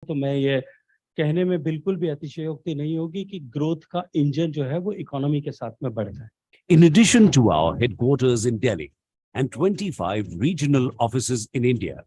तो मैं ये कहने में बिल्कुल भी अतिशयोक्ति नहीं होगी कि ग्रोथ का इंजन जो है वो इकोनॉमी के साथ में बढ़ता है. In addition to our headquarters in Delhi and 25 regional offices in India,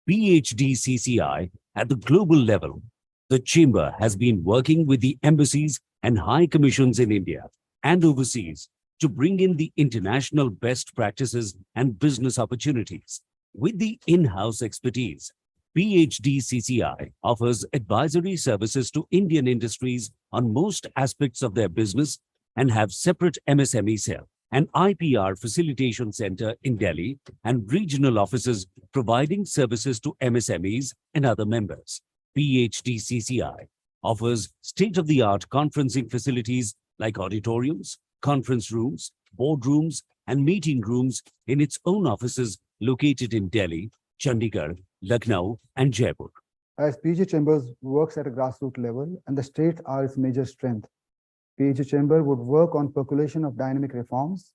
PHDCCI at the global level, the Chamber has been working with the embassies and high commissions in India and overseas to bring in the international best practices and business opportunities. With the in-house expertise, PHDCCI offers advisory services to Indian industries on most aspects of their business and have separate MSME cell, an IPR facilitation center in Delhi and regional offices providing services to MSMEs and other members. PHDCCI offers state-of-the-art conferencing facilities like auditoriums, conference rooms, boardrooms, and meeting rooms in its own offices located in Delhi, Chandigarh, Lucknow, and Jaipur. As PG Chambers works at a grassroots level and the states are its major strength, PG Chamber would work on percolation of dynamic reforms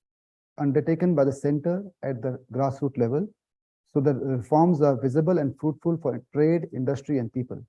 undertaken by the center at the grassroots level so that reforms are visible and fruitful for trade, industry, and people.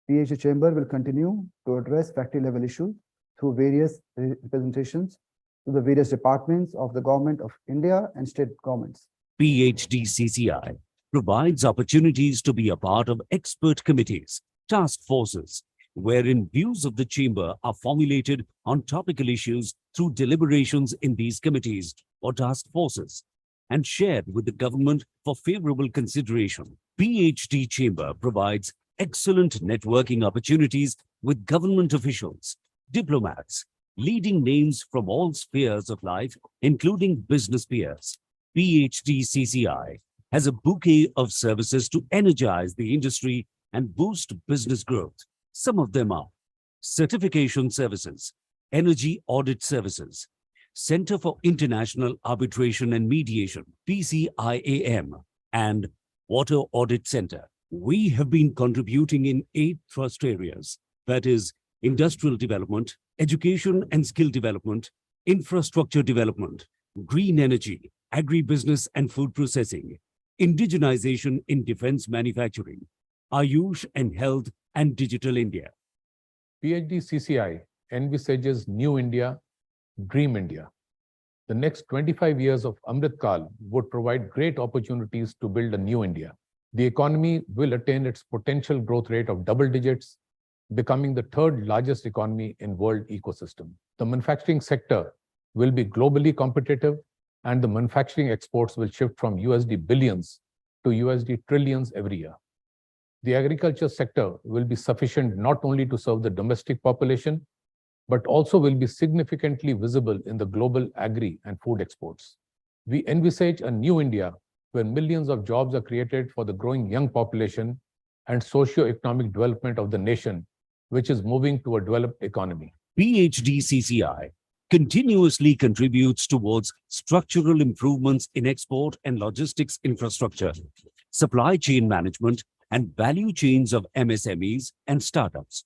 PG Chamber will continue to address factory level issues through various representations to the various departments of the government of India and state governments. PHDCCI provides opportunities to be a part of expert committees, task forces, wherein views of the Chamber are formulated on topical issues through deliberations in these committees or task forces and shared with the government for favorable consideration. PhD Chamber provides excellent networking opportunities with government officials, diplomats, leading names from all spheres of life, including business peers. PHDCCI has a bouquet of services to energize the industry and boost business growth. Some of them are certification services, energy audit services, Center for International Arbitration and Mediation, PCIAM, and Water Audit Center. We have been contributing in 8 thrust areas, that is, industrial development, education and skill development, infrastructure development, green energy, agribusiness and food processing, indigenization in defense manufacturing, Ayush and health and digital India. PHDCCI envisages New India, Dream India. The next 25 years of Amrit Kal would provide great opportunities to build a new India. The economy will attain its potential growth rate of double digits, becoming the 3rd largest economy in world ecosystem. The manufacturing sector will be globally competitive and the manufacturing exports will shift from USD billions to USD trillions every year. The agriculture sector will be sufficient not only to serve the domestic population, but also will be significantly visible in the global agri and food exports. We envisage a new India where millions of jobs are created for the growing young population and socio-economic development of the nation, which is moving to a developed economy. PHDCCI continuously contributes towards structural improvements in export and logistics infrastructure, supply chain management, and value chains of MSMEs and startups,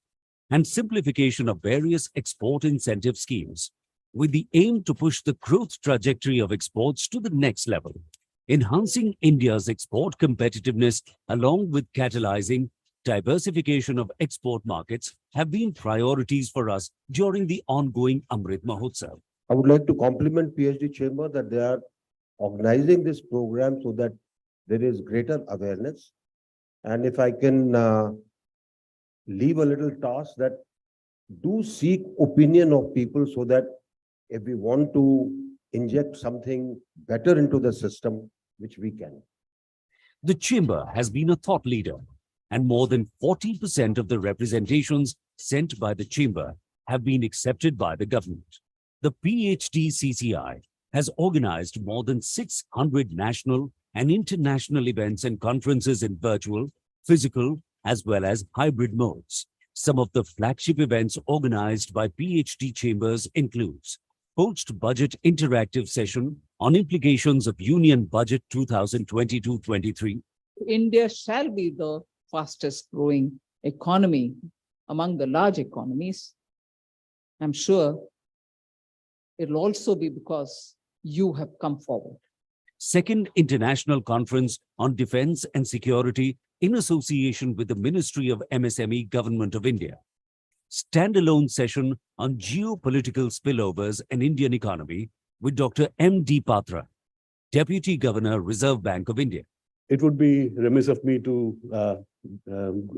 and simplification of various export incentive schemes, with the aim to push the growth trajectory of exports to the next level. Enhancing India's export competitiveness along with catalyzing diversification of export markets have been priorities for us during the ongoing Amrit Mahotsav. I would like to compliment PhD Chamber that they are organizing this program so that there is greater awareness. And if I can leave a little task that do seek opinion of people so that if we want to inject something better into the system, which we can. The Chamber has been a thought leader, and more than 40% of the representations sent by the Chamber have been accepted by the government. The PHDCCI has organized more than 600 national and international events and conferences in virtual, physical, as well as hybrid modes. Some of the flagship events organized by PhD Chambers includes Post-Budget Interactive Session on Implications of Union Budget 2022-23. India shall be the fastest growing economy among the large economies. I'm sure it'll also be because you have come forward. Second International Conference on Defense and Security in association with the Ministry of MSME, Government of India. Standalone session on geopolitical spillovers and Indian economy with Dr. M.D. Patra, Deputy Governor, Reserve Bank of India. It would be remiss of me to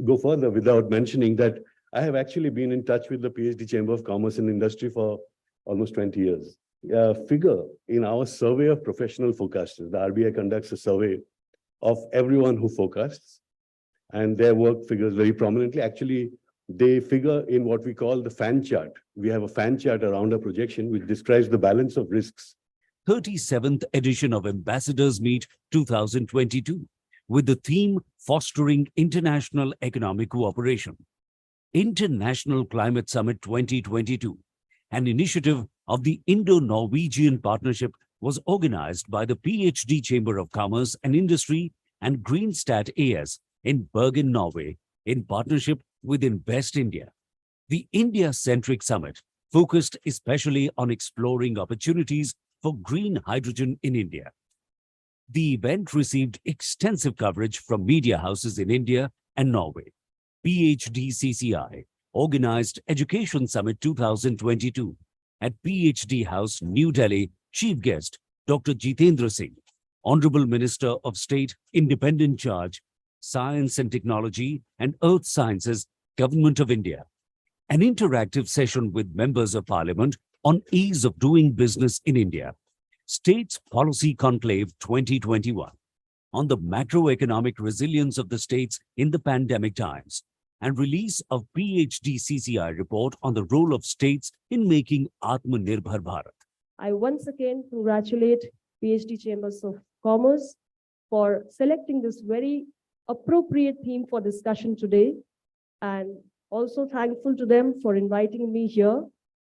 go further without mentioning that I have actually been in touch with the PhD Chamber of Commerce and Industry for almost 20 years. Figure in our survey of professional forecasters, the RBI conducts a survey of everyone who forecasts, and their work figures very prominently. Actually, they figure in what we call the fan chart. We have a fan chart around a projection which describes the balance of risks. 37th edition of Ambassadors Meet 2022 with the theme Fostering International Economic Cooperation. International Climate Summit 2022, an initiative of the Indo-Norwegian Partnership, was organized by the PhD Chamber of Commerce and Industry and Greenstat AS in Bergen, Norway, in partnership with Invest India. The India-centric summit focused especially on exploring opportunities for green hydrogen in India. The event received extensive coverage from media houses in India and Norway. PHDCCI organized Education Summit 2022 at PhD House, New Delhi. Chief guest, Dr. Jitendra Singh, Honorable Minister of State, Independent Charge, Science and Technology and Earth Sciences, Government of India. An interactive session with members of Parliament on ease of doing business in India. States Policy Conclave 2021 on the macroeconomic resilience of the states in the pandemic times, and release of PHDCCI report on the role of states in making Atmanirbhar Bharat. I once again congratulate PhD Chambers of Commerce for selecting this very appropriate theme for discussion today, and also thankful to them for inviting me here.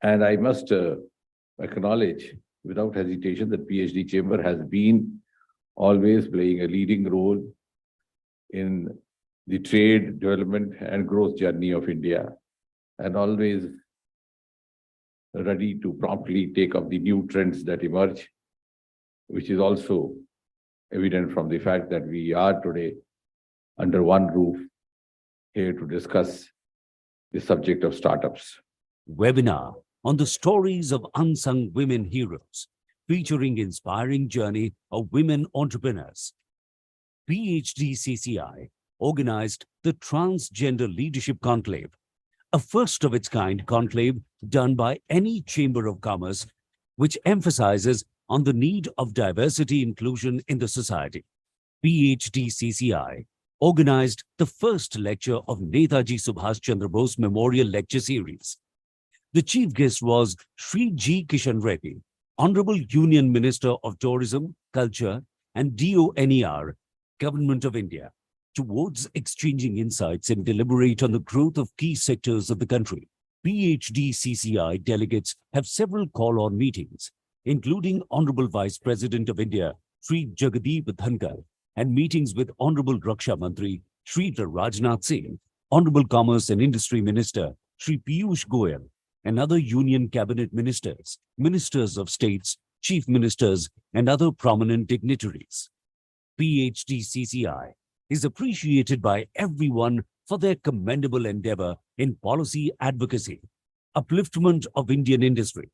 And I must acknowledge without hesitation that PhD Chamber has been always playing a leading role in the trade, development and growth journey of India, and always ready to promptly take up the new trends that emerge, which is also evident from the fact that we are today under one roof here to discuss the subject of startups. Webinar on the stories of unsung women heroes, featuring inspiring journey of women entrepreneurs. PHDCCI organized the Transgender Leadership Conclave, a first of its kind conclave done by any Chamber of Commerce, which emphasizes on the need of diversity inclusion in the society. PHDCCI organized the first lecture of Netaji Subhash Chandra Bose Memorial Lecture Series. The chief guest was Shri G. Kishan Reddy, Honorable Union Minister of Tourism, Culture and DONER, Government of India, towards exchanging insights and deliberate on the growth of key sectors of the country. PHDCCI delegates have several call-on meetings, including Honorable Vice President of India, Shri Jagdeep Dhankar, and meetings with Honorable Raksha Mantri, Shri Rajnath Singh, Honorable Commerce and Industry Minister, Shri Piyush Goyal, and other Union Cabinet Ministers, Ministers of States, Chief Ministers, and other prominent dignitaries. PHDCCI is appreciated by everyone for their commendable endeavor in policy advocacy, upliftment of Indian industry,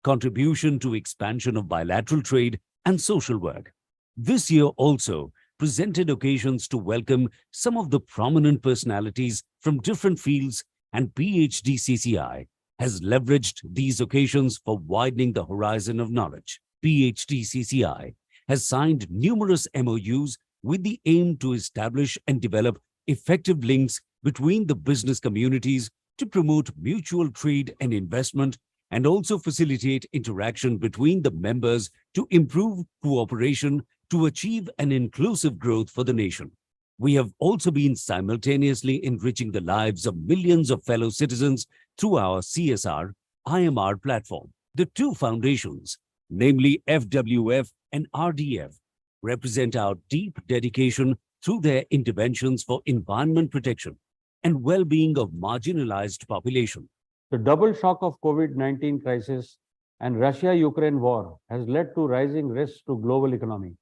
contribution to expansion of bilateral trade and social work. This year also presented occasions to welcome some of the prominent personalities from different fields, and PHDCCI has leveraged these occasions for widening the horizon of knowledge. PHDCCI has signed numerous MOUs with the aim to establish and develop effective links between the business communities to promote mutual trade and investment, and also facilitate interaction between the members to improve cooperation to achieve an inclusive growth for the nation. We have also been simultaneously enriching the lives of millions of fellow citizens through our CSR IMR platform. The two foundations, namely FWF and RDF, represent our deep dedication through their interventions for environment protection and well-being of marginalized population. The double shock of COVID-19 crisis and Russia-Ukraine war has led to rising risks to global economy.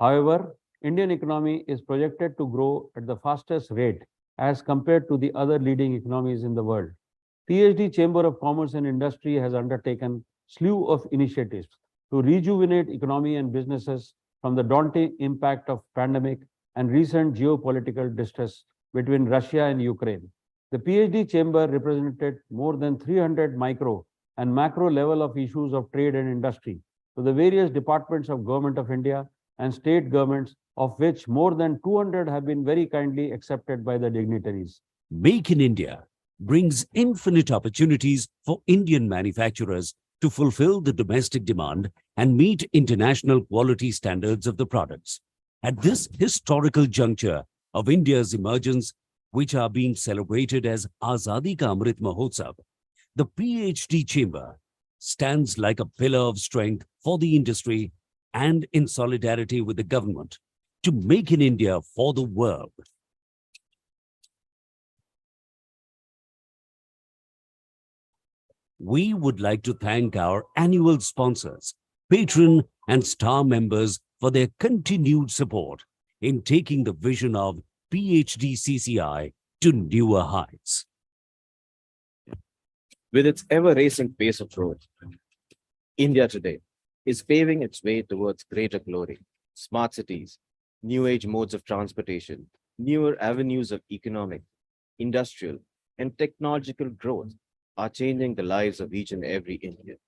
However, Indian economy is projected to grow at the fastest rate as compared to the other leading economies in the world. PhD Chamber of Commerce and Industry has undertaken slew of initiatives to rejuvenate economy and businesses from the daunting impact of pandemic and recent geopolitical distress between Russia and Ukraine. The PhD Chamber represented more than 300 micro and macro level of issues of trade and industry to the various departments of Government of India and state governments, of which more than 200 have been very kindly accepted by the dignitaries. Make in India brings infinite opportunities for Indian manufacturers to fulfill the domestic demand and meet international quality standards of the products. At this historical juncture of India's emergence, which are being celebrated as Azadi Ka Amrit Mahotsav, the PhD Chamber stands like a pillar of strength for the industry and in solidarity with the government to make in India for the world. We would like to thank our annual sponsors, patron and star members for their continued support in taking the vision of PHDCCI to newer heights. With its ever-racing pace of growth, India today is paving its way towards greater glory. Smart cities, new age modes of transportation, newer avenues of economic, industrial, and technological growth are changing the lives of each and every Indian.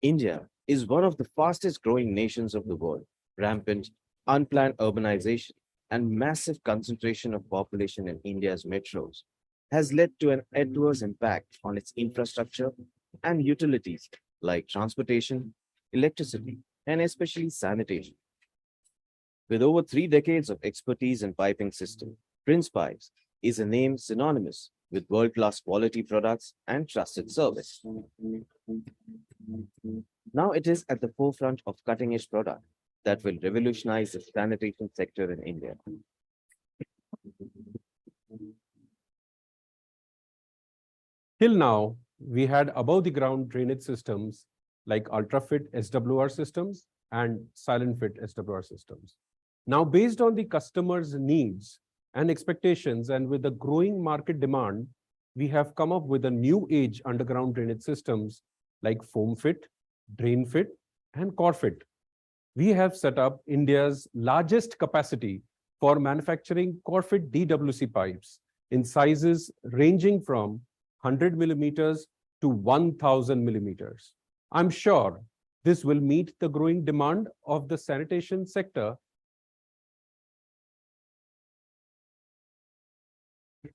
India is one of the fastest growing nations of the world. Rampant, unplanned urbanization and massive concentration of population in India's metros has led to an adverse impact on its infrastructure and utilities like transportation, electricity, and especially sanitation. With over 3 decades of expertise in piping system, Prince Pipes is a name synonymous with world-class quality products and trusted service. Now it is at the forefront of cutting-edge product that will revolutionize the sanitation sector in India. Till now, we had above-the-ground drainage systems like ultra-fit SWR systems and silent-fit SWR systems. Now, based on the customer's needs and expectations, and with the growing market demand, we have come up with a new age underground drainage systems like foam fit, drain fit, and core fit. We have set up India's largest capacity for manufacturing core fit DWC pipes in sizes ranging from 100 millimeters to 1000 millimeters. I'm sure this will meet the growing demand of the sanitation sector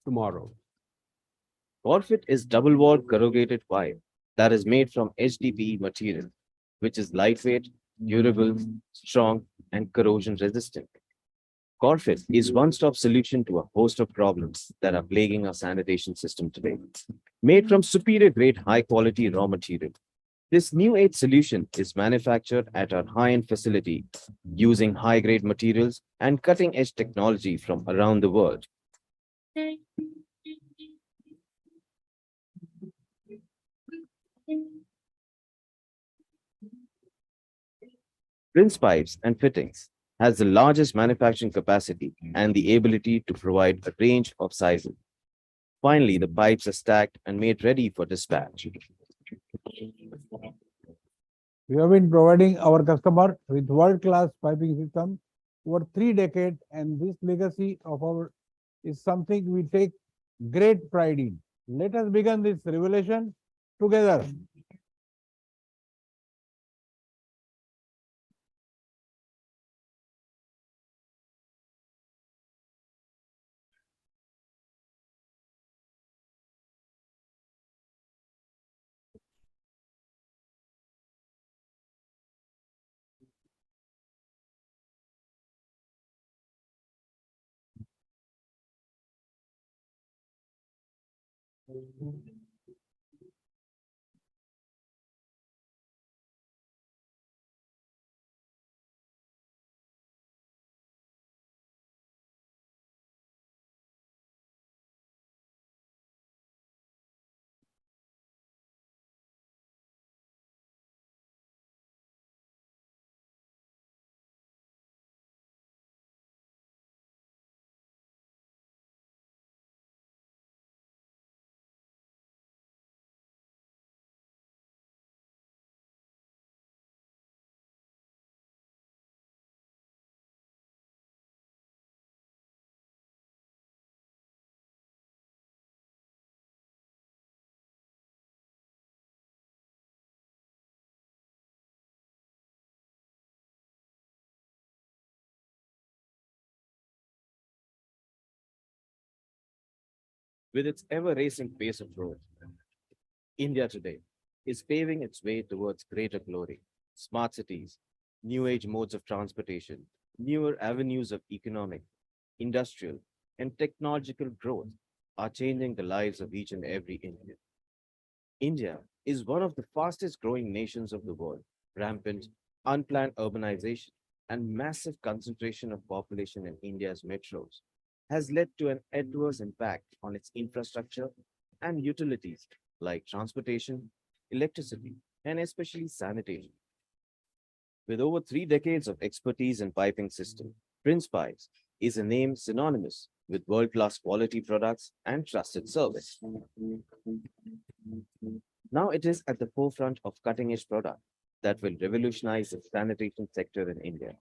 tomorrow. Corfit is double-walled corrugated pipe that is made from HDPE material, which is lightweight, durable, strong, and corrosion resistant. Corfit is one-stop solution to a host of problems that are plaguing our sanitation system today. Made from superior grade high-quality raw material, this new age solution is manufactured at our high-end facility using high-grade materials and cutting-edge technology from around the world. Prince Pipes and Fittings has the largest manufacturing capacity and the ability to provide a range of sizes. Finally, the pipes are stacked and made ready for dispatch. We have been providing our customer with world-class piping system over 3 decades, and this legacy of our is something we take great pride in. Let us begin this revolution together. With its ever-racing pace of growth, India today is paving its way towards greater glory. Smart cities, new age modes of transportation, newer avenues of economic, industrial, and technological growth are changing the lives of each and every Indian. India is one of the fastest growing nations of the world. Rampant, unplanned urbanization and massive concentration of population in India's metros has led to an adverse impact on its infrastructure and utilities like transportation, electricity, and especially sanitation. With over 3 decades of expertise in piping system, Prince Pipes is a name synonymous with world-class quality products and trusted service. Now it is at the forefront of cutting-edge product that will revolutionize the sanitation sector in India.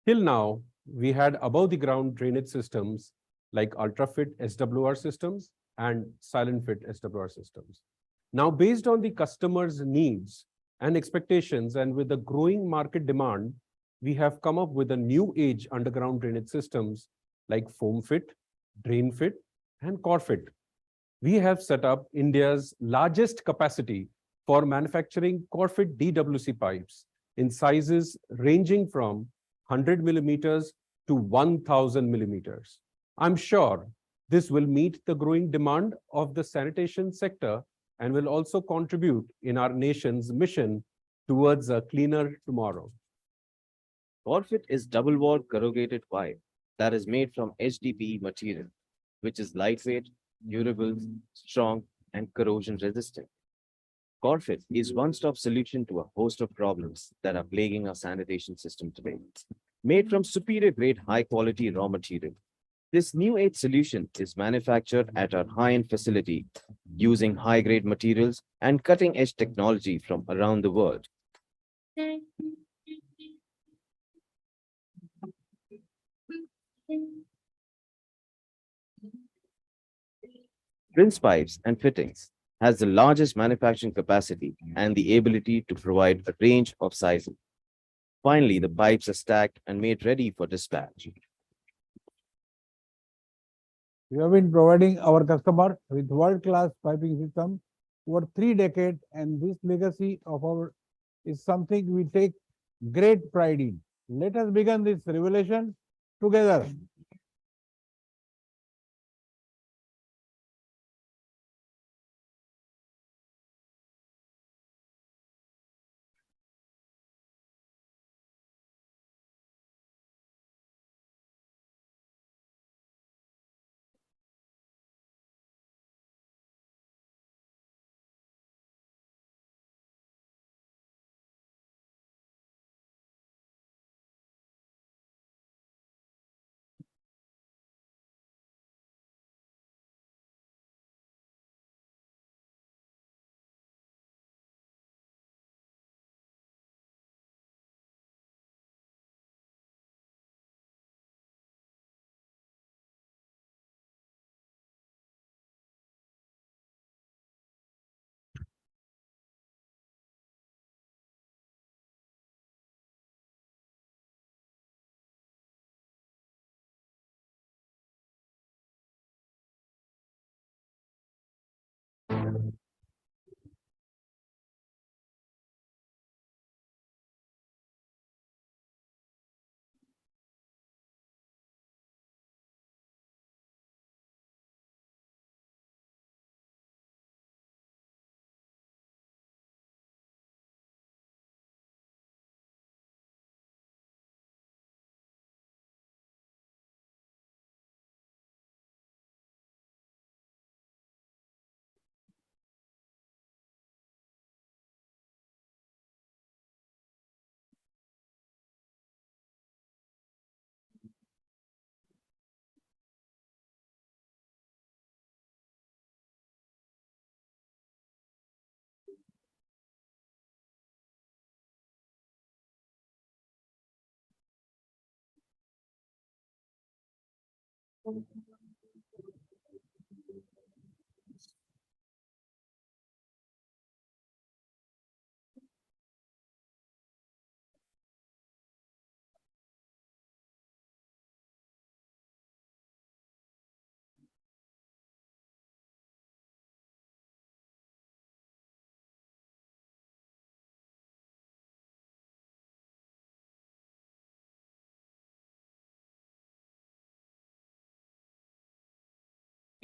Till now, we had above the ground drainage systems like ultra-fit SWR systems and silent fit SWR systems. Now, based on the customer's needs and expectations and with the growing market demand, we have come up with a new age underground drainage systems like foam fit, drain fit, and core fit. We have set up India's largest capacity for manufacturing core fit DWC pipes in sizes ranging from 100 millimeters to 1000 millimeters. I'm sure this will meet the growing demand of the sanitation sector and will also contribute in our nation's mission towards a cleaner tomorrow. Corfit is double-walled corrugated pipe that is made from HDPE material, which is lightweight, durable, strong, and corrosion resistant. Corfit is one-stop solution to a host of problems that are plaguing our sanitation system today. Made from superior grade high-quality raw material, this new age solution is manufactured at our high-end facility using high-grade materials and cutting-edge technology from around the world. Prince Pipes and Fittings has the largest manufacturing capacity and the ability to provide a range of sizes. Finally, the pipes are stacked and made ready for dispatch. We have been providing our customer with world-class piping system over 3 decades, and this legacy of our is something we take great pride in. Let us begin this revelation together.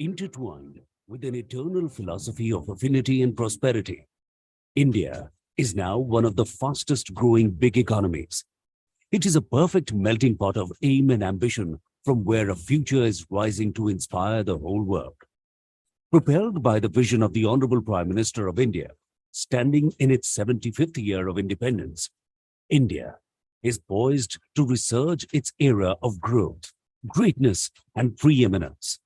Intertwined with an eternal philosophy of affinity and prosperity, India is now one of the fastest growing big economies. It is a perfect melting pot of aim and ambition from where a future is rising to inspire the whole world. Propelled by the vision of the Honorable Prime Minister of India, standing in its 75th year of independence, India is poised to resurge its era of growth, greatness, and preeminence.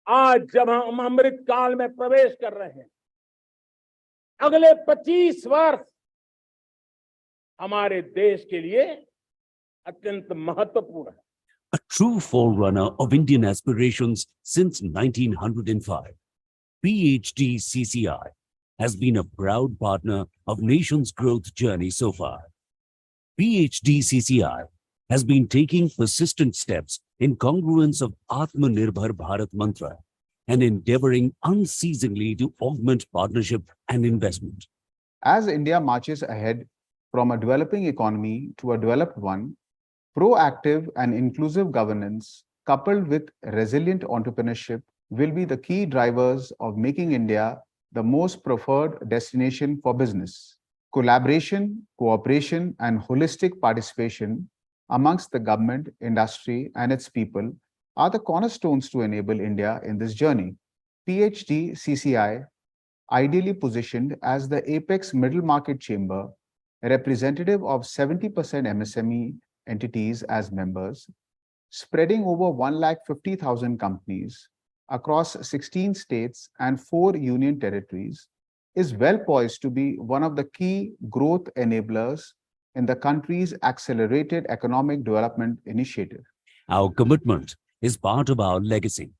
आज जब हम अमृत काल में प्रवेश कर रहे हैं, अगले 25 वर्ष हमारे देश के लिए अत्यंत महत्वपूर्ण है. A true forerunner of Indian aspirations since 1905, PHDCCI has been a proud partner of nation's growth journey so far. PHDCCI has been taking persistent steps in congruence of Atmanirbhar Bharat mantra and endeavoring unceasingly to augment partnership and investment. As India marches ahead from a developing economy to a developed one, proactive and inclusive governance coupled with resilient entrepreneurship will be the key drivers of making India the most preferred destination for business. Collaboration, cooperation, and holistic participation amongst the government, industry, and its people are the cornerstones to enable India in this journey. PHDCCI, ideally positioned as the apex middle market chamber, representative of 70% MSME entities as members, spreading over 150,000 companies across 16 states and 4 union territories, is well poised to be one of the key growth enablers in the country's accelerated economic development initiative. Our commitment is part of our legacy,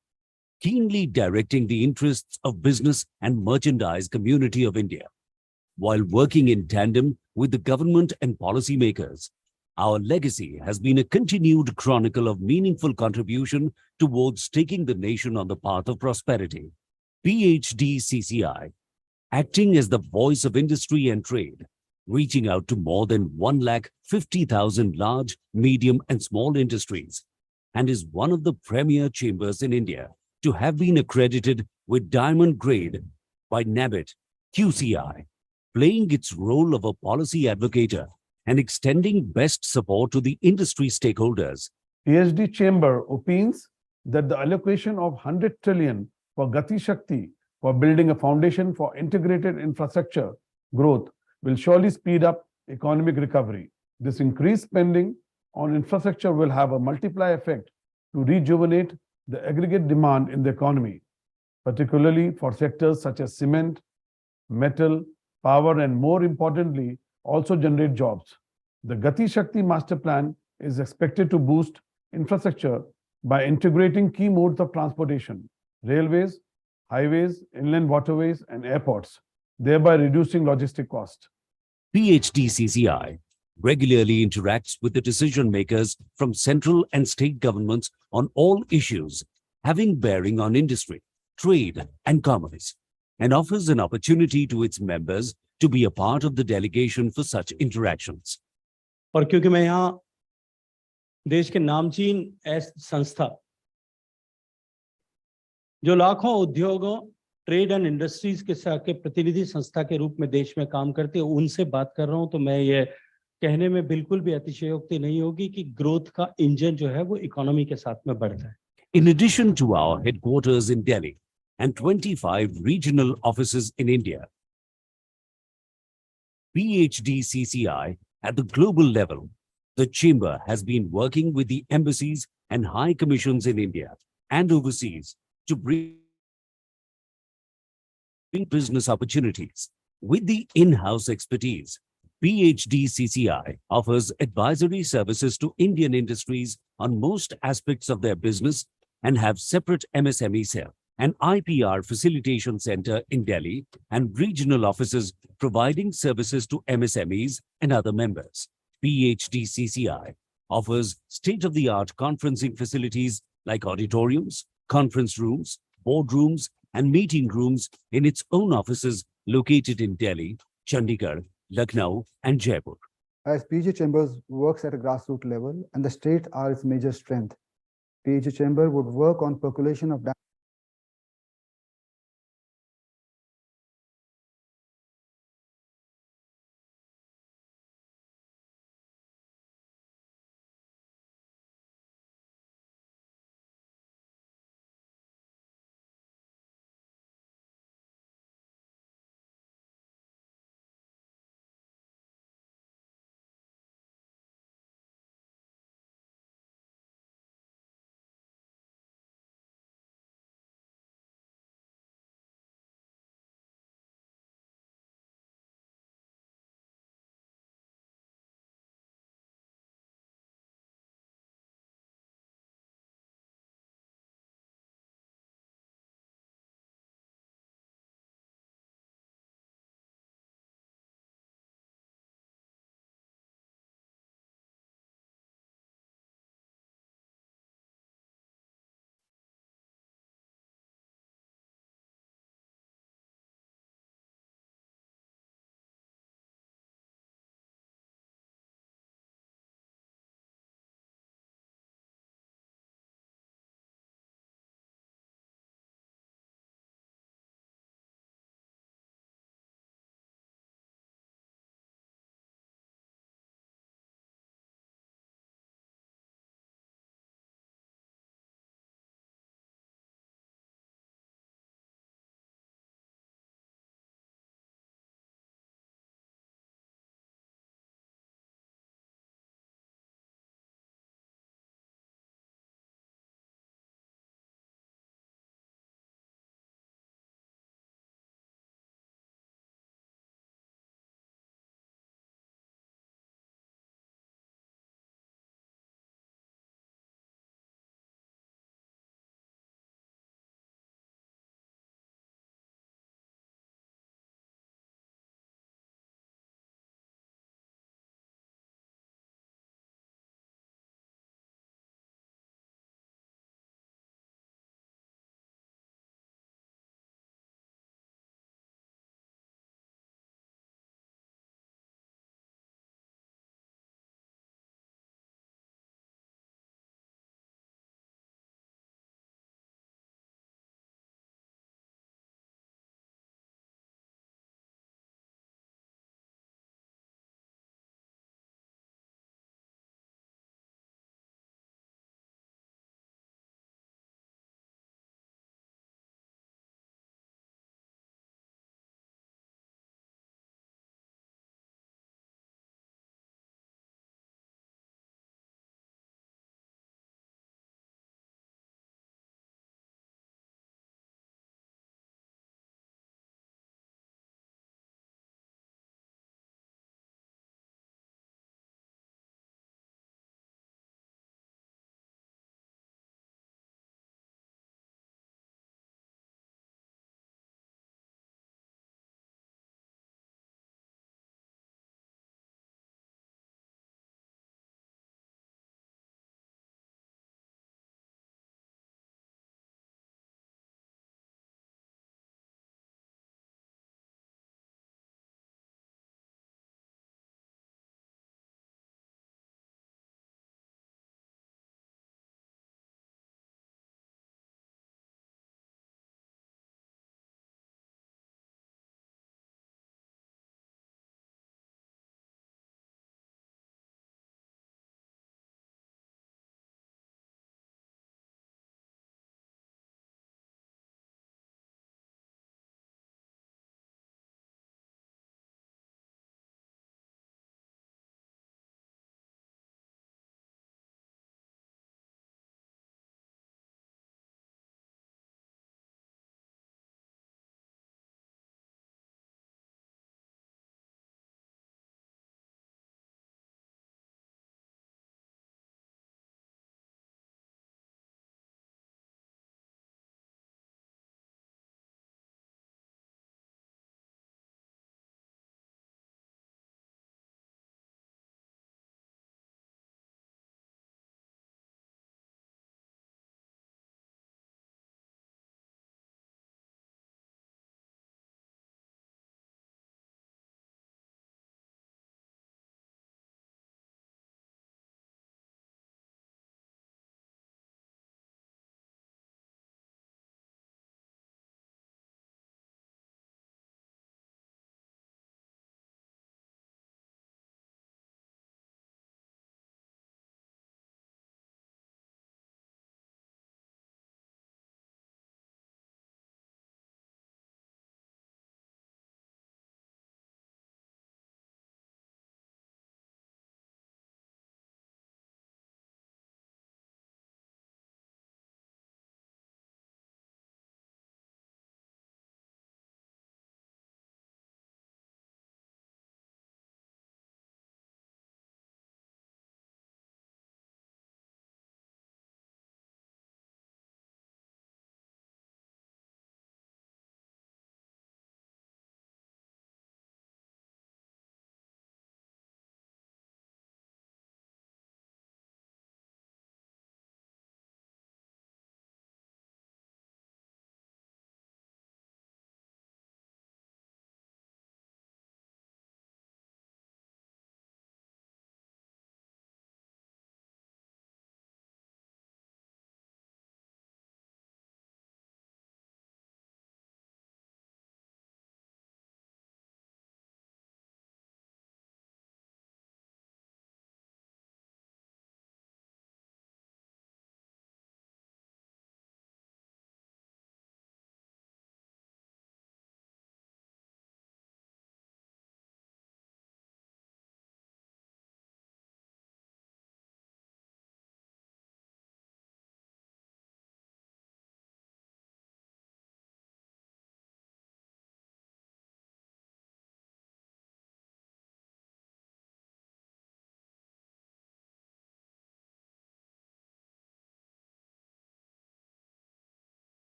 keenly directing the interests of business and merchandise community of India. While working in tandem with the government and policymakers, our legacy has been a continued chronicle of meaningful contribution towards taking the nation on the path of prosperity. PHDCCI, acting as the voice of industry and trade, reaching out to more than 150,000 large, medium, and small industries, and is one of the premier chambers in India to have been accredited with Diamond Grade by NABIT QCI, playing its role of a policy advocator and extending best support to the industry stakeholders. PhD Chamber opines that the allocation of 100 trillion for Gati Shakti for building a foundation for integrated infrastructure growth will surely speed up economic recovery. This increased spending on infrastructure will have a multiplier effect to rejuvenate the aggregate demand in the economy, particularly for sectors such as cement, metal, power, and more importantly, also generate jobs. The Gati Shakti Master Plan is expected to boost infrastructure by integrating key modes of transportation, railways, highways, inland waterways, and airports, thereby reducing logistic cost. PHDCCI regularly interacts with the decision makers from central and state governments on all issues having bearing on industry, trade, and commerce, and offers an opportunity to its members to be a part of the delegation for such interactions. और क्योंकि मैं यहाँ देश के नामचीन संस्था जो लाखों उद्योगों, ट्रेड एंड इंडस्ट्रीज के प्रतिनिधि संस्था के रूप में देश में काम करते हैं, उनसे बात कर रहा हूं, तो मैं ये कहने में बिल्कुल भी अतिशयोक्ति नहीं होगी कि ग्रोथ का इंजन जो है वो इकोनॉमी के साथ में बढ़ता है. In addition to our headquarters in Delhi and 25 regional offices in India, PHDCCI at the global level, the Chamber has been working with the embassies and high commissions in India and overseas to bring business opportunities. With the in-house expertise, PHDCCI offers advisory services to Indian industries on most aspects of their business and have separate MSME cell, an IPR facilitation center in Delhi, and regional offices providing services to MSMEs and other members. PHDCCI offers state-of-the-art conferencing facilities like auditoriums, conference rooms, boardrooms, and meeting rooms in its own offices located in Delhi, Chandigarh, Lucknow, and Jaipur. As PG Chambers works at a grassroots level and the states are its major strength, PG Chamber would work on percolation of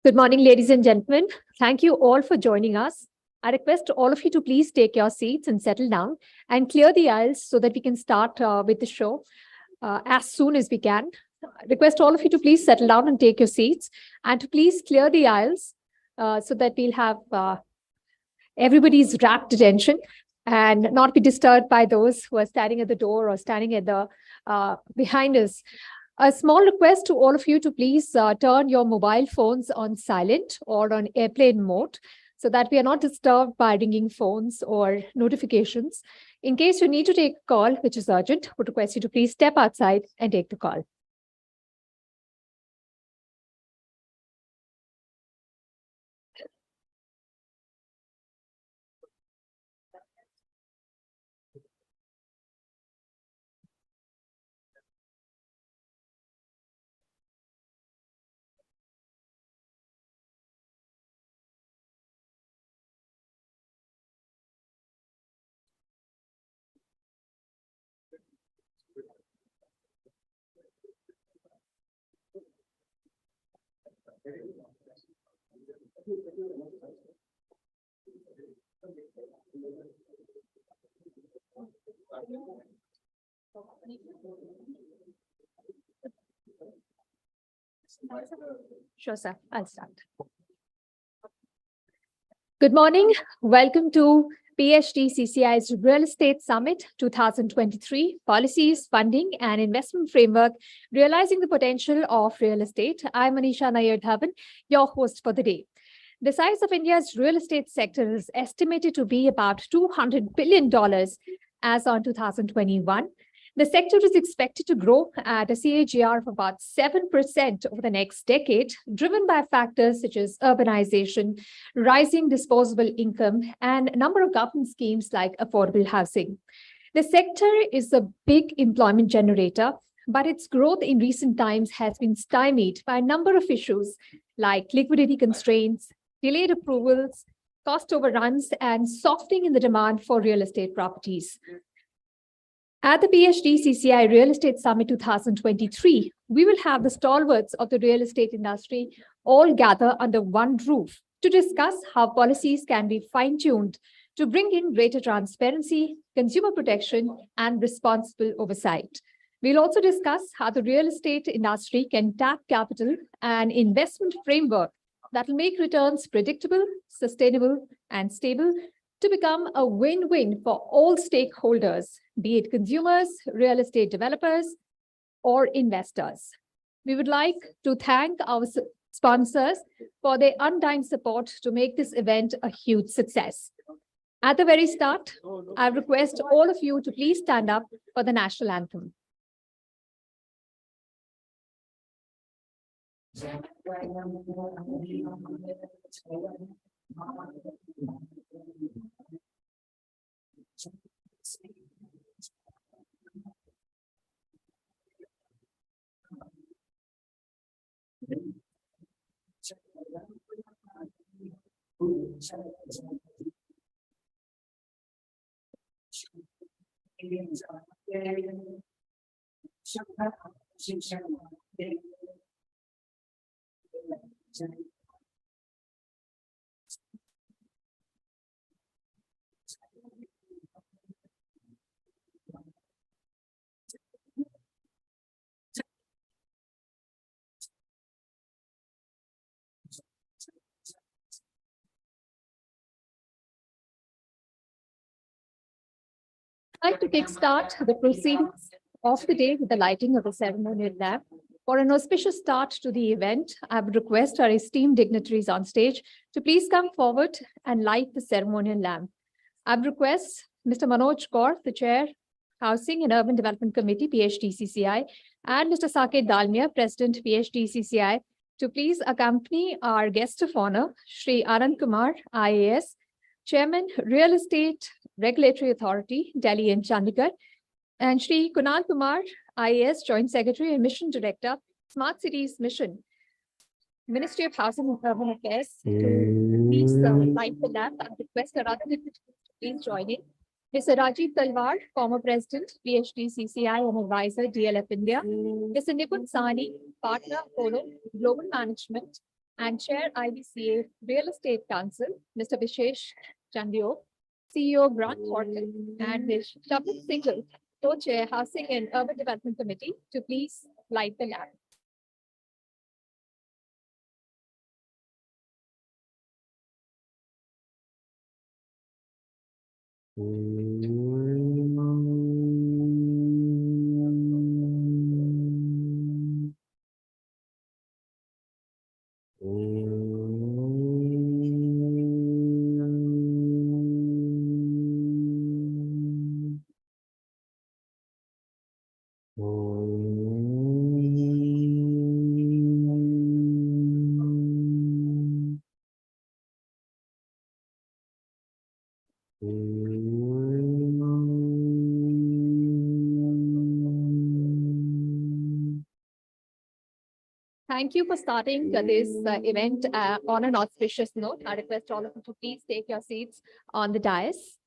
Good morning, ladies and gentlemen. Thank you all for joining us. I request all of you to please take your seats and settle down and clear the aisles so that we can start with the show as soon as we can. I request all of you to please settle down and take your seats and to please clear the aisles so that we'll have everybody's rapt attention and not be disturbed by those who are standing at the door or standing at the behind us. A small request to all of you to please turn your mobile phones on silent or on airplane mode so that we are not disturbed by ringing phones or notifications. In case you need to take a call, which is urgent, I would request you to please step outside and take the call. Sure, sir. I'll start. Good morning. Welcome to PHDCCI's Real Estate Summit 2023, Policies, Funding and Investment Framework, Realizing the Potential of Real Estate. I'm Manisha Nair-Dhawan, your host for the day. The size of India's real estate sector is estimated to be about $200 billion as on 2021. The sector is expected to grow at a CAGR of about 7% over the next decade, driven by factors such as urbanization, rising disposable income, and a number of government schemes like affordable housing. The sector is a big employment generator, but its growth in recent times has been stymied by a number of issues like liquidity constraints, delayed approvals, cost overruns, and softening in the demand for real estate properties. At the PHDCCI Real Estate Summit 2023, we will have the stalwarts of the real estate industry all gather under one roof to discuss how policies can be fine-tuned to bring in greater transparency, consumer protection, and responsible oversight. We'll also discuss how the real estate industry can tap capital and investment framework that will make returns predictable, sustainable, and stable to become a win-win for all stakeholders, be it consumers, real estate developers, or investors. We would like to thank our sponsors for their undying support to make this event a huge success. At the very start, I request all of you to please stand up for the national anthem. I'd like to kickstart the proceedings of the day with the lighting of the ceremonial lamp. For an auspicious start to the event, I would request our esteemed dignitaries on stage to please come forward and light the ceremonial lamp. I would request Mr. Manoj Kaur, the Chair, Housing and Urban Development Committee, PHDCCI, and Mr. Saket Dalmia, President, PHDCCI, to please accompany our guest of honor, Shri Anand Kumar, IAS, Chairman, Real Estate Regulatory Authority, Delhi and Chandigarh, and Shri Kunal Kumar, IAS, Joint Secretary and Mission Director, Smart Cities Mission, Ministry of Housing and Urban Affairs, to please light the lamp and request our other dignitaries to please join in. Mr. Rajiv Talwar, former President, PHDCCI and Advisor, DLF India. Mr. Nipun Sani, Partner, Polo, Global Management, and Chair IBCA Real Estate Council, Mr. Vishesh Chandio, CEO Grant Thornton, and Ms. Shabnam Singhal, Co-Chair Housing and Urban Development Committee, to please light the lamp. Thank you for starting this event on an auspicious note. I request all of you to please take your seats on the dais.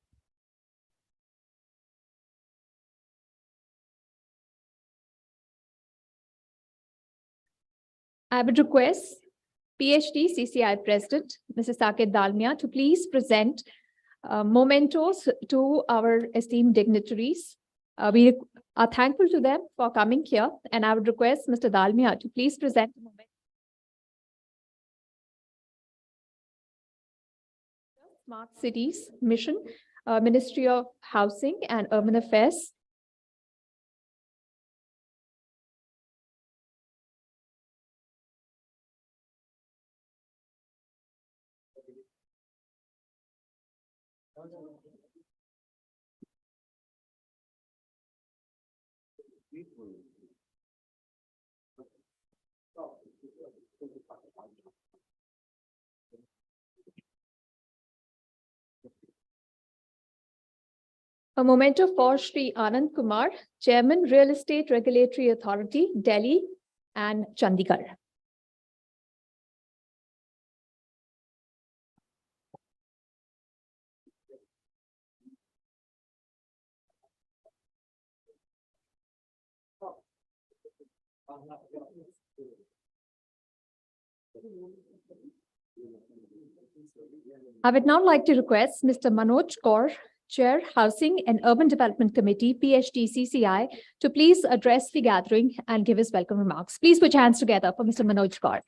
I would request PHDCCI President, Mrs. Saket Dalmia, to please present mementos to our esteemed dignitaries. We are thankful to them for coming here, and I would request Mr. Dalmia to please present a moment. Smart Cities Mission, Ministry of Housing and Urban Affairs. A memento for Shri Anand Kumar, Chairman, Real Estate Regulatory Authority, Delhi and Chandigarh. I would now like to request Mr. Manoj Kaur, Chair, Housing and Urban Development Committee, PHDCCI, to please address the gathering and give his welcome remarks. Please put your hands together for Mr. Manoj Kaur.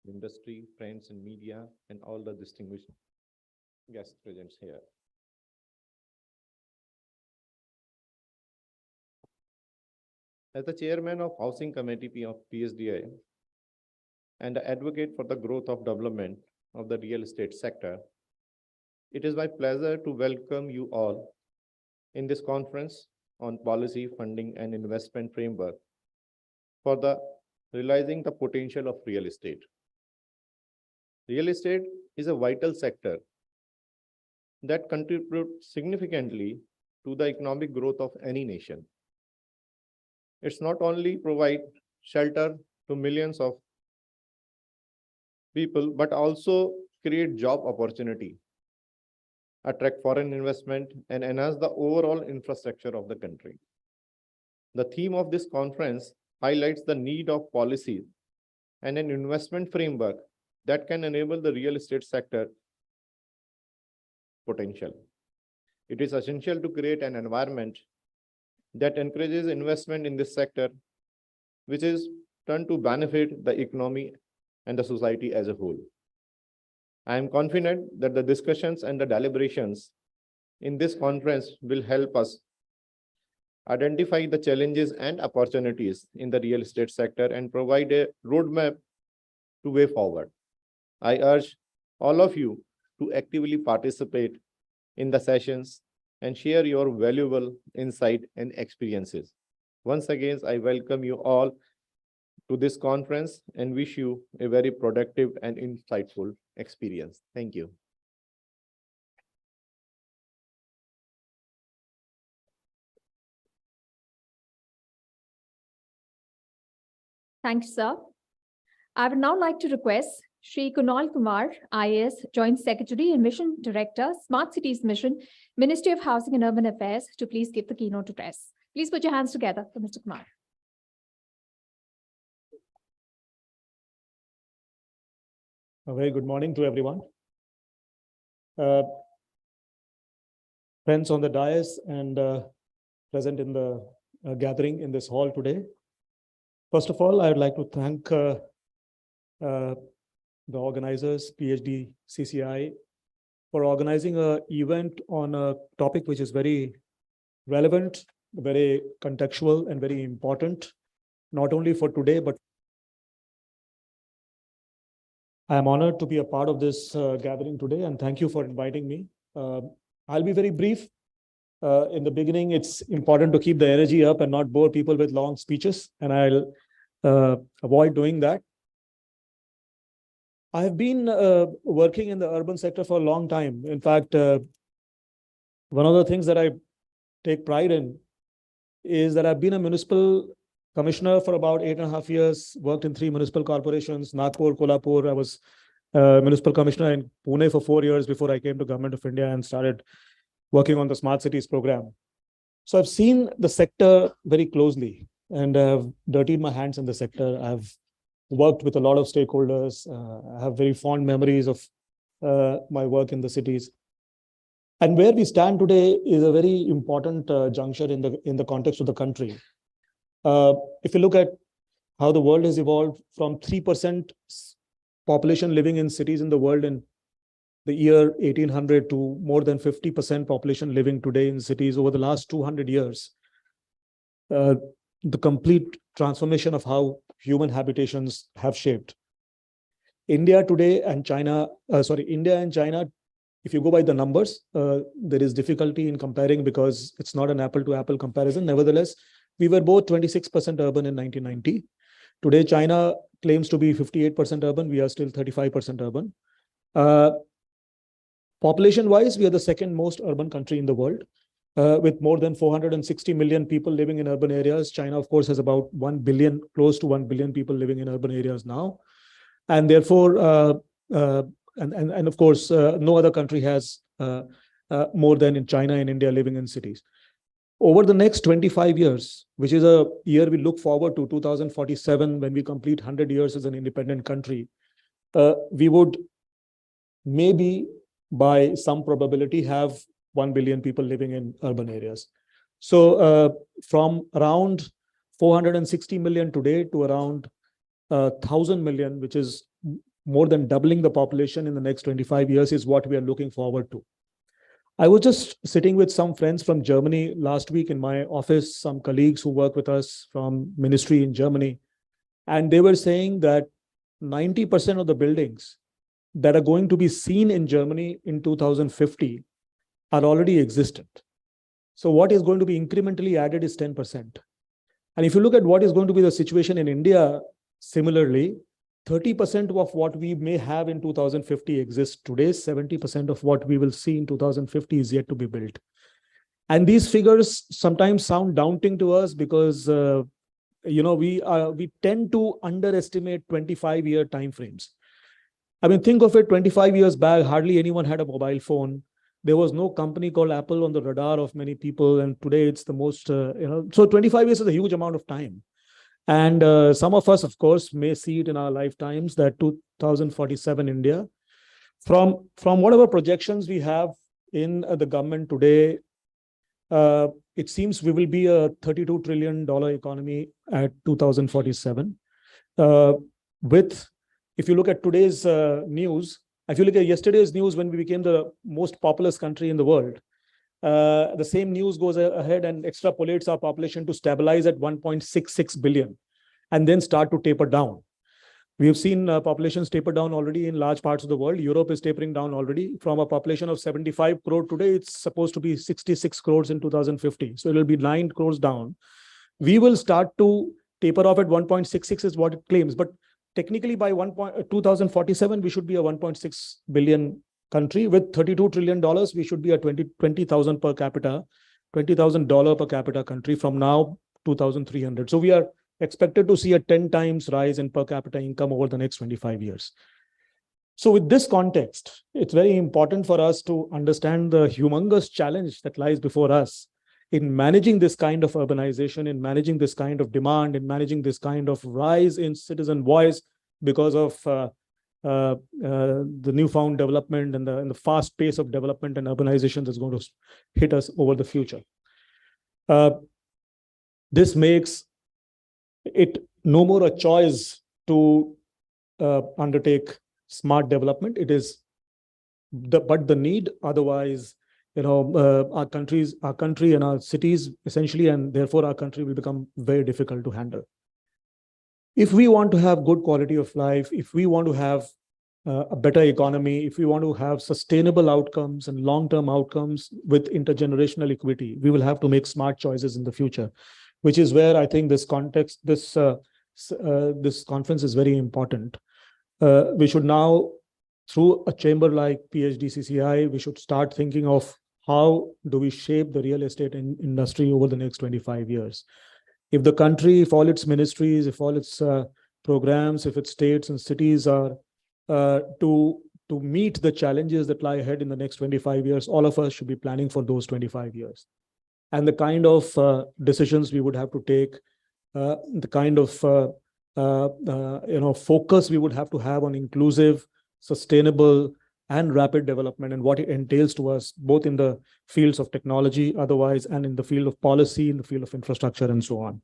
Industry, friends and media, and all the distinguished guests present here. As the chairman of Housing Committee of PHDI and the advocate for the growth of development of the real estate sector, it is my pleasure to welcome you all in this conference on policy, funding, and investment framework for the realizing the potential of real estate. Real estate is a vital sector that contributes significantly to the economic growth of any nation. It's not only provide shelter to millions of people, but also create job opportunity, attract foreign investment, and enhance the overall infrastructure of the country. The theme of this conference highlights the need of policy and an investment framework that can enable the real estate sector potential. It is essential to create an environment that encourages investment in this sector, which is turned to benefit the economy and the society as a whole. I am confident that the discussions and the deliberations in this conference will help us identify the challenges and opportunities in the real estate sector and provide a roadmap to way forward. I urge all of you to actively participate in the sessions and share your valuable insight and experiences. Once again, I welcome you all to this conference and wish you a very productive and insightful experience. Thank you. Thank you, sir. I would now like to request Shri Kunal Kumar, IAS, Joint Secretary and Mission Director, Smart Cities Mission, Ministry of Housing and Urban Affairs, to please give the keynote address. Please put your hands together for Mr. Kumar. A very good morning to everyone. Friends on the dais and present in the gathering in this hall today. First of all, I would like to thank the organizers, PHDCCI, for organizing an event on a topic which is very relevant, very contextual, and very important, not only for today, but I am honored to be a part of this gathering today, and thank you for inviting me. I'll be very brief. In the beginning, it's important to keep the energy up and not bore people with long speeches, and I'll avoid doing that. I have been working in the urban sector for a long time. In fact, one of the things that I take pride in is that I've been a municipal commissioner for about 8.5 years, worked in 3 municipal corporations, Nagpur, Kolhapur. I was municipal commissioner in Pune for 4 years before I came to Government of India and started working on the Smart Cities program. So I've seen the sector very closely and I've dirtied my hands in the sector. I've worked with a lot of stakeholders. I have very fond memories of my work in the cities. And where we stand today is a very important juncture in the context of the country. If you look at how the world has evolved from 3% population living in cities in the world in the year 1800 to more than 50% population living today in cities over the last 200 years, the complete transformation of how human habitations have shaped. India and China, if you go by the numbers, there is difficulty in comparing because it's not an apple-to-apple comparison. Nevertheless, we were both 26% urban in 1990. Today, China claims to be 58% urban. We are still 35% urban. Population-wise, we are the second most urban country in the world, with more than 460 million people living in urban areas. China, of course, has about 1 billion, close to 1 billion people living in urban areas now. And therefore, and of course, no other country has more than in China and India living in cities. Over the next 25 years, which is a year we look forward to, 2047, when we complete 100 years as an independent country, we would maybe by some probability have 1 billion people living in urban areas. So from around 460 million today to around 1,000 million, which is more than doubling the population in the next 25 years, is what we are looking forward to. I was just sitting with some friends from Germany last week in my office, some colleagues who work with us from ministry in Germany, and they were saying that 90% of the buildings that are going to be seen in Germany in 2050 are already existent. So what is going to be incrementally added is 10%. And if you look at what is going to be the situation in India, similarly, 30% of what we may have in 2050 exists today. 70% of what we will see in 2050 is yet to be built. And these figures sometimes sound daunting to us because we tend to underestimate 25-year timeframes. I mean, think of it, 25 years back, hardly anyone had a mobile phone. There was no company called Apple on the radar of many people. And today it's the most, so 25 years is a huge amount of time. And some of us, of course, may see it in our lifetimes that 2047 India, from whatever projections we have in the government today, it seems we will be a $32 trillion economy at 2047. If you look at today's news If you look at yesterday's news, when we became the most populous country in the world, the same news goes ahead and extrapolates our population to stabilize at 1.66 billion and then start to taper down. We have seen populations taper down already in large parts of the world. Europe is tapering down already. From a population of 75 crore today, it's supposed to be 66 crores in 2050. So it will be 9 crores down. We will start to taper off at 1.66 is what it claims. But technically by 2047, we should be a 1.6 billion country with $32 trillion. We should be a 20,000 per capita, $20,000 per capita country from now 2,300. So we are expected to see a 10 times rise in per capita income over the next 25 years. So with this context, it's very important for us to understand the humongous challenge that lies before us in managing this kind of urbanization, in managing this kind of demand, in managing this kind of rise in citizen voice because of the newfound development and the fast pace of development and urbanization that's going to hit us over the future. This makes it no more a choice to undertake smart development. It is but the need. Otherwise, our country and our cities essentially, and therefore our country will become very difficult to handle. If we want to have good quality of life, if we want to have a better economy, if we want to have sustainable outcomes and long-term outcomes with intergenerational equity, we will have to make smart choices in the future, which is where I think this context, this conference is very important. We should now, through a chamber like PHDCCI, we should start thinking of how do we shape the real estate industry over the next 25 years. If the country, if all its ministries, if all its programs, if its states and cities are to meet the challenges that lie ahead in the next 25 years, all of us should be planning for those 25 years. And the kind of decisions we would have to take, the kind of focus we would have to have on inclusive, sustainable, and rapid development, and what it entails to us, both in the fields of technology, otherwise, and in the field of policy, in the field of infrastructure, and so on.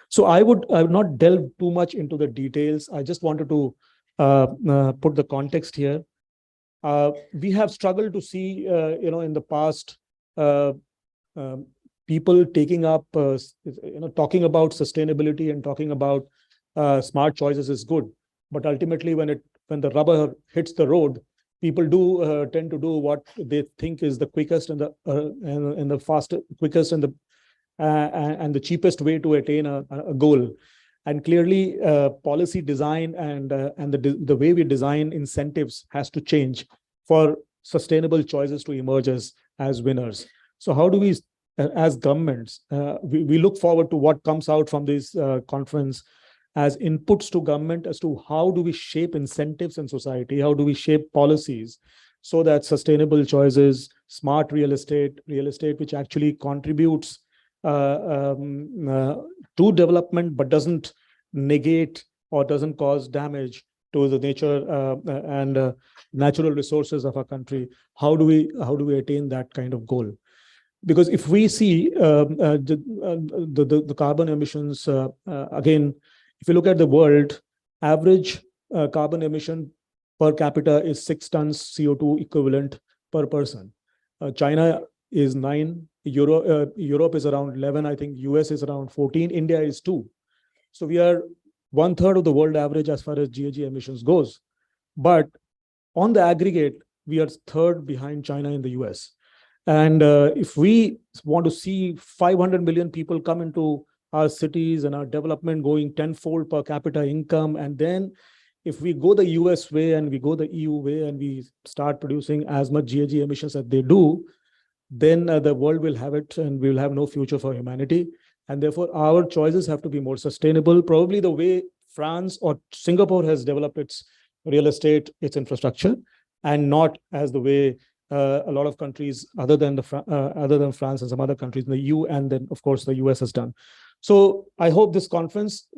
So I would not delve too much into the details. I just wanted to put the context here. We have struggled to see, in the past, people taking up, talking about sustainability and talking about smart choices is good, but ultimately, when the rubber hits the road, people do tend to do what they think is the quickest and the fastest, quickest and the cheapest way to attain a goal. And clearly, policy design and the way we design incentives has to change for sustainable choices to emerge as winners. So how do we, as governments, we look forward to what comes out from this conference as inputs to government as to how do we shape incentives in society, how do we shape policies so that sustainable choices, smart real estate which actually contributes to development but doesn't negate or doesn't cause damage to the nature and natural resources of our country. How do we attain that kind of goal? Because if we see the carbon emissions, again, if you look at the world, average carbon emission per capita is 6 tons CO2 equivalent per person. China is 9, Europe is around 11, I think US is around 14, India is 2. So we are 1/3 of the world average as far as GHG emissions goes. But on the aggregate, we are 3rd behind China in the US. And if we want to see 500 million people come into our cities and our development going tenfold per capita income, and then if we go the US way and we go the EU way and we start producing as much GHG emissions as they do, then the world will have it and we will have no future for humanity. And therefore, our choices have to be more sustainable, probably the way France or Singapore has developed its real estate, its infrastructure, and not as the way a lot of countries other than France and some other countries in the EU, and then of course the US has done. So I hope this conference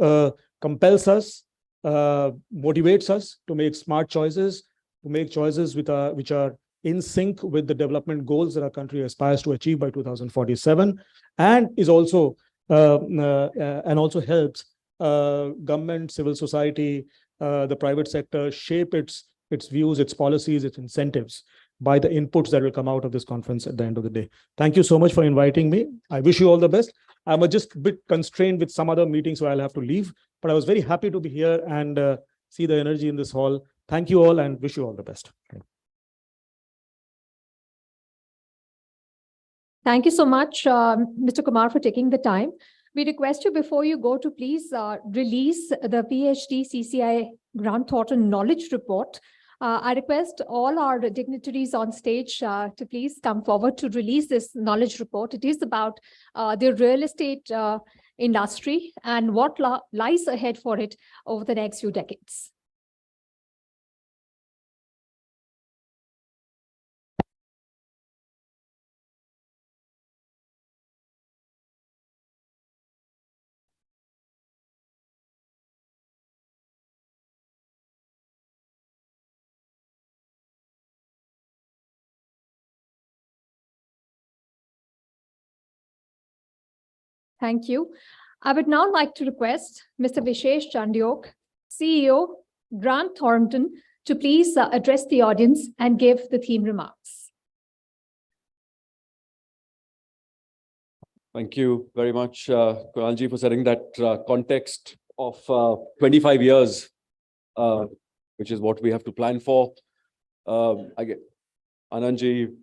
compels us, motivates us to make smart choices, to make choices which are in sync with the development goals that our country aspires to achieve by 2047, and is also and also helps government, civil society, the private sector shape its its views, its policies, its incentives by the inputs that will come out of this conference at the end of the day. Thank you so much for inviting me. I wish you all the best. I'm just a bit constrained with some other meetings, so I'll have to leave, but I was very happy to be here and see the energy in this hall. Thank you all and wish you all the best. Thank you so much, Mr. Kumar, for taking the time. We request you before you go to please release the PHDCCI Grant Thornton Knowledge Report. I request all our dignitaries on stage to please come forward to release this knowledge report. It is about the real estate industry and what lies ahead for it over the next few decades. Thank you. I would now like to request Mr. Vishesh Chandiok, CEO, Grant Thornton, to please address the audience and give the theme remarks. Thank you very much, Kunalji, for setting that context of 25 years, which is what we have to plan for. I get Anandji,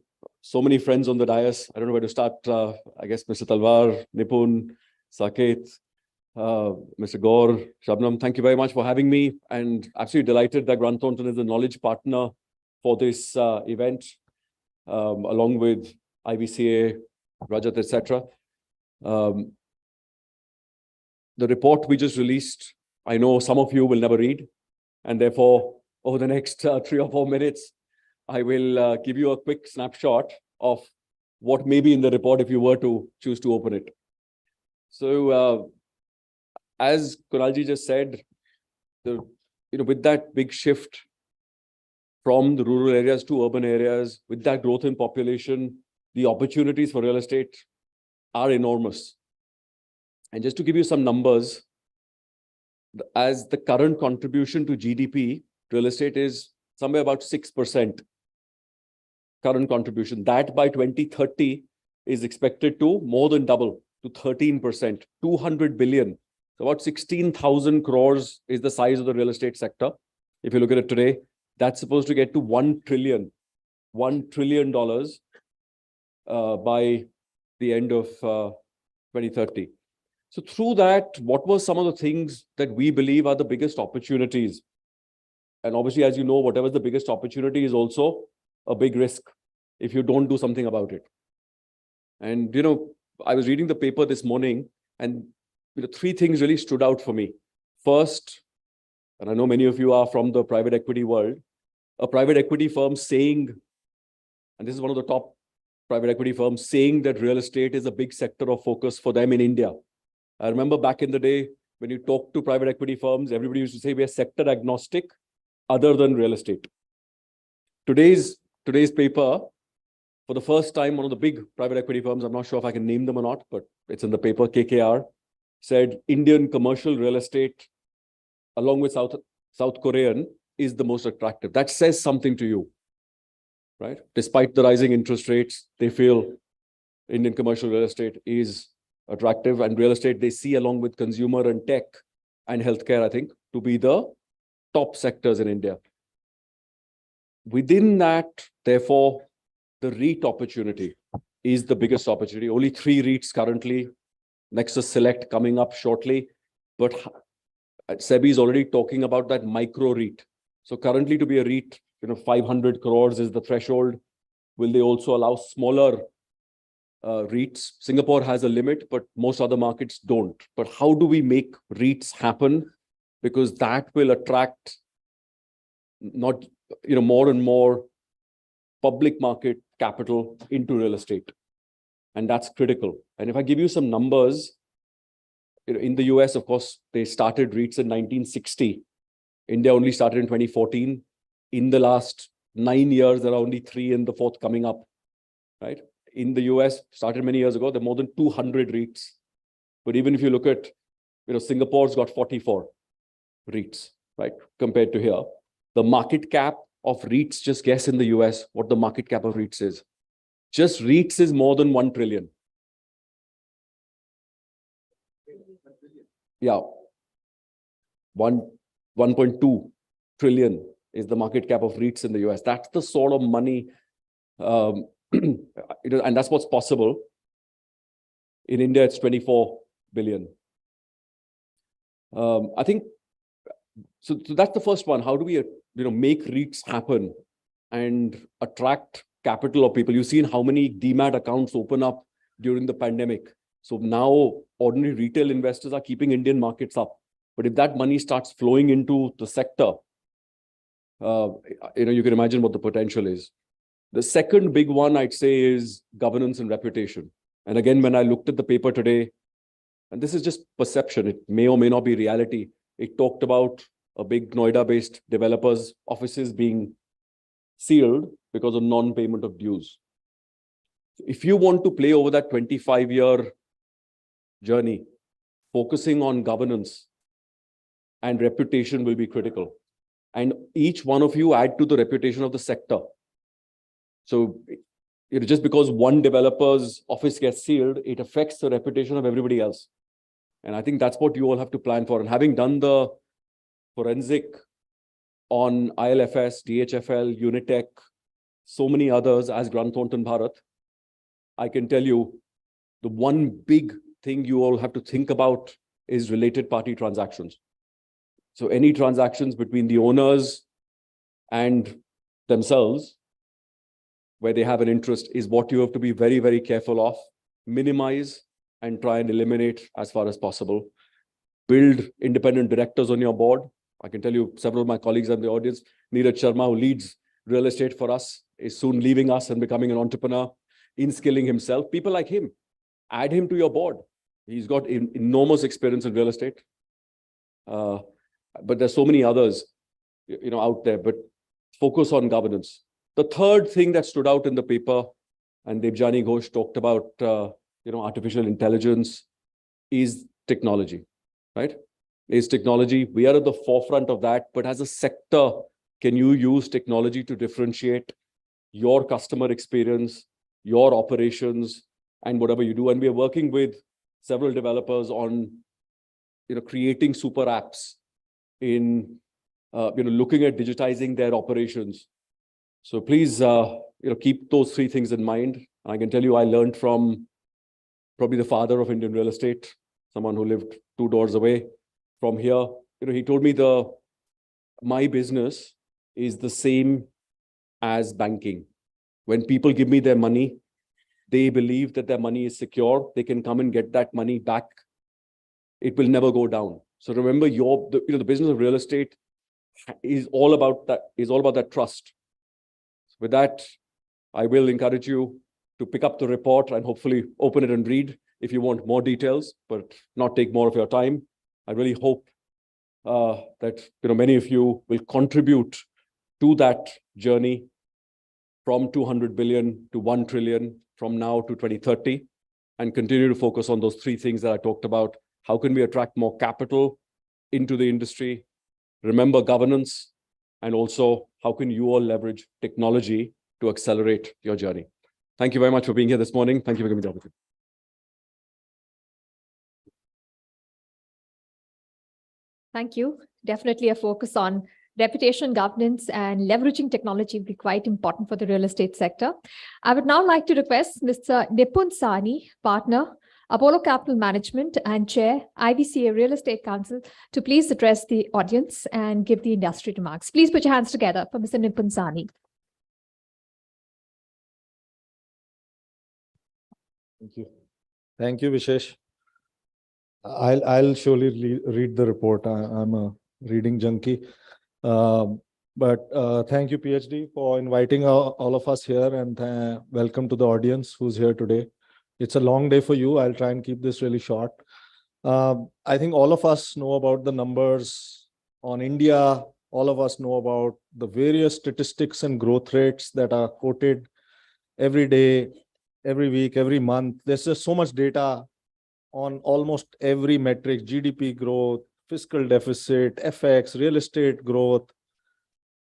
so many friends on the dais. I don't know where to start. I guess Mr. Talwar, Nipun, Saket, Mr. Gaur, Shabnam, thank you very much for having me. And absolutely delighted that Grant Thornton is a knowledge partner for this event, along with IBCA, Rajat, etc. The report we just released, I know some of you will never read. And therefore, over the next 3 or 4 minutes, I will give you a quick snapshot of what may be in the report if you were to choose to open it. So, as Kunalji just said, with that big shift from the rural areas to urban areas, with that growth in population, the opportunities for real estate are enormous. And just to give you some numbers, as the current contribution to GDP, real estate is somewhere about 6%. Current contribution. That by 2030 is expected to more than double to 13%, 200 billion. So about 16,000 crores is the size of the real estate sector. If you look at it today, that's supposed to get to $1 trillion by the end of 2030. So through that, what were some of the things that we believe are the biggest opportunities? And obviously, as you know, whatever is the biggest opportunity is also a big risk if you don't do something about it. And, I was reading the paper this morning and 3 things really stood out for me. First, and I know many of you are from the private equity world, a private equity firm saying, and this is one of the top private equity firms, saying that real estate is a big sector of focus for them in India. I remember back in the day, when you talk to private equity firms, everybody used to say we are sector agnostic other than real estate. Today's paper, for the first time, one of the big private equity firms, I'm not sure if I can name them or not, but it's in the paper, KKR, said Indian commercial real estate, along with South Korean, is the most attractive. That says something to you, right? Despite the rising interest rates, they feel Indian commercial real estate is attractive, and real estate they see along with consumer and tech and healthcare, I think, to be the top sectors in India. Within that, therefore, the REIT opportunity is the biggest opportunity. Only 3 REITs currently, Nexus Select coming up shortly, but SEBI is already talking about that micro REIT. So currently to be a REIT, 500 crores is the threshold. Will they also allow smaller REITs? Singapore has a limit, but most other markets don't. But how do we make REITs happen? Because that will attract not, more and more public market capital into real estate. And that's critical. And if I give you some numbers, in the US, of course, they started REITs in 1960. India only started in 2014. In the last 9 years, there are only 3 and the 4th coming up, right? In the US, started many years ago, there are more than 200 REITs. But even if you look at, Singapore's got 44 REITs, right? Compared to here. The market cap of REITs, just guess in the US what the market cap of REITs is. Just REITs is more than 1 trillion. Yeah. 1.2 trillion is the market cap of REITs in the US. That's the sort of money, and that's what's possible. In India, it's 24 billion. I think, so that's the first one. How do we, make REITs happen and attract capital of people? You've seen how many demat accounts open up during the pandemic. So now ordinary retail investors are keeping Indian markets up. But if that money starts flowing into the sector, you can imagine what the potential is. The second big one, I'd say, is governance and reputation. And again, when I looked at the paper today, and this is just perception, it may or may not be reality, it talked about a big Noida-based developers' offices being sealed because of non-payment of dues. If you want to play over that 25-year journey, focusing on governance and reputation will be critical. And each one of you add to the reputation of the sector. So just because one developer's office gets sealed, it affects the reputation of everybody else. And I think that's what you all have to plan for. And having done the forensic on ILFS, DHFL, Unitech, so many others as Grant Thornton Bharat, I can tell you the one big thing you all have to think about is related party transactions. So any transactions between the owners and themselves, where they have an interest, is what you have to be very, very careful of, minimize and try and eliminate as far as possible. Build independent directors on your board. I can tell you several of my colleagues in the audience, Neeraj Sharma, who leads real estate for us, is soon leaving us and becoming an entrepreneur, in-skilling himself. People like him, add him to your board. He's got enormous experience in real estate. But there's so many others, out there, but focus on governance. The third thing that stood out in the paper, and Debjani Ghosh talked about, artificial intelligence, is technology, right? Is technology. We are at the forefront of that, but as a sector, can you use technology to differentiate your customer experience, your operations, and whatever you do? And we are working with several developers on, creating super apps in, looking at digitizing their operations. So please, keep those three things in mind. I can tell you, I learned from probably the father of Indian real estate, someone who lived 2 doors away from here. He told me my business is the same as banking. When people give me their money, they believe that their money is secure. They can come and get that money back. It will never go down. So remember, the business of real estate is all about that trust. With that, I will encourage you to pick up the report and hopefully open it and read if you want more details, but not take more of your time. I really hope that many of you will contribute to that journey from 200 billion to 1 trillion from now to 2030, and continue to focus on those three things that I talked about. How can we attract more capital into the industry? Remember governance, and also how can you all leverage technology to accelerate your journey? Thank you very much for being here this morning. Thank you for giving me the opportunity. Thank you. Definitely a focus on reputation, governance, and leveraging technology will be quite important for the real estate sector. I would now like to request Mr. Nipun Sani, partner, Apollo Capital Management and Chair, IVCA Real Estate Council, to please address the audience and give the industry remarks. Please put your hands together for Mr. Nipun Sani. Thank you. Thank you, Vishesh. I'll surely read the report. I'm a reading junkie. But thank you, PhD, for inviting all of us here, and welcome to the audience who's here today. It's a long day for you. I'll try and keep this really short. I think all of us know about the numbers on India. All of us know about the various statistics and growth rates that are quoted every day, every week, every month. There's just so much data on almost every metric: GDP growth, fiscal deficit, FX, real estate growth.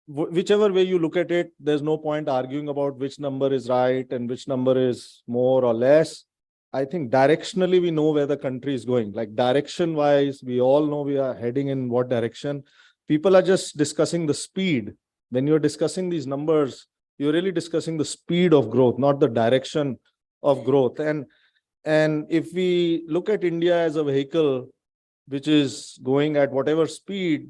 whichever way you look at it, there's no point arguing about which number is right and which number is more or less. I think directionally we know where the country is going. Like direction wise, we all know we are heading in what direction. People are just discussing the speed. When you're discussing these numbers, you're really discussing the speed of growth, not the direction of growth. And if we look at India as a vehicle which is going at whatever speed,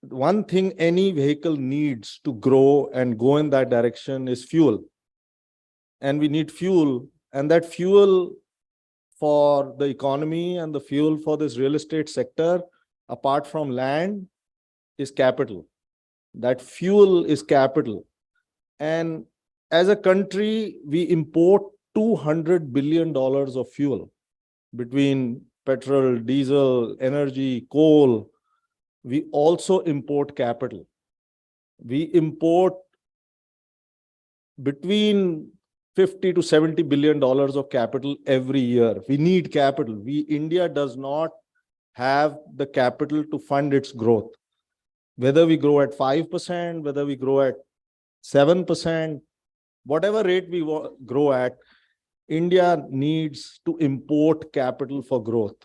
one thing any vehicle needs to grow and go in that direction is fuel. And we need fuel, and that fuel for the economy and the fuel for this real estate sector, apart from land, is capital. That fuel is capital. And as a country, we import $200 billion of fuel between petrol, diesel, energy, coal. We also import capital. We import between 50 to $70 billion of capital every year. We need capital. India does not have the capital to fund its growth. Whether we grow at 5%, whether we grow at 7%, whatever rate we grow at, India needs to import capital for growth.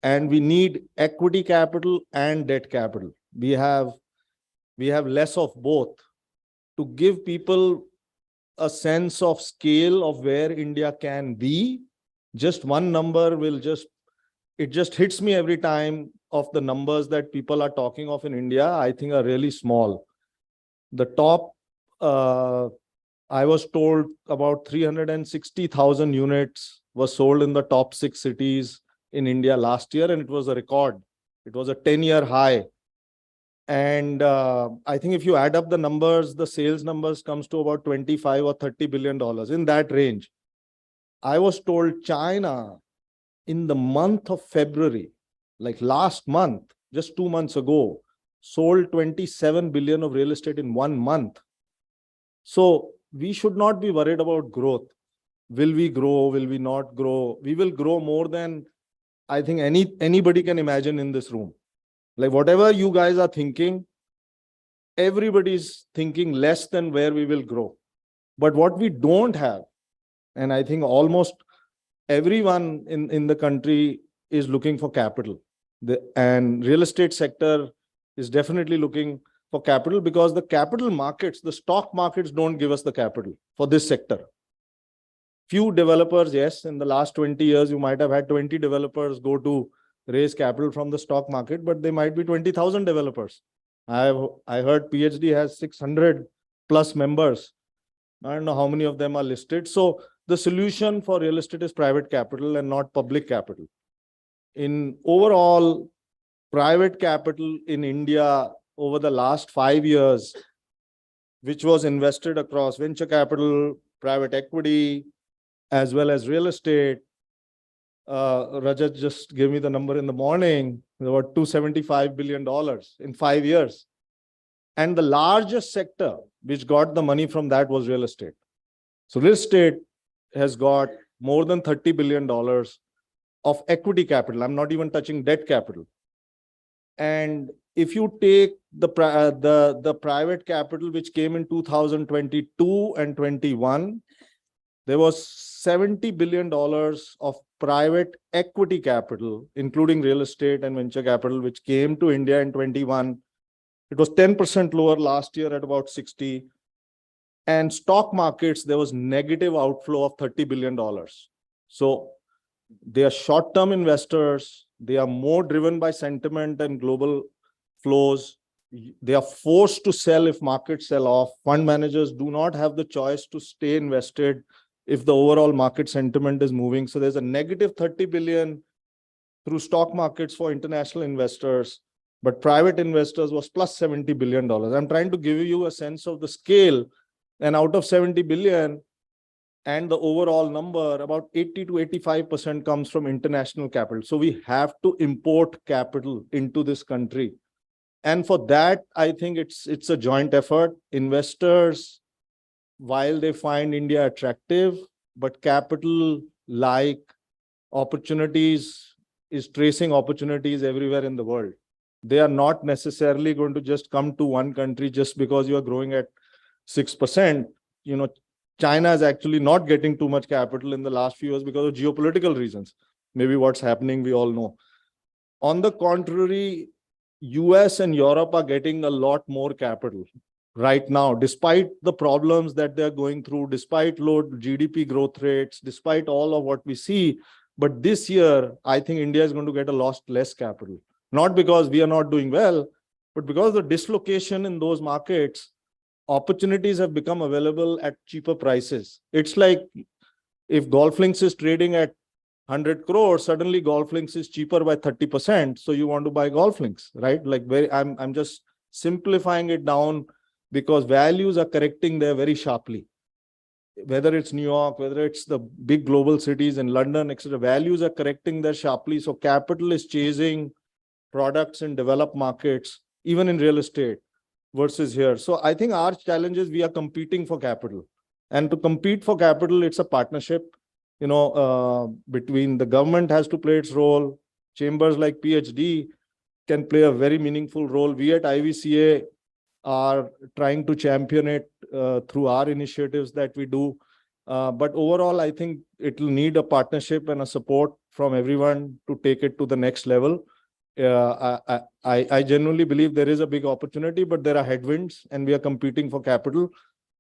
And we need equity capital and debt capital. We have less of both to give people a sense of scale of where India can be. Just one number it just hits me every time of the numbers that people are talking of in India, I think are really small. The top, I was told about 360,000 units were sold in the top 6 cities in India last year, and it was a record. It was a 10-year high. And I think if you add up the numbers, the sales numbers comes to about $25 or $30 billion, in that range. I was told China in the month of February, like last month, just 2 months ago, sold 27 billion of real estate in 1 month. So we should not be worried about growth. Will we grow? Will we not grow? We will grow more than I think anybody can imagine in this room. Like whatever you guys are thinking, everybody's thinking less than where we will grow. But what we don't have, and I think almost everyone in the country is looking for capital. And real estate sector is definitely looking for capital, because the capital markets, the stock markets don't give us the capital for this sector. Few developers, yes, in the last 20 years, you might have had 20 developers go to raise capital from the stock market, but they might be 20,000 developers. I heard PhD has 600 plus members. I don't know how many of them are listed. So the solution for real estate is private capital and not public capital. In overall, private capital in India over the last 5 years, which was invested across venture capital, private equity, as well as real estate. Rajat just gave me the number in the morning, about $275 billion in 5 years. And the largest sector which got the money from that was real estate. So real estate has got more than $30 billion of equity capital. I'm not even touching debt capital. And if you take the private capital which came in 2022 and 21, there was $70 billion of private equity capital, including real estate and venture capital, which came to India in 21. It was 10% lower last year at about 60. And stock markets, there was negative outflow of $30 billion. So they are short-term investors. They are more driven by sentiment and global flows. They are forced to sell if markets sell off. Fund managers do not have the choice to stay invested if the overall market sentiment is moving. So there's a negative 30 billion through stock markets for international investors, but private investors was plus $70 billion. I'm trying to give you a sense of the scale. And out of 70 billion and the overall number, about 80 to 85% comes from international capital. So we have to import capital into this country. And for that, I think it's a joint effort. Investors, while they find India attractive, but capital like opportunities is tracing opportunities everywhere in the world. They are not necessarily going to just come to one country just because you are growing at 6%. You know, China is actually not getting too much capital in the last few years because of geopolitical reasons. Maybe what's happening, we all know. On the contrary, US and Europe are getting a lot more capital right now, despite the problems that they're going through, despite low GDP growth rates, despite all of what we see. But this year, I think India is going to get a lot less capital. Not because we are not doing well, but because the dislocation in those markets, opportunities have become available at cheaper prices. It's like if GolfLinks is trading at 100 crores, suddenly GolfLinks is cheaper by 30%. So you want to buy GolfLinks, right? Like I'm just simplifying it down because values are correcting there very sharply. Whether it's New York, whether it's the big global cities in London, etc., values are correcting there sharply. So capital is chasing products in developed markets, even in real estate versus here. So I think our challenge is we are competing for capital. And to compete for capital, it's a partnership. You know, between the government has to play its role. Chambers like PhD can play a very meaningful role. We at IVCA are trying to champion it through our initiatives that we do. But overall, I think it will need a partnership and a support from everyone to take it to the next level. I genuinely believe there is a big opportunity, but there are headwinds and we are competing for capital.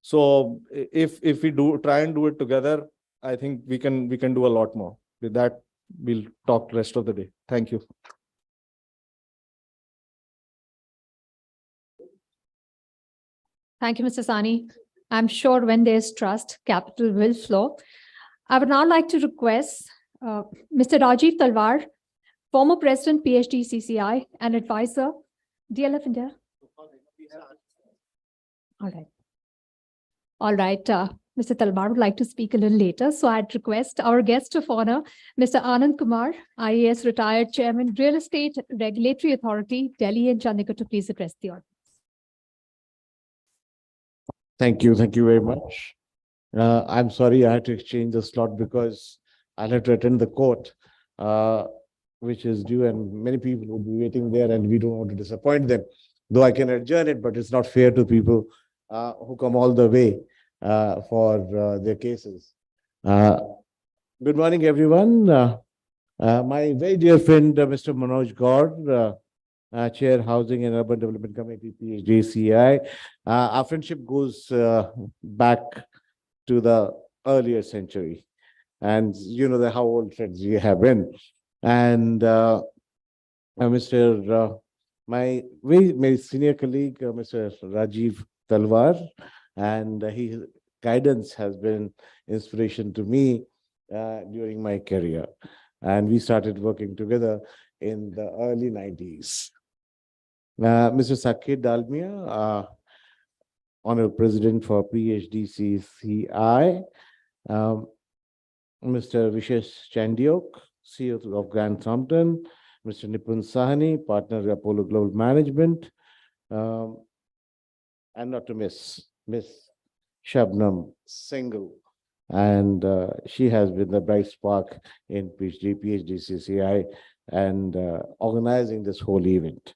So if we try and do it together, I think we can do a lot more. With that, we'll talk the rest of the day. Thank you. Thank you, Mr. Sani. I'm sure when there's trust, capital will flow. I would now like to request Mr. Rajiv Talwar, former President, PHDCCI, and advisor, DLF India. All right. Mr. Talwar would like to speak a little later. So I'd request our guest of honor, Mr. Anand Kumar, IAS retired chairman, Real Estate Regulatory Authority, Delhi and Chandigarh, to please address the audience. Thank you. Thank you very much. I'm sorry I had to exchange the slot because I'll have to attend the court, which is due, and many people will be waiting there and we don't want to disappoint them. Though I can adjourn it, but it's not fair to people who come all the way for their cases. Good morning, everyone. My very dear friend, Mr. Manoj Gaur, Chair, Housing and Urban Development Committee, PHDCCI. Our friendship goes back to the earlier century. And you know how old friends we have been. And my very senior colleague, Mr. Rajiv Talwar, and his guidance has been inspiration to me during my career. And we started working together in the early 90s. Mr. Saket Dalmia, Honorable President for PHDCCI, Mr. Vishesh Chandiok, CEO of Grant Thornton, Mr. Nipun Sahani, partner at Apollo Global Management, and not to miss Shabnam Singhal, and she has been the bright spark in PHDCCI and organizing this whole event.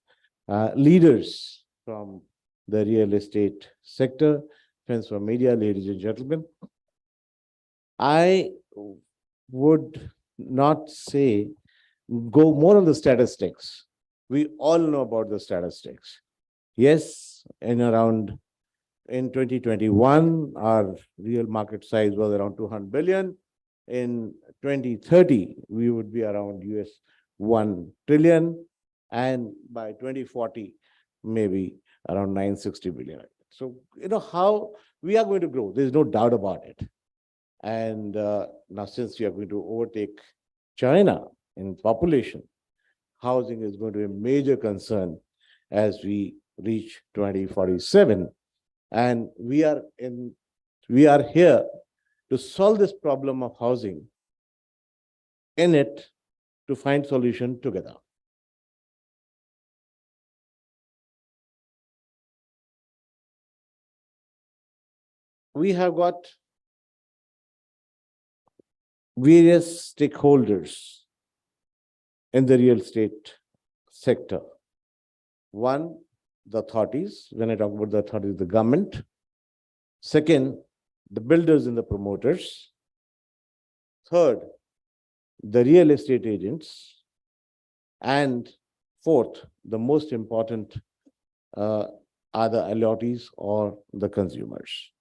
Leaders from the real estate sector, friends from media, ladies and gentlemen, I would not say go more on the statistics. We all know about the statistics. Yes, in 2021, our real market size was around 200 billion. In 2030, we would be around $1 trillion. And by 2040, maybe around 960 billion. So, you know how we are going to grow. There's no doubt about it. And now, since we are going to overtake China in population, housing is going to be a major concern as we reach 2047. And we are here to solve this problem of housing, in it to find solution together. We have got various stakeholders in the real estate sector. One, the authorities. When I talk about the authorities, the government. Second, the builders and the promoters. Third, the real estate agents. And fourth, the most important are the allottees or the consumers.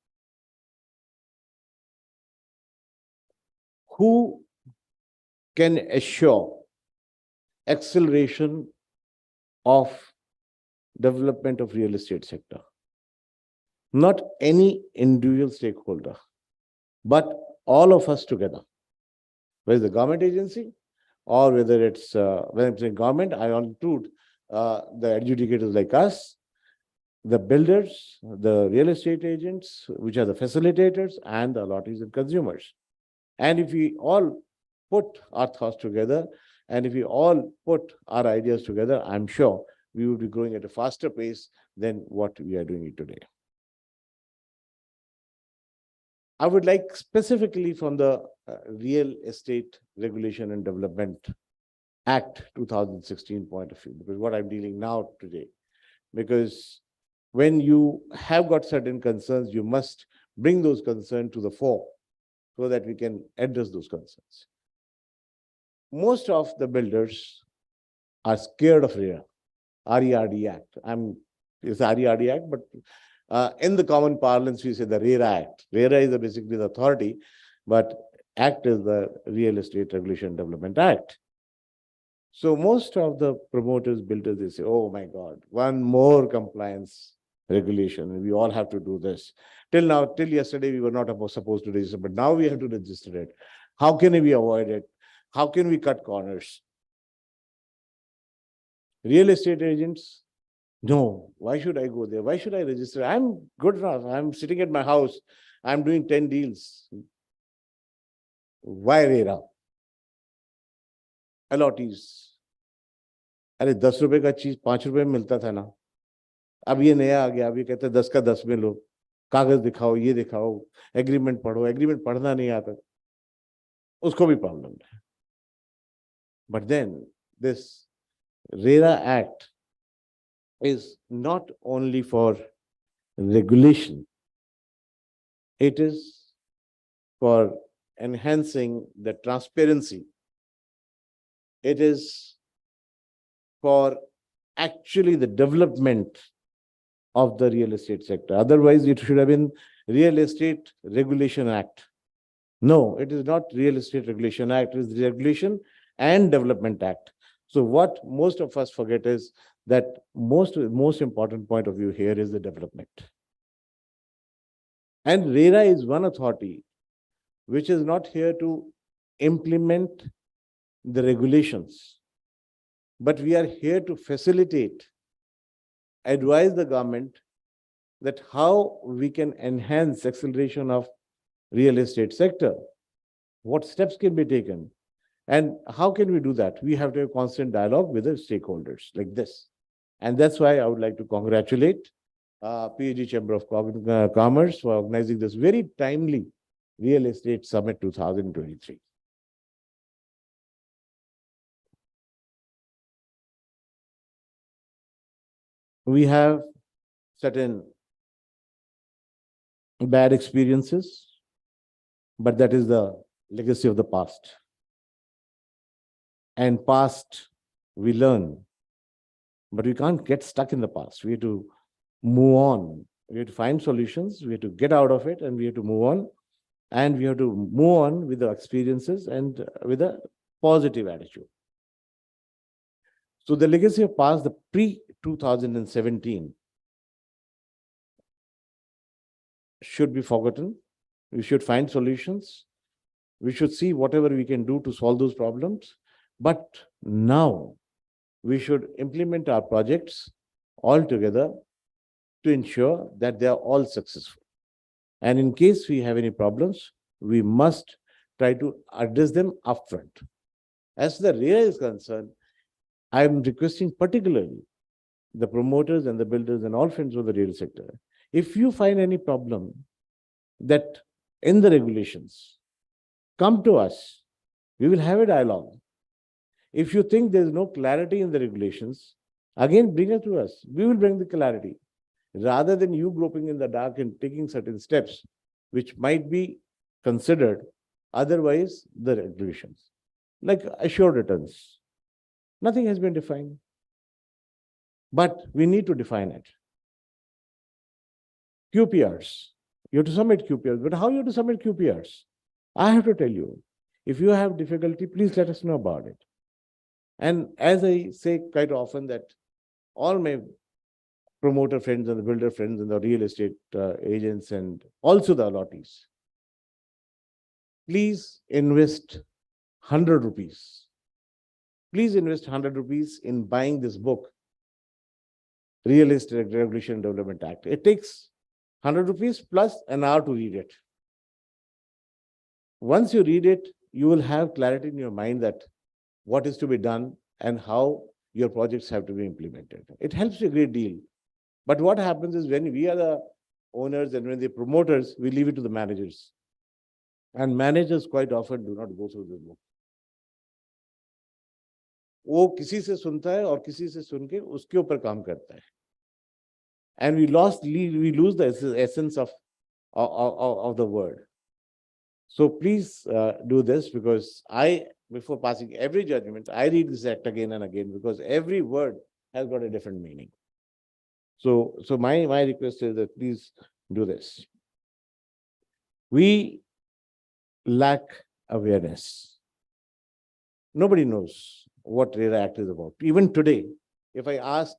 Who can assure acceleration of development of real estate sector? Not any individual stakeholder, but all of us together. Whether the government agency or whether it's, when I'm saying government, I include the adjudicators like us, the builders, the real estate agents, which are the facilitators, and the allottees and consumers. And if we all put our thoughts together, and if we all put our ideas together, I'm sure we will be growing at a faster pace than what we are doing it today. I would like specifically from the Real Estate Regulation and Development Act 2016 point of view, because what I'm dealing now today, because when you have got certain concerns, you must bring those concerns to the fore so that we can address those concerns. Most of the builders are scared of RERA, RERD Act. It's RERD Act, but in the common parlance, we say the RERA Act. RERA is basically the authority, but Act is the Real Estate Regulation and Development Act. So most of the promoters, builders, they say, oh my God, one more compliance regulation, and we all have to do this. Till yesterday, we were not supposed to register, but now we have to register it. How can we avoid it? How can we cut corners? Real estate agents, no, why should I go there? Why should I register? I'm good enough. I'm sitting at my house. I'm doing 10 deals. Why RERA? Allottees. अरे 10 रुपए का चीज 5 रुपए में मिलता था ना, अब ये नया आ गया, अब ये कहते हैं 10 का 10 में लो, कागज दिखाओ, ये दिखाओ, एग्रीमेंट पढ़ो, एग्रीमेंट पढ़ना नहीं आता, उसको भी प्रॉब्लम है. But then this RERA Act is not only for regulation, it is for enhancing the transparency. It is for actually the development of the real estate sector. Otherwise, it should have been Real Estate Regulation Act. No, it is not Real Estate Regulation Act, it is the Regulation and Development Act. So what most of us forget is that most important point of view here is the development. And RERA is one authority which is not here to implement the regulations, but we are here to facilitate, advise the government that how we can enhance acceleration of real estate sector, what steps can be taken, and how can we do that? We have to have constant dialogue with the stakeholders like this. And that's why I would like to congratulate PhD Chamber of Commerce for organizing this very timely Real Estate Summit 2023. We have certain bad experiences, but that is the legacy of the past. And past, we learn, but we can't get stuck in the past. We have to move on. We have to find solutions. We have to get out of it, and we have to move on. And we have to move on with the experiences and with a positive attitude. So the legacy of past, the pre-2017, should be forgotten. We should find solutions. We should see whatever we can do to solve those problems. But now we should implement our projects all together to ensure that they are all successful. And in case we have any problems, we must try to address them upfront. As the RERA is concerned, I am requesting particularly the promoters and the builders and all friends of the real sector, if you find any problem that in the regulations, come to us. We will have a dialogue. If you think there is no clarity in the regulations, Again, bring it to us. We will bring the clarity. Rather than you groping in the dark and taking certain steps, which might be considered otherwise the regulations, like assured returns. Nothing has been defined. But we need to define it. QPRs. You have to submit QPRs. But how you have to submit QPRs? I have to tell you, if you have difficulty, please let us know about it. And as I say quite often that all my promoter friends and the builder friends and the real estate agents and also the allottees, please invest 100 rupees. Please invest 100 rupees in buying this book, Real Estate Regulation and Development Act. It takes 100 rupees plus an hour to read it. Once you read it, you will have clarity in your mind that what is to be done and how your projects have to be implemented. It helps you a great deal. But what happens is when we are the owners and when the promoters, we leave it to the managers. And managers quite often do not go through this book. वो किसी से सुनता है और किसी से सुन के उसके ऊपर काम करता है. And we lose the essence of the word. So please do this, because before passing every judgment, I read this act again and again, because every word has got a different meaning. So my request is that please do this. We lack awareness. Nobody knows what RERA Act is about. Even today, if I ask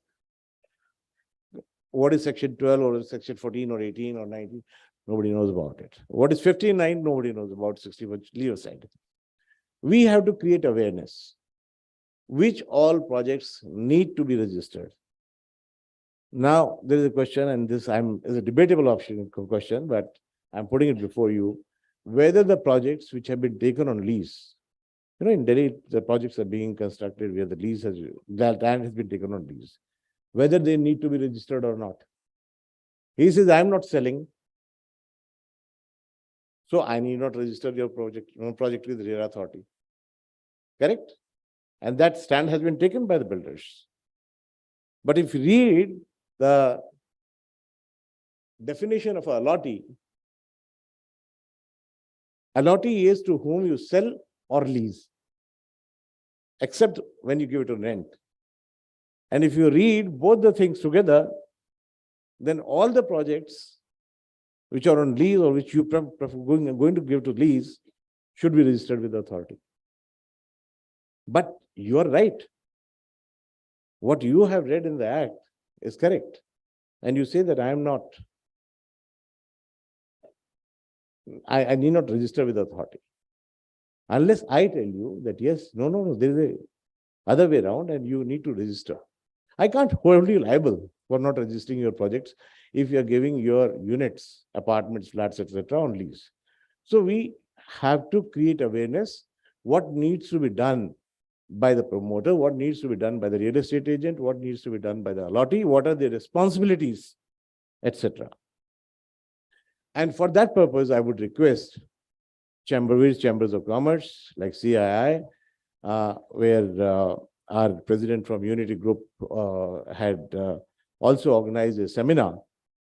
what is Section 12 or Section 14 or 18 or 19, nobody knows about it. What is 59? Nobody knows about 61. Leave aside. We have to create awareness. Which all projects need to be registered? Now, there is a question, and this is a debatable question, but I'm putting it before you, whether the projects which have been taken on lease, in Delhi, the projects are being constructed where the land has been taken on lease, whether they need to be registered or not. He says, I'm not selling, so I need not register your project with the RERA authority. Correct? And that stand has been taken by the builders. But if you read the definition of a allottee is to whom you sell or lease, except when you give it on rent. And if you read both the things together, then all the projects which are on lease or which you are going to give to lease should be registered with the authority. But you are right. What you have read in the Act is correct. And you say that I am not. I need not register with the authority. Unless I tell you that, yes, no, there is a other way around and you need to register. I can't hold you liable for not registering your projects if you are giving your units, apartments, flats, etc. on lease. So we have to create awareness what needs to be done by the promoter, what needs to be done by the real estate agent, what needs to be done by the allottee, what are their responsibilities, etc. And for that purpose, I would request chambers of commerce like CII, where our president from Unity Group had also organized a seminar,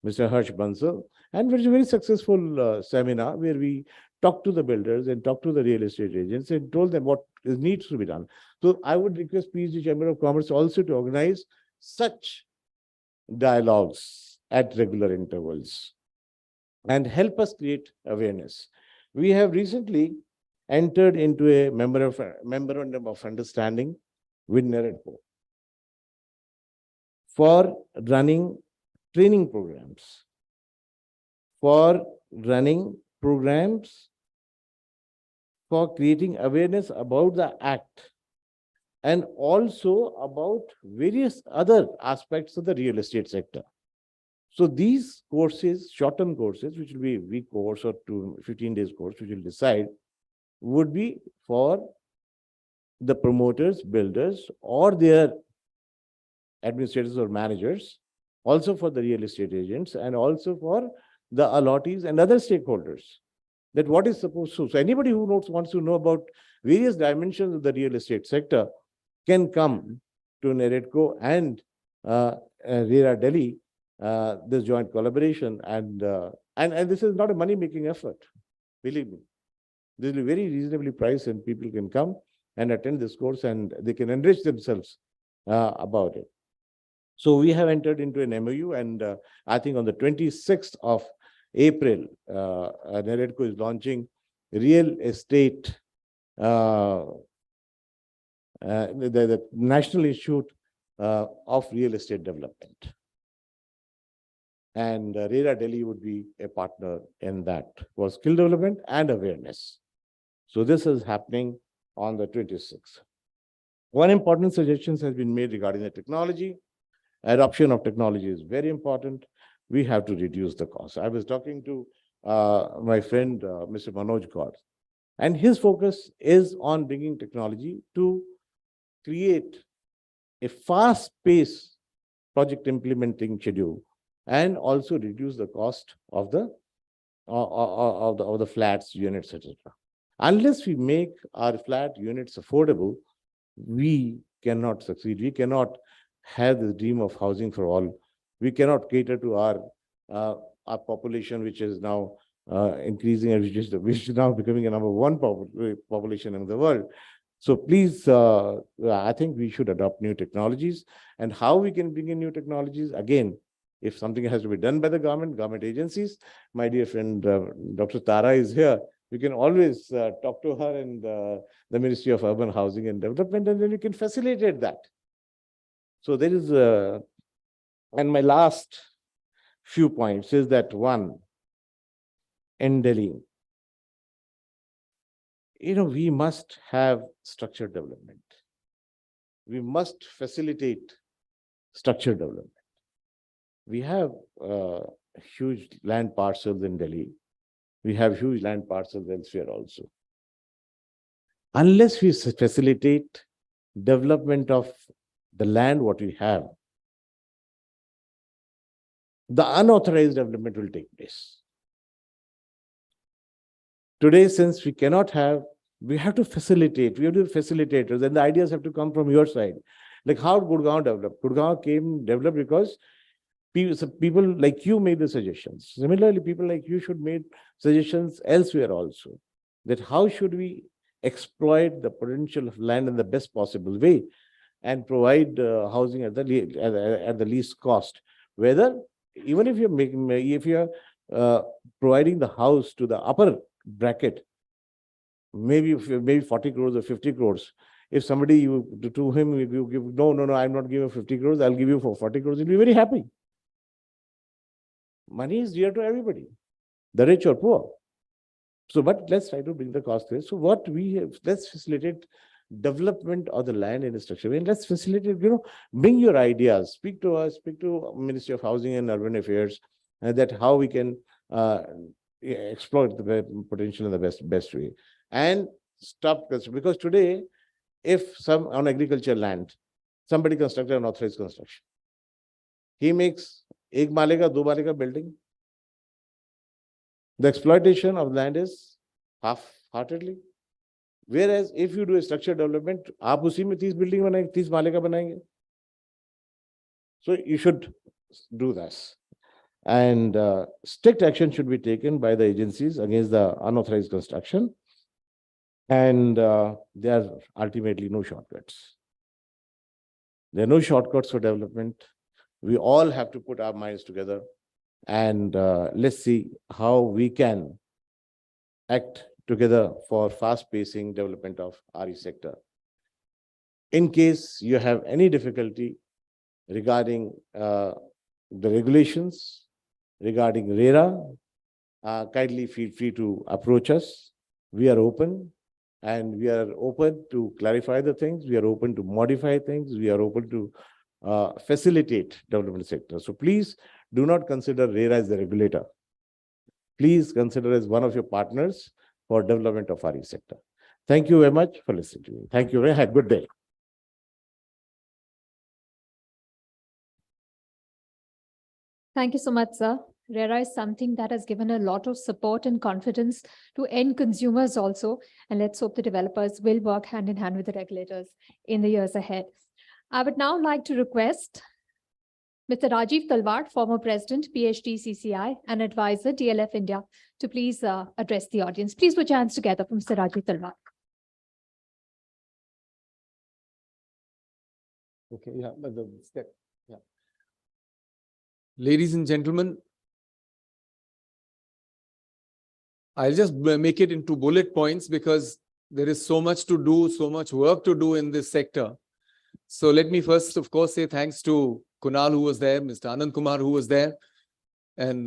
Mr. Harsh Bansal, and it was a very successful seminar where we talked to the builders and talked to the real estate agents and told them what needs to be done. So I would request PhD Chamber of Commerce also to organize such dialogues at regular intervals and help us create awareness. We have recently entered into a memorandum of understanding with NAREDCO for running training programs, for creating awareness about the Act and also about various other aspects of the real estate sector. So these courses, short-term courses, which will be a week course or 15 days course, which will decide, would be for the promoters, builders, or their administrators or managers, also for the real estate agents, and also for the allottees and other stakeholders. That what is supposed to. So anybody who wants to know about various dimensions of the real estate sector can come to NAREDCO and RERA Delhi, this joint collaboration, and this is not a money-making effort, believe me. This will be very reasonably priced, and people can come and attend this course, and they can enrich themselves about it. So we have entered into an MOU, and I think on the 26th of April, NAREDCO is launching real estate, the National Institute of Real Estate Development. And RERA Delhi would be a partner in that for skill development and awareness. So this is happening on the 26th. One important suggestion has been made regarding the technology. Adoption of technology is very important. We have to reduce the cost. I was talking to my friend, Mr. Manoj Gaur, and his focus is on bringing technology to create a fast-paced project implementing schedule and also reduce the cost of the flats, units, etc. Unless we make our flat units affordable, we cannot succeed. We cannot have the dream of housing for all. We cannot cater to our population, which is now increasing, and which is now becoming a #1 population in the world. So please, I think we should adopt new technologies. And how we can bring in new technologies? Again, if something has to be done by the government agencies, my dear friend, Dr. Tara is here. You can always talk to her and the Ministry of Urban Housing and Development, and then you can facilitate that. So there is, and my last few points is that one, in Delhi, we must have structured development. We must facilitate structured development. We have huge land parcels in Delhi. We have huge land parcels elsewhere also. Unless we facilitate development of the land what we have, the unauthorized development will take place. Today, since we cannot have, we have to facilitate, we have to be facilitators, and the ideas have to come from your side. Like how Gurgaon developed. Gurgaon developed because people like you made the suggestions. Similarly, people like you should make suggestions elsewhere also, that how should we exploit the potential of land in the best possible way and provide housing at the least cost. Whether, even if you're providing the house to the upper bracket, maybe 40 crores or 50 crores. If somebody to him you give, no, I'm not giving 50 crores, I'll give you for 40 crores, he'll be very happy. Money is dear to everybody, the rich or poor. So, but let's try to bring the cost there. So what we have, let's facilitate development of the land in a structure, and let's facilitate, bring your ideas, speak to us, speak to Ministry of Housing and Urban Affairs, that how we can exploit the potential in the best way. And stop, because today, if on agricultural land, somebody constructed an authorized construction, he makes ek male ka, do male ka building. The exploitation of land is half-heartedly. Whereas if you do a structured development, aap usi mein 30 building banayenge, 30 male ka banayenge. So you should do this. And strict action should be taken by the agencies against the unauthorized construction. And there are ultimately no shortcuts. There are no shortcuts for development. We all have to put our minds together, and let's see how we can act together for fast-pacing development of RE sector. In case you have any difficulty regarding the regulations, regarding RERA, kindly feel free to approach us. We are open, and we are open to clarify the things. We are open to modify things. We are open to facilitate development sector. So please do not consider RERA as the regulator. Please consider as one of your partners for development of RE sector. Thank you very much for listening to me. Thank you very much. Have a good day. Thank you so much, sir. RERA is something that has given a lot of support and confidence to end consumers also. And let's hope the developers will work hand in hand with the regulators in the years ahead. I would now like to request Mr. Rajiv Talwar, former President, PHDCCI, and advisor, DLF India, to please address the audience. Please put your hands together for Mr. Rajiv Talwar. Okay, yeah, but the step, yeah. Ladies and gentlemen, I'll just make it into bullet points because there is so much to do, so much work to do in this sector. So let me first, of course, say thanks to Kunal, who was there, Mr. Anand Kumar, who was there, and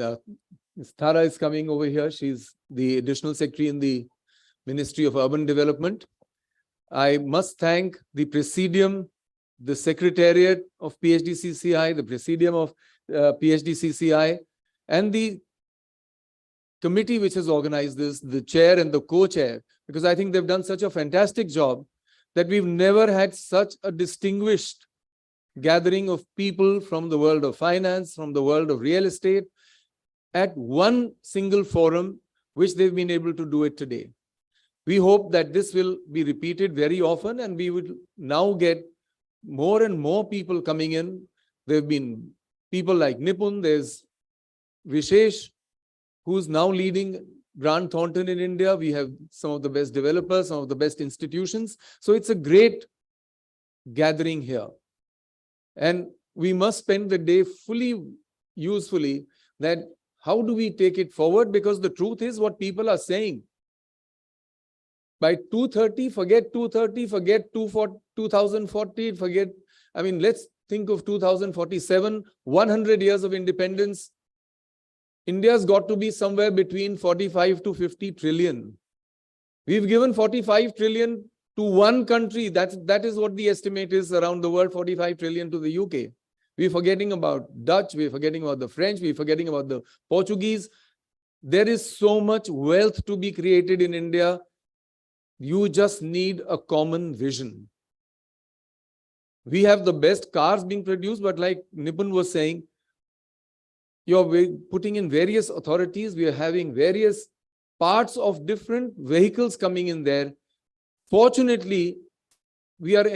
Ms. Thara is coming over here. She's the additional secretary in the Ministry of Urban Development. I must thank the Presidium, the Secretariat of PHDCCI, the Presidium of PHDCCI, and the committee which has organized this, the chair and the co-chair, because I think they've done such a fantastic job that we've never had such a distinguished gathering of people from the world of finance, from the world of real estate, at one single forum, which they've been able to do it today. We hope that this will be repeated very often, and we would now get more and more people coming in. There have been people like Nipun, there's Vishesh, who's now leading Grant Thornton in India. We have some of the best developers, some of the best institutions. So it's a great gathering here. And we must spend the day fully, usefully, that how do we take it forward? Because the truth is what people are saying. By 2030, forget 2030, forget 2040, forget, I mean, let's think of 2047, 100 years of independence. India's got to be somewhere between 45 to 50 trillion. We've given 45 trillion to one country. That is what the estimate is around the world, 45 trillion to the UK. We're forgetting about Dutch, we're forgetting about the French, we're forgetting about the Portuguese. There is so much wealth to be created in India. You just need a common vision. We have the best cars being produced, but like Nipun was saying, you're putting in various authorities. We are having various parts of different vehicles coming in there. Fortunately, we are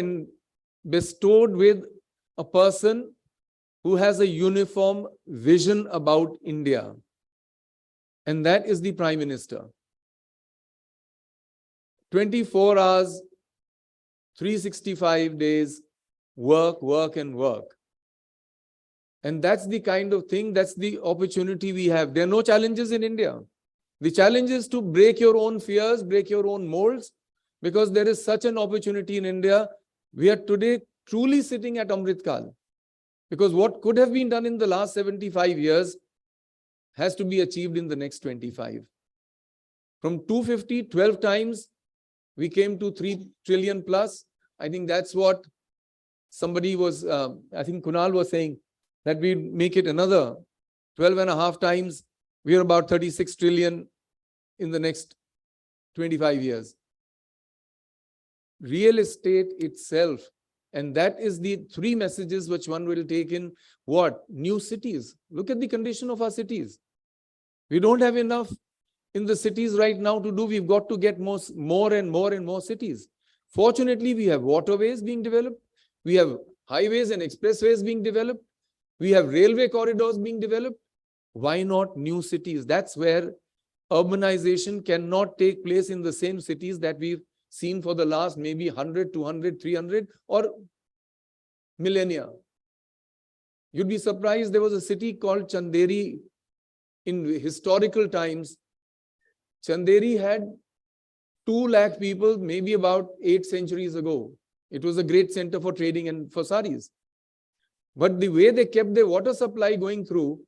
bestowed with a person who has a uniform vision about India. And that is the Prime Minister. 24 hours, 365 days, work, work, and work. And that's the kind of thing, that's the opportunity we have. There are no challenges in India. The challenge is to break your own fears, break your own molds, because there is such an opportunity in India. We are today truly sitting at Amrit Kal, because what could have been done in the last 75 years has to be achieved in the next 25. From 250, 12 times, we came to 3 trillion plus. I think that's what somebody was, I think Kunal was saying, that we make it another 12.5 times. We are about 36 trillion in the next 25 years. Real estate itself, and that is the 3 messages which one will take in. What? New cities. Look at the condition of our cities. We don't have enough in the cities right now to do. We've got to get more and more cities. Fortunately, we have waterways being developed. We have highways and expressways being developed. We have railway corridors being developed. Why not new cities? That's where urbanization cannot take place in the same cities that we've seen for the last maybe 100, 200, 300 or millennia. You'd be surprised, there was a city called Chanderi in historical times. Chanderi had 2 lakh people, maybe about 8 centuries ago. It was a great center for trading and for saris. But the way they kept their water supply going through,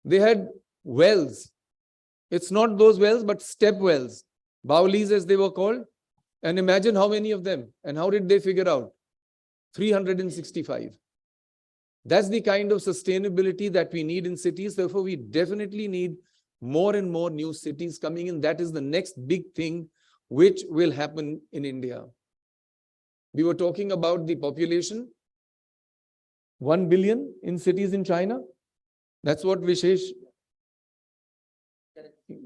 they had wells. It's not those wells, but step wells, Baulis as they were called. And imagine how many of them. And how did they figure out? 365. That's the kind of sustainability that we need in cities. Therefore, we definitely need more and more new cities coming in. That is the next big thing which will happen in India. We were talking about the population. 1 billion in cities in China. That's what Vishesh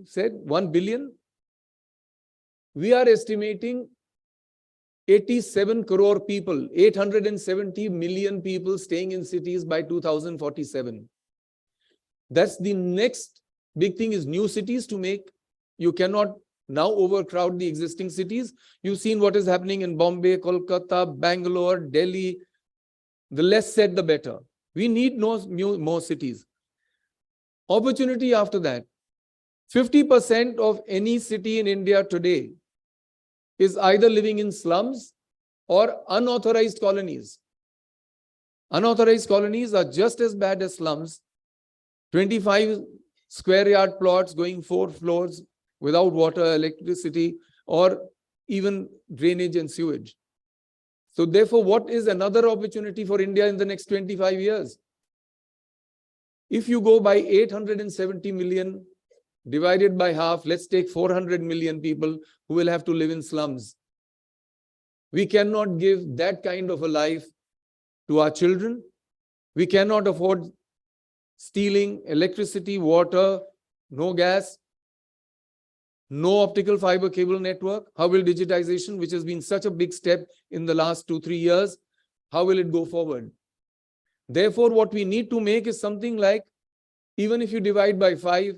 said, 1 billion. We are estimating 87 crore people, 870 million people staying in cities by 2047. That's the next big thing, is new cities to make. You cannot now overcrowd the existing cities. You've seen what is happening in Bombay, Kolkata, Bangalore, Delhi. The less said, the better. We need more cities. Opportunity after that. 50% of any city in India today is either living in slums or unauthorized colonies. Unauthorized colonies are just as bad as slums. 25 square yard plots going 4 floors without water, electricity, or even drainage and sewage. So therefore, what is another opportunity for India in the next 25 years? If you go by 870 million divided by half, let's take 400 million people who will have to live in slums. We cannot give that kind of a life to our children. We cannot afford stealing electricity, water, no gas, no optical fiber cable network. How will digitization, which has been such a big step in the last 2-3 years, how will it go forward? Therefore, what we need to make is something like, even if you divide by 5,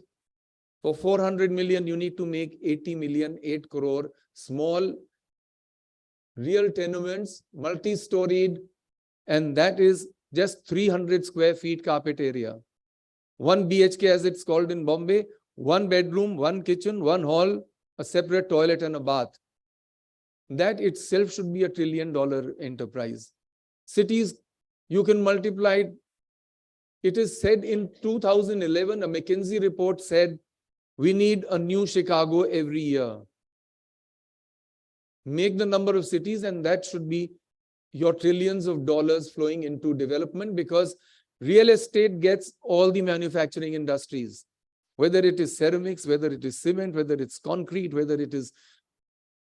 for 400 million, you need to make 80 million, 8 crore small real tenements, multi-storied, and that is just 300 square feet carpet area. 1 BHK, as it's called in Bombay, 1 bedroom, 1 kitchen, 1 hall, a separate toilet and a bath. That itself should be $1 trillion enterprise. Cities, you can multiply. It is said in 2011, a McKinsey report said, we need a new Chicago every year. Make the number of cities, and that should be your trillions of dollars flowing into development, because real estate gets all the manufacturing industries, whether it is ceramics, whether it is cement, whether it's concrete, whether it is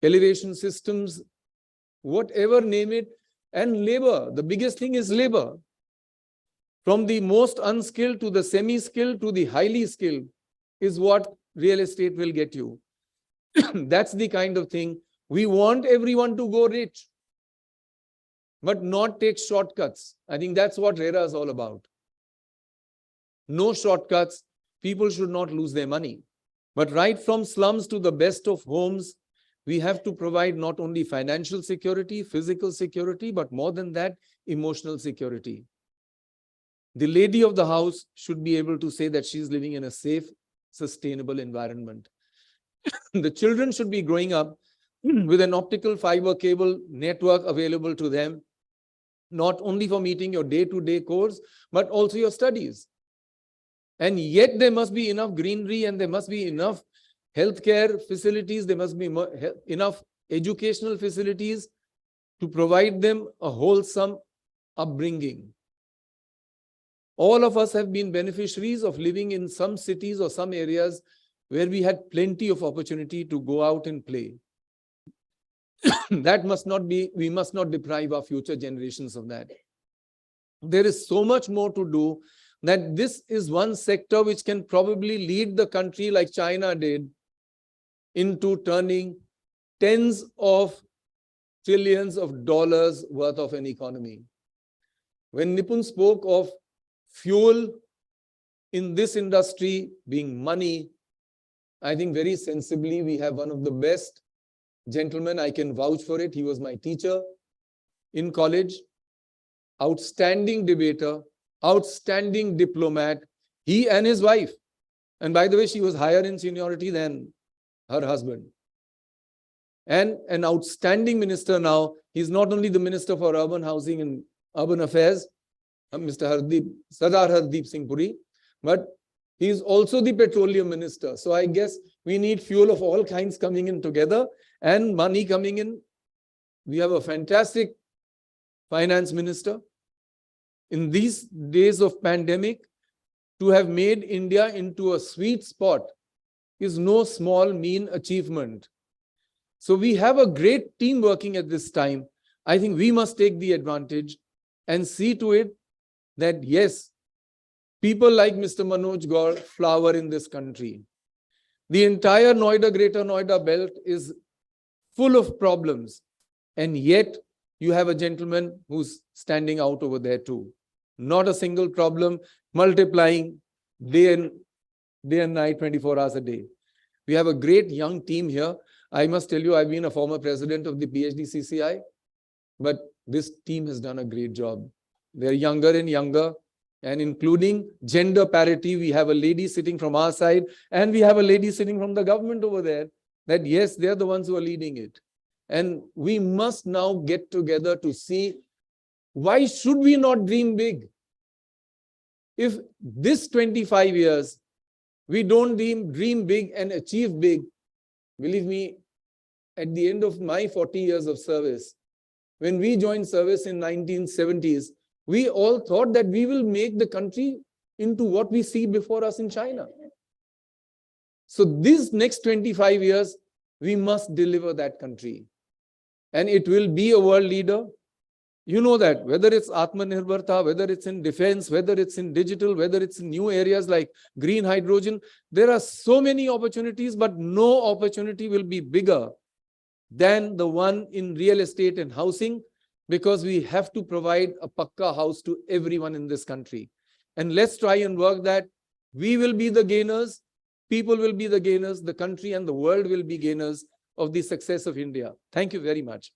elevation systems, whatever, name it, and labor. The biggest thing is labor. From the most unskilled to the semi-skilled to the highly skilled is what real estate will get you. That's the kind of thing. We want everyone to go rich, but not take shortcuts. I think that's what RERA is all about. No shortcuts. People should not lose their money. But right from slums to the best of homes, we have to provide not only financial security, physical security, but more than that, emotional security. The lady of the house should be able to say that she's living in a safe, sustainable environment. The children should be growing up with an optical fiber cable network available to them, not only for meeting your day-to-day course, but also your studies. And yet there must be enough greenery, and there must be enough healthcare facilities, there must be enough educational facilities to provide them a wholesome upbringing. All of us have been beneficiaries of living in some cities or some areas where we had plenty of opportunity to go out and play. That must not be, we must not deprive our future generations of that. There is so much more to do, that this is one sector which can probably lead the country like China did into turning tens of trillions of dollars worth of an economy. When Nipun spoke of fuel in this industry being money, I think very sensibly we have one of the best gentlemen. I can vouch for it. He was my teacher in college. Outstanding debater, outstanding diplomat, he and his wife. And by the way, she was higher in seniority than her husband. And an outstanding minister now. He's not only the Minister for Urban Housing and Urban Affairs, Mr. Sardar Hardeep Singh Puri, but he's also the Petroleum Minister. So I guess we need fuel of all kinds coming in together and money coming in. We have a fantastic finance minister. In these days of pandemic, to have made India into a sweet spot is no small, mean achievement. So we have a great team working at this time. I think we must take the advantage and see to it that, yes, people like Mr. Manoj Gaur flower in this country. The entire Noida, Greater Noida belt is full of problems. And yet you have a gentleman who's standing out over there too. Not a single problem, multiplying day and night, 24 hours a day. We have a great young team here. I must tell you, I've been a former president of the PHDCCI, but this team has done a great job. They're younger and younger, and including gender parity, we have a lady sitting from our side and we have a lady sitting from the government over there, that yes, they're the ones who are leading it. And we must now get together to see, why should we not dream big? If this 25 years, we don't dream big and achieve big, believe me, at the end of my 40 years of service, when we joined service in 1970s, we all thought that we will make the country into what we see before us in China. So these next 25 years, we must deliver that country. And it will be a world leader. You know that whether it's Atmanirbharta, whether it's in defense, whether it's in digital, whether it's in new areas like green hydrogen, there are so many opportunities, but no opportunity will be bigger than the one in real estate and housing, because we have to provide a pakka house to everyone in this country. And let's try and work that. We will be the gainers, people will be the gainers, the country and the world will be gainers of the success of India. Thank you very much.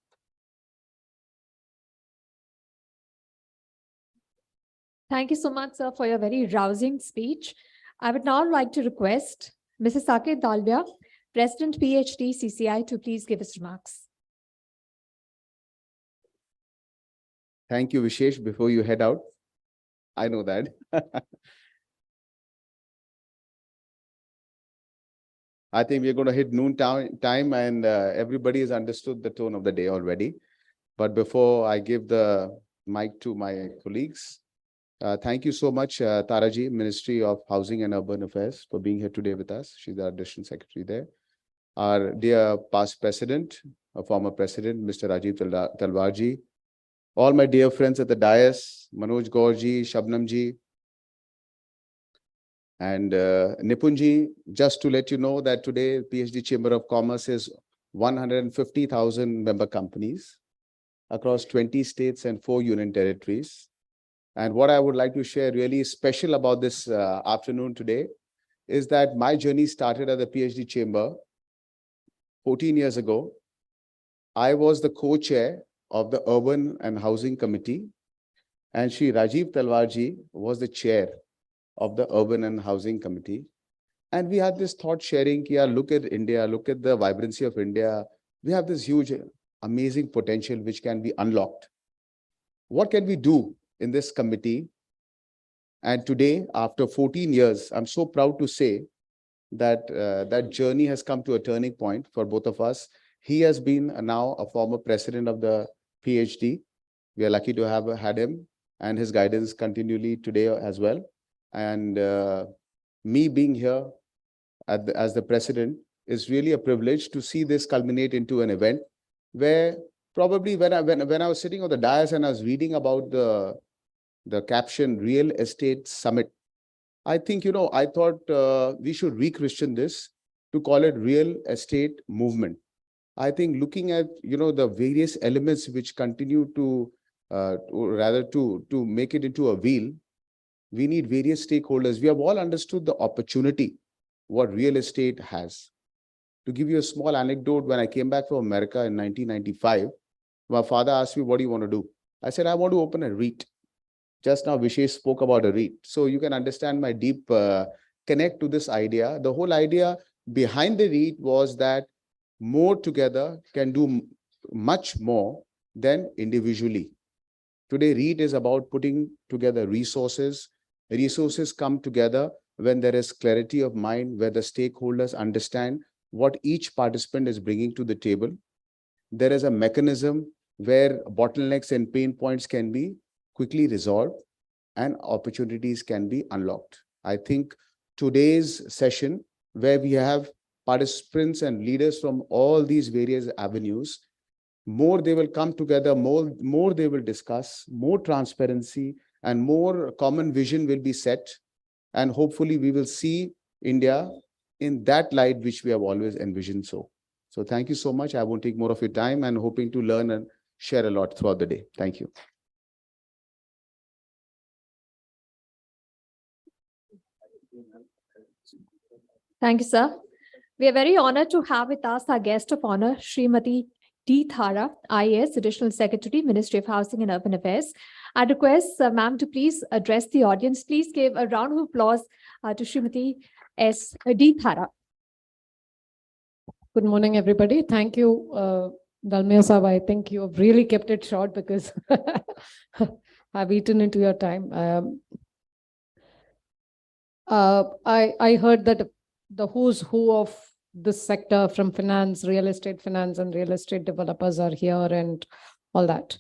Thank you so much, sir, for your very rousing speech. I would now like to request Mrs. Saket Dalbia, President PHDCCI, to please give his remarks. Thank you, Vishesh. Before you head out, I know that. I think we're going to hit noon time and everybody has understood the tone of the day already. But before I give the mic to my colleagues, thank you so much, Taraji, Ministry of Housing and Urban Affairs, for being here today with us. She's the Additional Secretary there. Our dear past President, former President, Mr. Rajiv Talwarji, all my dear friends at the dais, Manoj Gaurji, Shabnamji, and Nipunji, just to let you know that today PhD Chamber of Commerce is 150,000 member companies across 20 states and 4 union territories. And what I would like to share really special about this afternoon today is that my journey started at the PhD Chamber 14 years ago. I was the co-chair of the Urban and Housing Committee, and Shri Rajiv Talwarji was the chair of the Urban and Housing Committee. And we had this thought sharing, yeah, look at India, look at the vibrancy of India. We have this huge, amazing potential which can be unlocked. What can we do in this committee? And today, after 14 years, I'm so proud to say that that journey has come to a turning point for both of us. He has been now a former president of the PhD. We are lucky to have had him and his guidance continually today as well. And me being here as the president is really a privilege to see this culminate into an event where probably when I was sitting on the dais and I was reading about the caption Real Estate Summit, I think, I thought we should re-Christian this to call it Real Estate Movement. I think looking at, the various elements which continue to make it into a wheel, we need various stakeholders. We have all understood the opportunity what real estate has. To give you a small anecdote, when I came back from America in 1995, my father asked me, what do you want to do? I said, I want to open a REIT. Just now, Vishesh spoke about a REIT. So you can understand my deep connect to this idea. The whole idea behind the REIT was that more together can do much more than individually. Today, REIT is about putting together resources. Resources come together when there is clarity of mind, where the stakeholders understand what each participant is bringing to the table. There is a mechanism where bottlenecks and pain points can be quickly resolved and opportunities can be unlocked. I think today's session, where we have participants and leaders from all these various avenues, more they will come together, more they will discuss, more transparency and more common vision will be set. And hopefully we will see India in that light which we have always envisioned. So So thank you so much. I won't take more of your time and hoping to learn and share a lot throughout the day. Thank you. Thank you, sir. We are very honored to have with us our guest of honor, Srimati D. Thara, IAS, Additional Secretary, Ministry of Housing and Urban Affairs. I request ma'am to please address the audience. Please give a round of applause to Srimati S. D. Thara. Good morning, everybody. Thank you, Dalmia Saab. I think you have really kept it short because I've eaten into your time. I heard that the who's who of this sector from finance, real estate finance, and real estate developers are here and all that.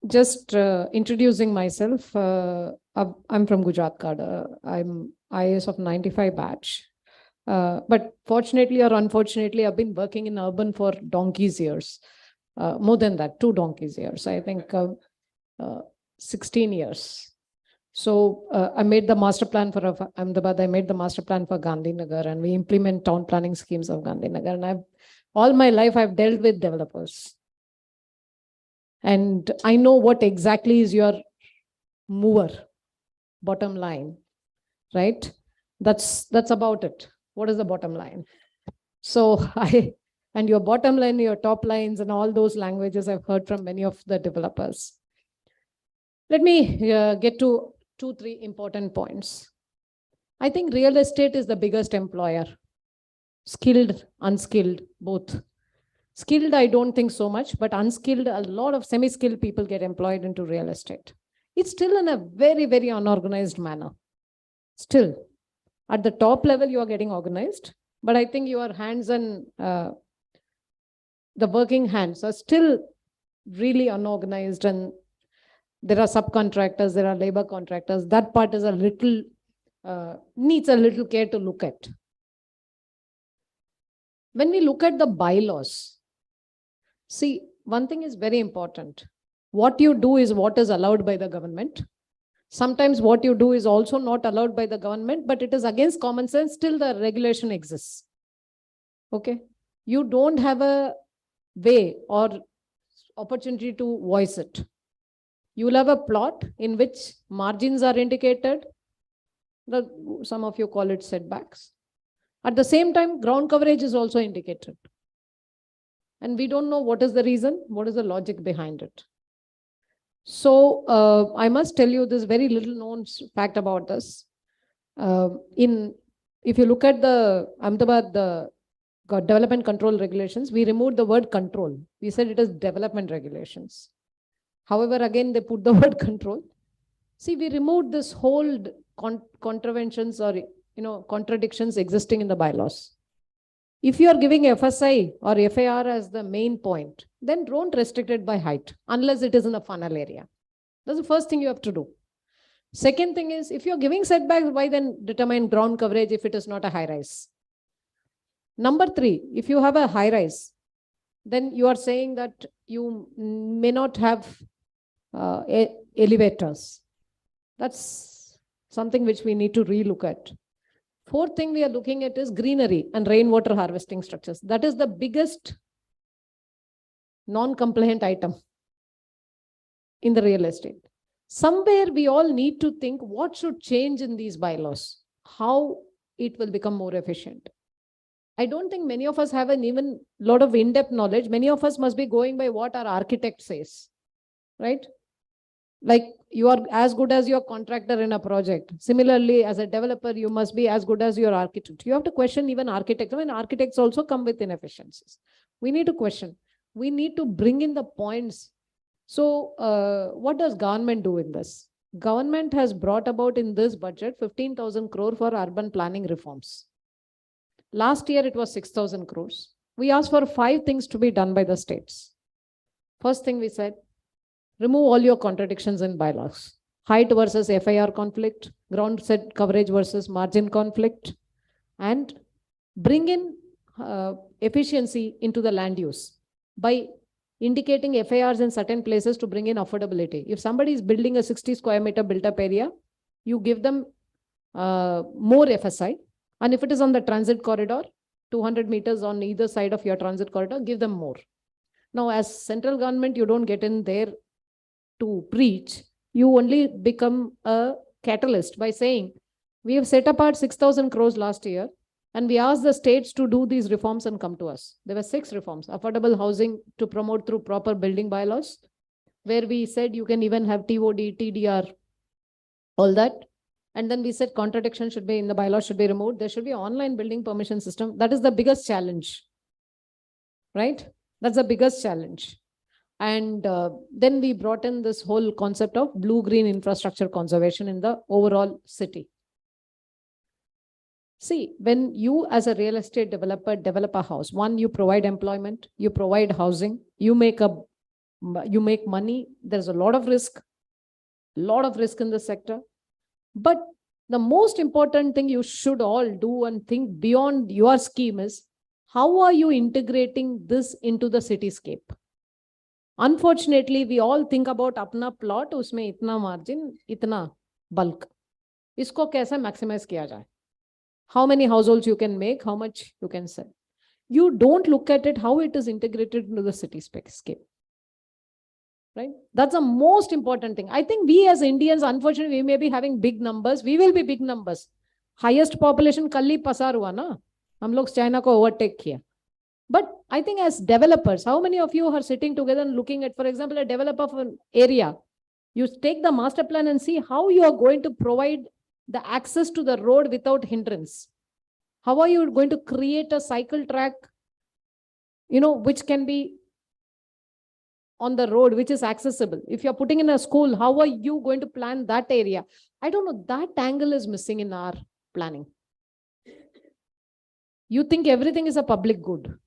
Just introducing myself, I'm from Gujarat Cadre. I'm IAS of 95 batch. But fortunately or unfortunately, I've been working in urban for donkey's years. More than that, 2 donkey's years. I think 16 years. So I made the master plan for Ahmedabad. I made the master plan for Gandhinagar, and we implement town planning schemes of Gandhinagar. And all my life, I've dealt with developers. And I know what exactly is your mover, bottom line, right? That's about it. What is the bottom line? So and your bottom line, your top lines, and all those languages I've heard from many of the developers. Let me get to 2-3 important points. I think real estate is the biggest employer. Skilled, unskilled, both. Skilled, I don't think so much, but unskilled, a lot of semi-skilled people get employed into real estate. It's still in a very, very unorganized manner. Still, at the top level, you are getting organized, but I think your hands and the working hands are still really unorganized, and there are subcontractors, there are labor contractors. That part is a little, needs a little care to look at. When we look at the bylaws, see, one thing is very important. What you do is what is allowed by the government. Sometimes what you do is also not allowed by the government, but it is against common sense, still the regulation exists. Okay? You don't have a way or opportunity to voice it. You will have a plot in which margins are indicated. Some of you call it setbacks. At the same time, ground coverage is also indicated. And we don't know what is the reason, what is the logic behind it. So I must tell you this very little known fact about this. If you look at the Ahmedabad development control regulations, we removed the word control. We said it is development regulations. However, again, they put the word control. See, we removed this whole contraventions or contradictions existing in the bylaws. If you are giving FSI or FAR as the main point, then don't restrict it by height unless it is in a funnel area. That's the first thing you have to do. Second thing is, if you're giving setbacks, why then determine ground coverage if it is not a high rise? Number 3, if you have a high rise, then you are saying that you may not have elevators. That's something which we need to relook at. Fourth thing we are looking at is greenery and rainwater harvesting structures. That is the biggest non-compliant item in the real estate. Somewhere we all need to think what should change in these bylaws, how it will become more efficient. I don't think many of us have an even lot of in-depth knowledge. Many of us must be going by what our architect says, right? Like you are as good as your contractor in a project. Similarly, as a developer, you must be as good as your architect. You have to question even architects. I mean, architects also come with inefficiencies. We need to question. We need to bring in the points. So what does government do in this? Government has brought about in this budget 15,000 crore for urban planning reforms. Last year, it was 6,000 crores. We asked for 5 things to be done by the states. First thing we said, remove all your contradictions in bylaws. Height versus FIR conflict, ground set coverage versus margin conflict, and bring in efficiency into the land use by indicating FIRs in certain places to bring in affordability. If somebody is building a 60 square meter built up area, you give them more FSI. And if it is on the transit corridor, 200 meters on either side of your transit corridor, give them more. Now, as central government, you don't get in there to preach. You only become a catalyst by saying, we have set apart 6,000 crores last year, and we asked the states to do these reforms and come to us. There were 6 reforms: affordable housing to promote through proper building bylaws, where we said you can even have TOD, TDR, all that. And then we said contradiction should be in the bylaws, should be removed. There should be online building permission system. That is the biggest challenge, right? That's the biggest challenge. And then we brought in this whole concept of blue-green infrastructure conservation in the overall city. See, when you as a real estate developer develop a house, one, you provide employment, you provide housing, you make money. There's a lot of risk in the sector. But the most important thing you should all do and think beyond your scheme is, how are you integrating this into the cityscape? Unfortunately, we all think about apna plot, usme itna margin, itna bulk. Isko kaise maximize kiya jaye? How many households you can make, how much you can sell. You don't look at it how it is integrated into the cityscape. Right? That's the most important thing. I think we as Indians, unfortunately, we may be having big numbers. We will be big numbers. Highest population kalli pasar hua na. Hum log China ko overtake kiya. But I think as developers, how many of you are sitting together and looking at, for example, a developer of an area? You take the master plan and see how you are going to provide the access to the road without hindrance. How are you going to create a cycle track, which can be on the road, which is accessible? If you're putting in a school, how are you going to plan that area? I don't know, that angle is missing in our planning. You think everything is a public good.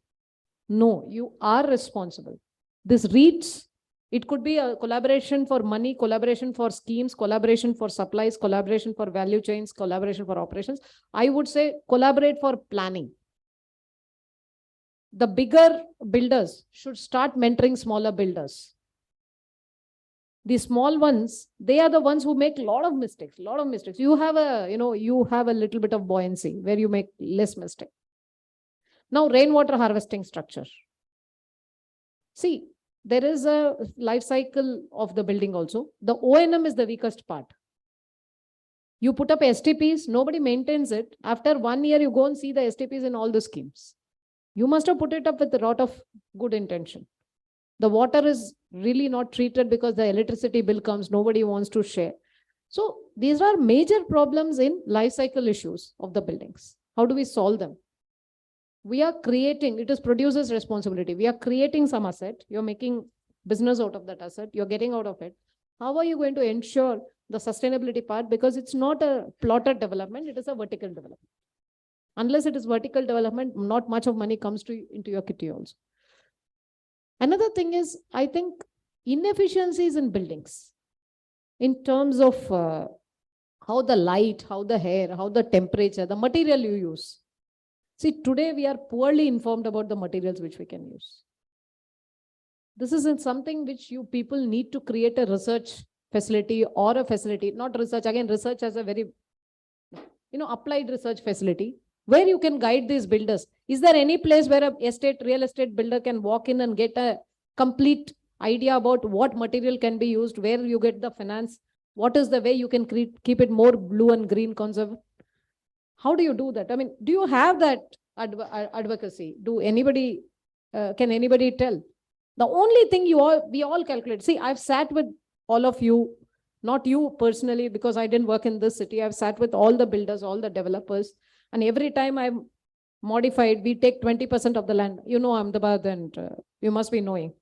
No, you are responsible. This REITs, it could be a collaboration for money, collaboration for schemes, collaboration for supplies, collaboration for value chains, collaboration for operations. I would say collaborate for planning. The bigger builders should start mentoring smaller builders. The small ones, they are the ones who make a lot of mistakes. You have a little bit of buoyancy where you make less mistake. Now, rainwater harvesting structure. See, there is a life cycle of the building also. The O&M is the weakest part. You put up STPs, nobody maintains it. After 1 year, you go and see the STPs in all the schemes. You must have put it up with a lot of good intention. The water is really not treated because the electricity bill comes, nobody wants to share. So these are major problems in life cycle issues of the buildings. How do we solve them? We are creating, it is producer's responsibility. We are creating some asset. You're making business out of that asset. You're getting out of it. How are you going to ensure the sustainability part? Because it's not a plotted development, it is a vertical development. Unless it is vertical development, not much of money comes into your kitty also. Another thing is, I think, inefficiencies in buildings in terms of how the light, how the air, how the temperature, the material you use. See, today we are poorly informed about the materials which we can use. This isn't something which you people need to create a research facility or a facility, not research, again, research as a very, applied research facility where you can guide these builders. Is there any place where a real estate builder can walk in and get a complete idea about what material can be used, where you get the finance, what is the way you can keep it more blue and green conserve? How do you do that? I mean, do you have that advocacy? Can anybody tell? The only thing we all calculate. See, I've sat with all of you, not you personally, because I didn't work in this city. I've sat with all the builders, all the developers. And every time I've modified, we take 20% of the land. Ahmedabad, and you must be knowing.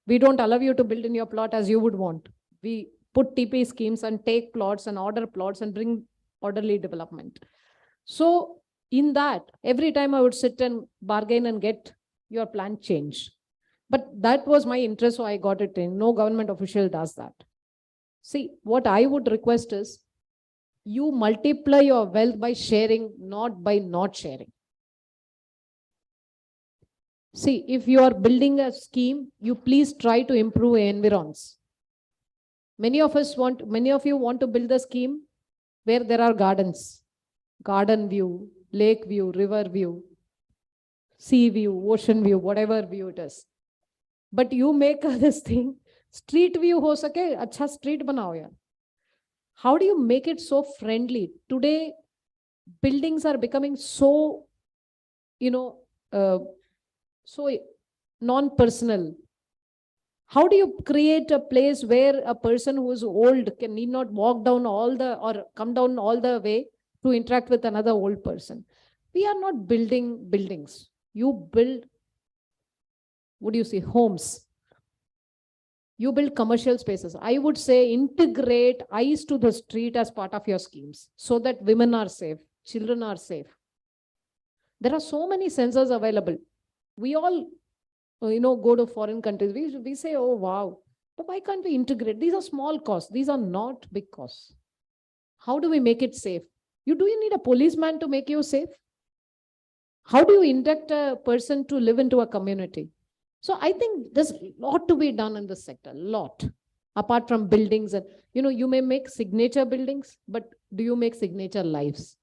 We don't allow you to build in your plot as you would want. We put TP schemes and take plots and order plots and bring orderly development. So in that, every time I would sit and bargain and get your plan changed. But that was my interest, so I got it in. No government official does that. See, what I would request is, you multiply your wealth by sharing, not by not sharing. See, if you are building a scheme, you please try to improve environs. Many of you want to build a scheme where there are gardens, garden view, lake view, river view. sea view, ocean view, whatever view it is. But you make this thing, street view ho sake, acha street banao yaar. How do you make it so friendly? Today, buildings are becoming so, so non-personal. How do you create a place where a person who is old need not walk down or come down all the way to interact with another old person? We are not building buildings. You build, what do you say, homes. You build commercial spaces. I would say integrate eyes to the street as part of your schemes so that women are safe, children are safe. There are so many sensors available. We all, go to foreign countries. We say, oh, wow. But why can't we integrate? These are small costs. These are not big costs. How do we make it safe? Do you need a policeman to make you safe? How do you induct a person to live into a community? So I think there's a lot to be done in this sector, lot. Apart from buildings, and you may make signature buildings, but do you make signature lives?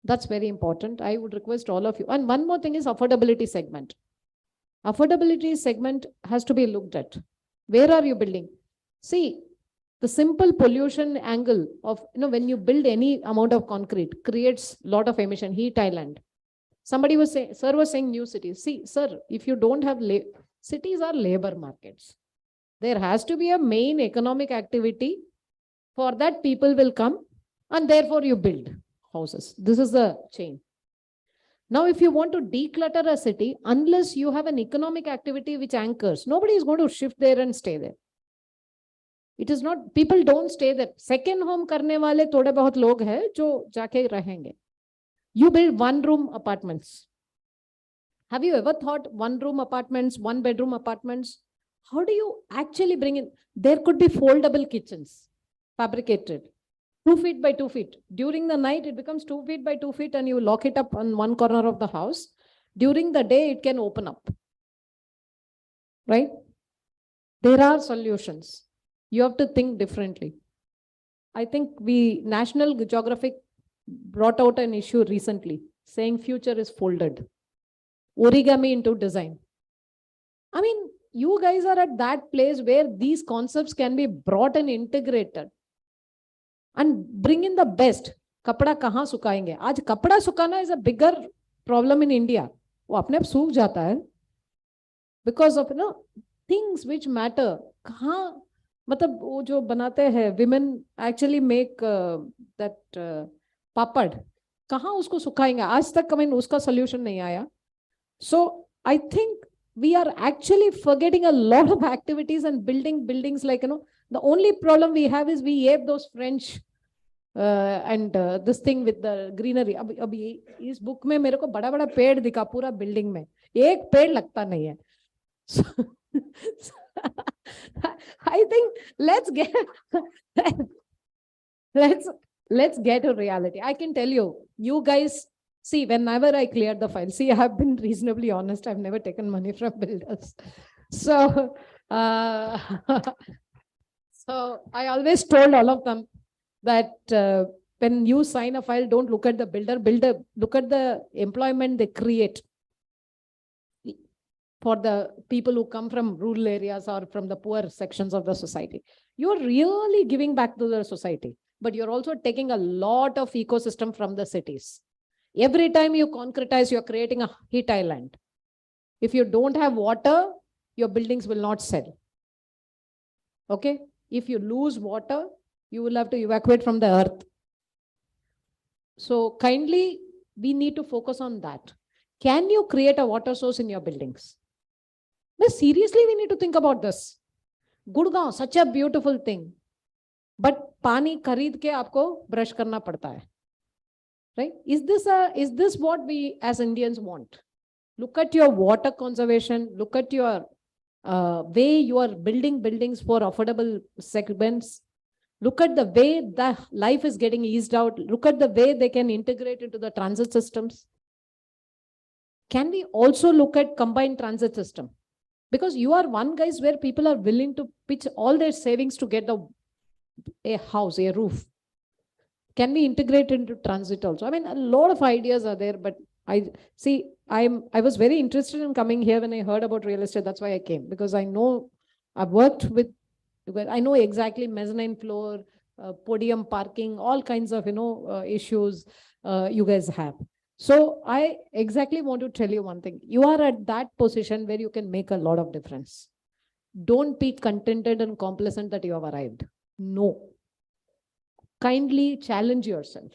That's very important. I would request all of you. And one more thing is affordability segment. Affordability segment has to be looked at. Where are you building? See, the simple pollution angle of, when you build any amount of concrete creates a lot of emission, heat island. Somebody was saying, sir was saying new cities. See, sir, if you don't have, cities are labor markets. There has to be a main economic activity. For that, people will come and therefore you build houses. This is the chain. Now, if you want to declutter a city, unless you have an economic activity which anchors, nobody is going to shift there and stay there. It is not, people don't stay there. Second home karne wale thode bahut log hai jo jaake rahenge. You build one-room apartments. Have you ever thought one-room apartments, one-bedroom apartments? How do you actually bring in? There could be foldable kitchens, fabricated, 2 feet by 2 feet. During the night, it becomes 2 feet by 2 feet and you lock it up on one corner of the house. During the day, it can open up. Right? There are solutions. You have to think differently. I think National Geographic brought out an issue recently saying future is folded. Origami into design. I mean, you guys are at that place where these concepts can be brought and integrated and bring in the best. Kapda kahan sukayenge? Aaj kapda sukana is a bigger problem in India. वो अपने आप सूख जाता है because of things which matter. कहाँ मतलब वो जो बनाते हैं women actually make that पापड़ कहाँ उसको सुखाएंगे आज तक कभी उसका solution नहीं आया. So I think we are actually forgetting a lot of activities and building buildings like the only problem we have is we ape those French and this thing with the greenery. अभी इस book में मेरे को बड़ा बड़ा पेड़ दिखा पूरा building में एक पेड़ लगता नहीं है. So, I think let's get a reality. I can tell you guys, see, whenever I cleared the file, see, I have been reasonably honest. I've never taken money from builders. So, so I always told all of them that when you sign a file, don't look at the builder, look at the employment they create for the people who come from rural areas or from the poor sections of the society. You're really giving back to the society, but you're also taking a lot of ecosystem from the cities. Every time you concretize, you're creating a heat island. If you don't have water, your buildings will not sell. Okay? If you lose water, you will have to evacuate from the earth. So kindly, we need to focus on that. Can you create a water source in your buildings? But seriously, we need to think about this. Gurgaon, such a beautiful thing. But pani kharid ke aapko brush karna padta hai. Right? Is this what we as Indians want? Look at your water conservation. Look at your way you are building buildings for affordable segments. Look at the way the life is getting eased out. Look at the way they can integrate into the transit systems. Can we also look at combined transit system? Because you are one guys where people are willing to pitch all their savings to get a house, a roof. Can we integrate into transit also? I mean, a lot of ideas are there, but I was very interested in coming here when I heard about real estate. That's why I came, because I know I've worked with, I know exactly mezzanine floor, podium parking, all kinds of, issues you guys have. So I exactly want to tell you one thing. You are at that position where you can make a lot of difference. Don't be contented and complacent that you have arrived. No. Kindly challenge yourself.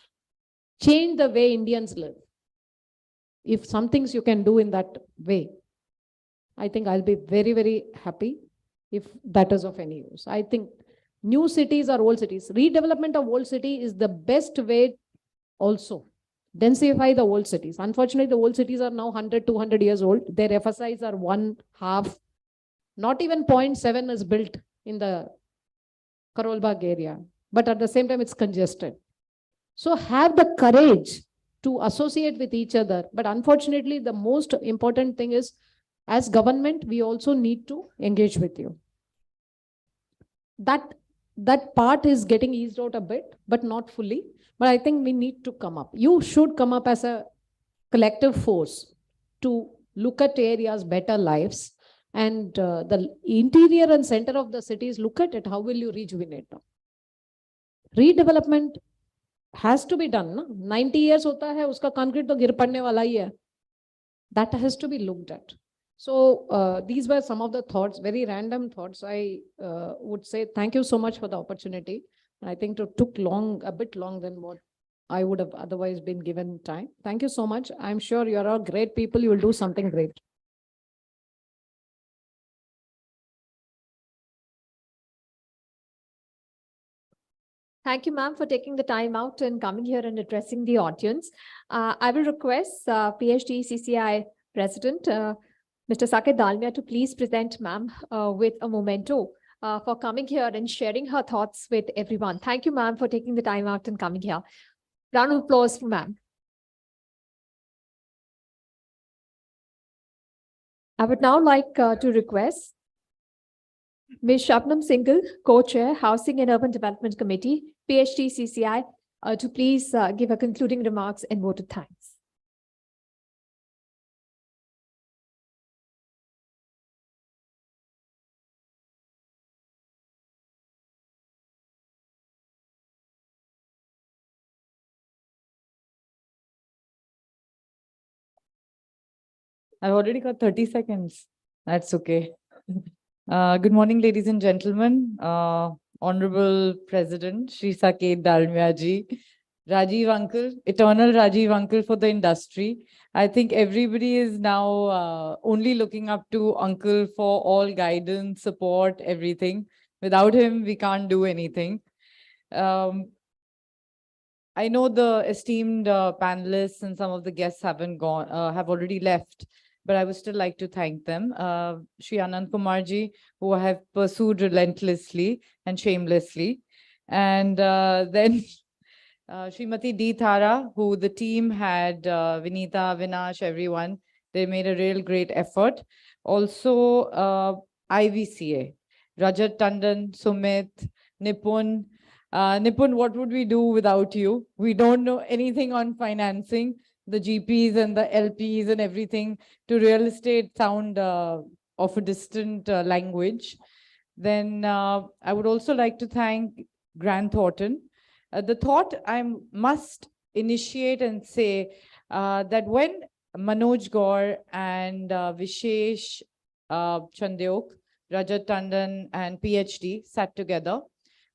Change the way Indians live. If some things you can do in that way, I think I'll be very, very happy if that is of any use. I think new cities are old cities. Redevelopment of old city is the best way also. Densify the old cities. Unfortunately, the old cities are now 100, 200 years old. Their FSIs are 1/2. Not even 0.7 is built in the Karol Bagh area. But at the same time, it's congested. So have the courage to associate with each other. But unfortunately, the most important thing is, as government, we also need to engage with you. That part is getting eased out a bit, but not fully. But I think we need to come up. You should come up as a collective force to look at areas, better lives, and the interior and center of the cities, look at it. How will you rejuvenate them? Redevelopment has to be done. Na? 90 years hota hai, uska concrete to gir padne wala hi hai. That has to be looked at. So these were some of the thoughts, very random thoughts. I would say thank you so much for the opportunity. I think it took a bit long than what I would have otherwise been given time. Thank you so much. I'm sure you're all great people. You will do something great. Thank you, ma'am, for taking the time out and coming here and addressing the audience. I will request PHDCCI President, Mr. Saket Dalmia, to please present ma'am with a memento for coming here and sharing her thoughts with everyone. Thank you, ma'am, for taking the time out and coming here. Round of applause for ma'am. I would now like to request Ms. Shabnam Singhal, Co-Chair, Housing and Urban Development Committee, PHDCCI, to please give her concluding remarks and vote of thanks. I've already got 30 seconds. That's okay. Good morning, ladies and gentlemen. Honorable President, Shri Saket Dalmia ji, Rajiv Uncle, eternal Rajiv Uncle for the industry. I think everybody is now only looking up to Uncle for all guidance, support, everything. Without him, we can't do anything. I know the esteemed panelists and some of the guests have already left, but I would still like to thank them. Shri Anand Kumar ji, who I have pursued relentlessly and shamelessly. And then Srimati D. Thara, who the team had, Vinita, Vinash, everyone, they made a real great effort. Also, IVCA, Rajat Tandon, Sumit, Nipun. Nipun, what would we do without you? We don't know anything on financing. The GPs and the LPs and everything to real estate sound of a distant language. Then I would also like to thank Grant Thornton. The thought I must initiate and say that when Manoj Gaur and Vishesh Chandyok, Rajat Tandon and PhD sat together,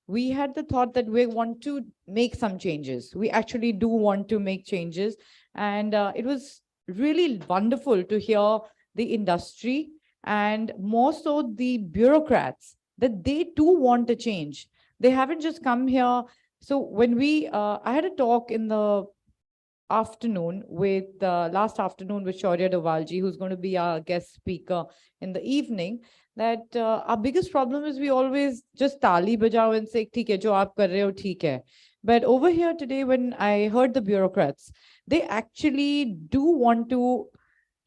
we had the thought that we want to make some changes. We actually do want to make changes. And it was really wonderful to hear the industry and more so the bureaucrats, that they too want a change. They haven't just come here. So when I had a talk in the afternoon with, last afternoon with Shaurya Dovalji, who's going to be our guest speaker in the evening, that our biggest problem is we always just tali bajao and say, "Theek hai, jo aap kar rahe ho, theek hai." But over here today, when I heard the bureaucrats, they actually do want to,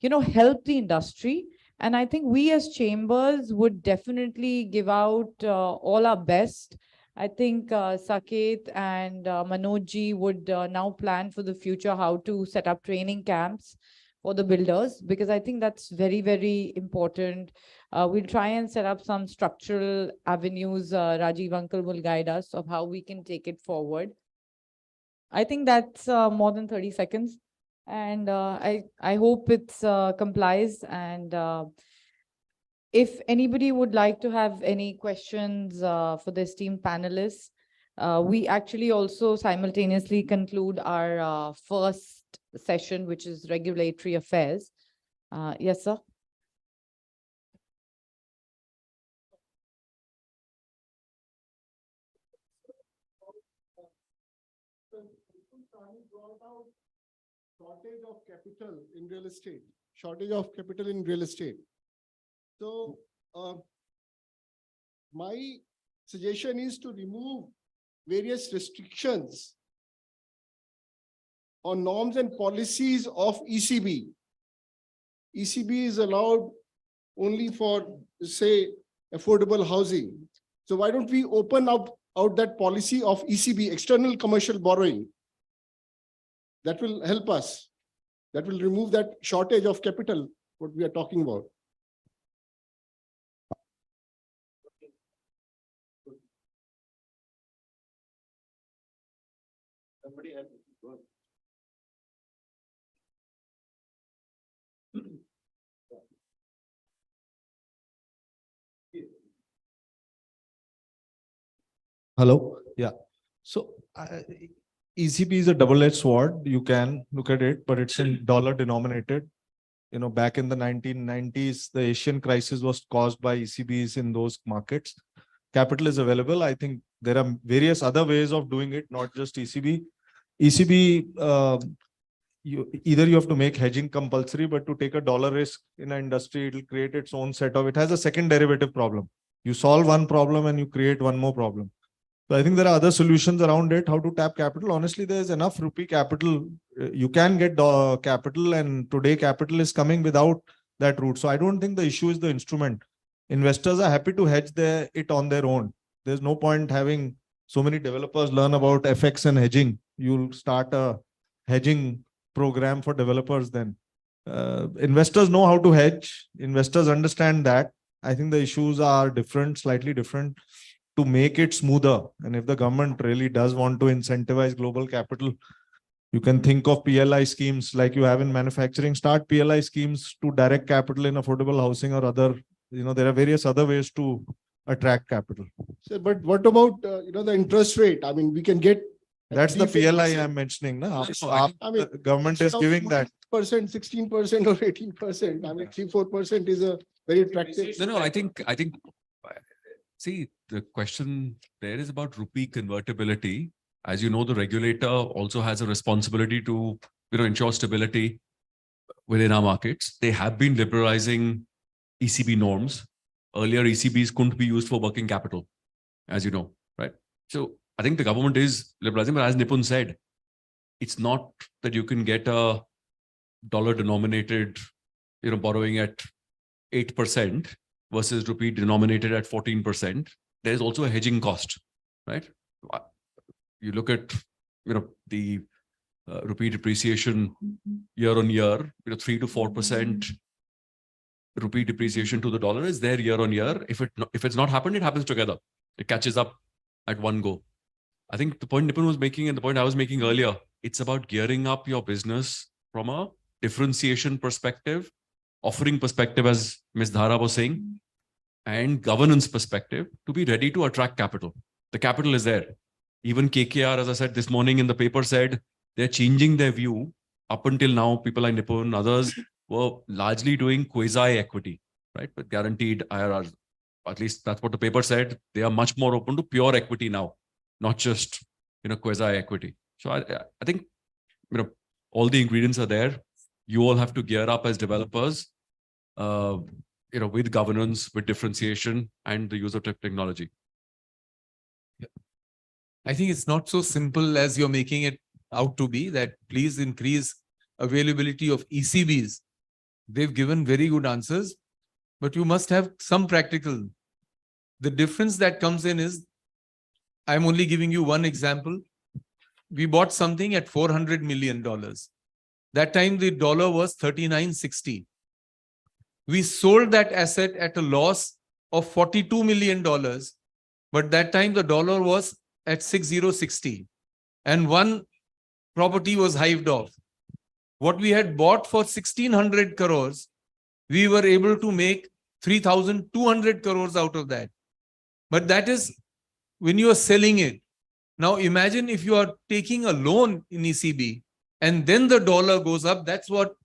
help the industry. And I think we as chambers would definitely give out all our best I think Saket and Manoj ji would now plan for the future how to set up training camps for the builders, because I think that's very, very important. We'll try and set up some structural avenues. Rajiv uncle will guide us of how we can take it forward. I think that's more than 30 seconds. And I hope it's complies. And if anybody would like to have any questions for the esteemed panelists, we actually also simultaneously conclude our first session, which is regulatory affairs. Yes, sir. Shortage of capital in real estate. Shortage of capital in real estate. So my suggestion is to remove various restrictions on norms and policies of ECB. ECB is allowed only for, say, affordable housing. So why don't we open up out that policy of ECB, external commercial borrowing? That will help us. That will remove that shortage of capital, what we are talking about. Somebody else. Hello. Yeah. So ECB is a double-edged sword. You can look at it, but it's in dollar denominated. You know, back in the 1990s, the Asian crisis was caused by ECBs in those markets. Capital is available. I think there are various other ways of doing it, not just ECB. ECB, either you have to make hedging compulsory, but to take a dollar risk in an industry, it will create its own set of, it has a second derivative problem. You solve one problem and you create one more problem. So I think there are other solutions around it, how to tap capital. Honestly, there's enough rupee capital. You can get capital, and today capital is coming without that route. So I don't think the issue is the instrument. Investors are happy to hedge it on their own. There's no point having so many developers learn about FX and hedging. You'll start a hedging program for developers then. Investors know how to hedge. Investors understand that. I think the issues are different, slightly different, to make it smoother. And if the government really does want to incentivize global capital, you can think of PLI schemes like you have in manufacturing. Start PLI schemes to direct capital in affordable housing or other, there are various other ways to attract capital. So, but what about, the interest rate? I mean, we can get. That's the PLI I'm mentioning. No? I mean, the government is giving that. 16% or 18%. I mean, 3-4% is a very attractive. No, I think, see, the question there is about rupee convertibility. As you know, the regulator also has a responsibility to, ensure stability within our markets. They have been liberalizing ECB norms. Earlier, ECBs couldn't be used for working capital, as you know, right? So I think the government is liberalizing, but as Nipun said, it's not that you can get a dollar-denominated, borrowing at 8% versus rupee denominated at 14%. There's also a hedging cost, right? You look at, the rupee depreciation year on year, 3 to 4% rupee depreciation to the dollar is there year on year. If it's not happened, it happens together. It catches up at one go. I think the point Nipun was making and the point I was making earlier, it's about gearing up your business from a differentiation perspective, offering perspective, as Ms. Dhara was saying, and governance perspective to be ready to attract capital. The capital is there. Even KKR, as I said this morning in the paper, said they're changing their view. Up until now, people like Nipun and others were largely doing quasi-equity, right? But guaranteed IRRs. At least that's what the paper said. They are much more open to pure equity now, not just, quasi-equity. So I think, all the ingredients are there. You all have to gear up as developers, with governance, with differentiation, and the use of technology. I think it's not so simple as you're making it out to be, that please increase availability of ECBs. They've given very good answers, but you must have some practical. The difference that comes in is I'm only giving you one example. We bought something at $400 million. That time the dollar was 39.60. We sold that asset at a loss of $42 million. But that time the dollar was at 6060 and one property was hived off. What we had bought for 1600 crores, we were able to make 3200 crores out of that. But that is when you are selling it. Now imagine if you are taking a loan in ECB and then the dollar goes up. That's what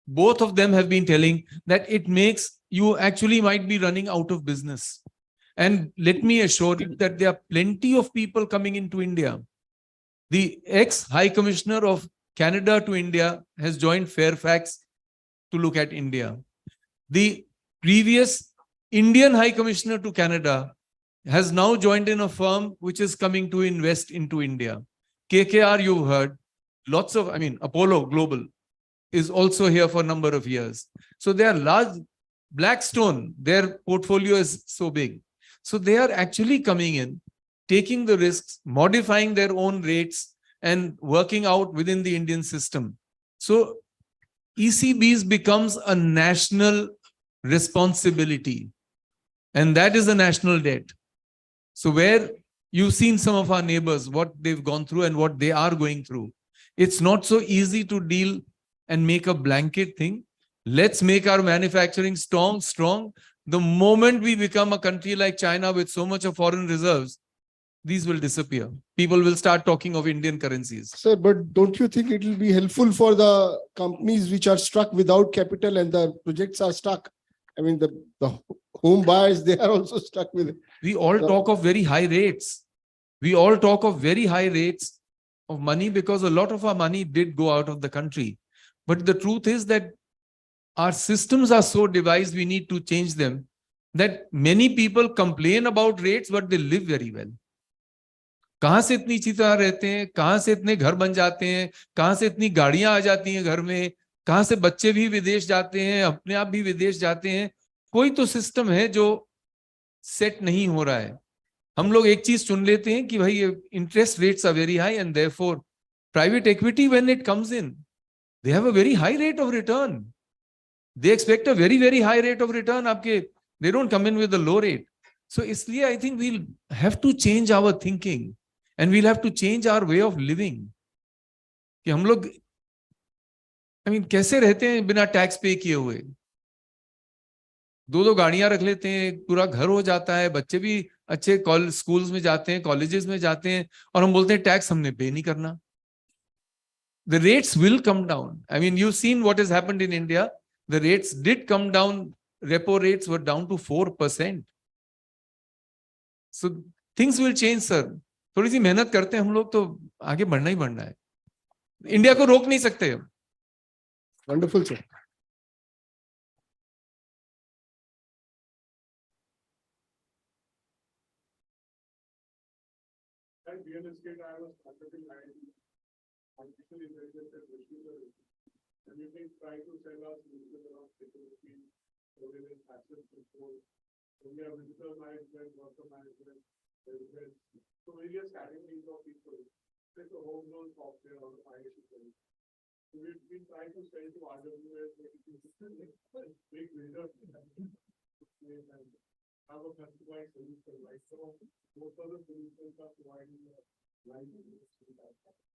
both of them have been telling, that it makes you actually might be running out of business. And let me assure you that there are plenty of people coming into India. The ex-High Commissioner of Canada to India has joined Fairfax to look at India. The previous Indian High Commissioner to Canada has now joined in a firm which is coming to invest into India. KKR, you've heard, lots of, Apollo Global is also here for a number of years. So they are large. Blackstone, their portfolio is so big. So they are actually coming in, taking the risks, modifying their own rates and working out within the Indian system. So ECBs becomes a national responsibility, and that is a national debt. So where you've seen some of our neighbors, what they've gone through and what they are going through, it's not so easy to deal and make a blanket thing. Let's make our manufacturing strong. The moment we become a country like China with so much of foreign reserves, these will disappear. People will start talking of Indian currencies. Sir, but don't you think it will be helpful for the companies which are stuck without capital and the projects are stuck? The home buyers, they are also stuck with it. We all talk of very high rates. We all talk of very high rates of money because a lot of our money did go out of the country. But the truth is that our systems are so devised, we need to change them, that many people complain about rates, but they live very well. कहां से इतनी चीजें रहते हैं, कहां से इतने घर बन जाते हैं, कहां से इतनी गाड़ियां आ जाती हैं घर में, कहां से बच्चे भी विदेश जाते हैं, अपने आप भी विदेश जाते हैं. कोई तो सिस्टम है जो सेट नहीं हो रहा है. हम लोग एक चीज चुन लेते हैं कि भाई interest rates are very high and therefore private equity when it comes in, they have a very high rate of return. They expect a very, very high rate of return. They don't come in with a low rate. So इसलिए I think we'll have to change our thinking and we'll have to change our way of living. कि हम लोग कैसे रहते हैं बिना tax पे किए हुए. दो गाड़ियां रख लेते हैं, पूरा घर हो जाता है, बच्चे भी अच्छे स्कूल्स में जाते हैं, कॉलेजेस में जाते हैं, और हम बोलते हैं टैक्स हमने पे नहीं करना. The rates will come down. You've seen what has happened in India. The rates did come down. Repo rates were down to 4%. So things will change, sir. थोड़ी सी मेहनत करते हैं हम लोग तो आगे बढ़ना ही बढ़ना है. इंडिया को रोक नहीं सकते. Wonderful, sir. And you can try to sell us around security, surveillance, access control. So we have visitor management, worker management, residents. So various categories of people. Like a home loan software or IoT. So we've been trying to sell to RWS, big leaders, and have a customized solution. Like so, most of the solutions are providing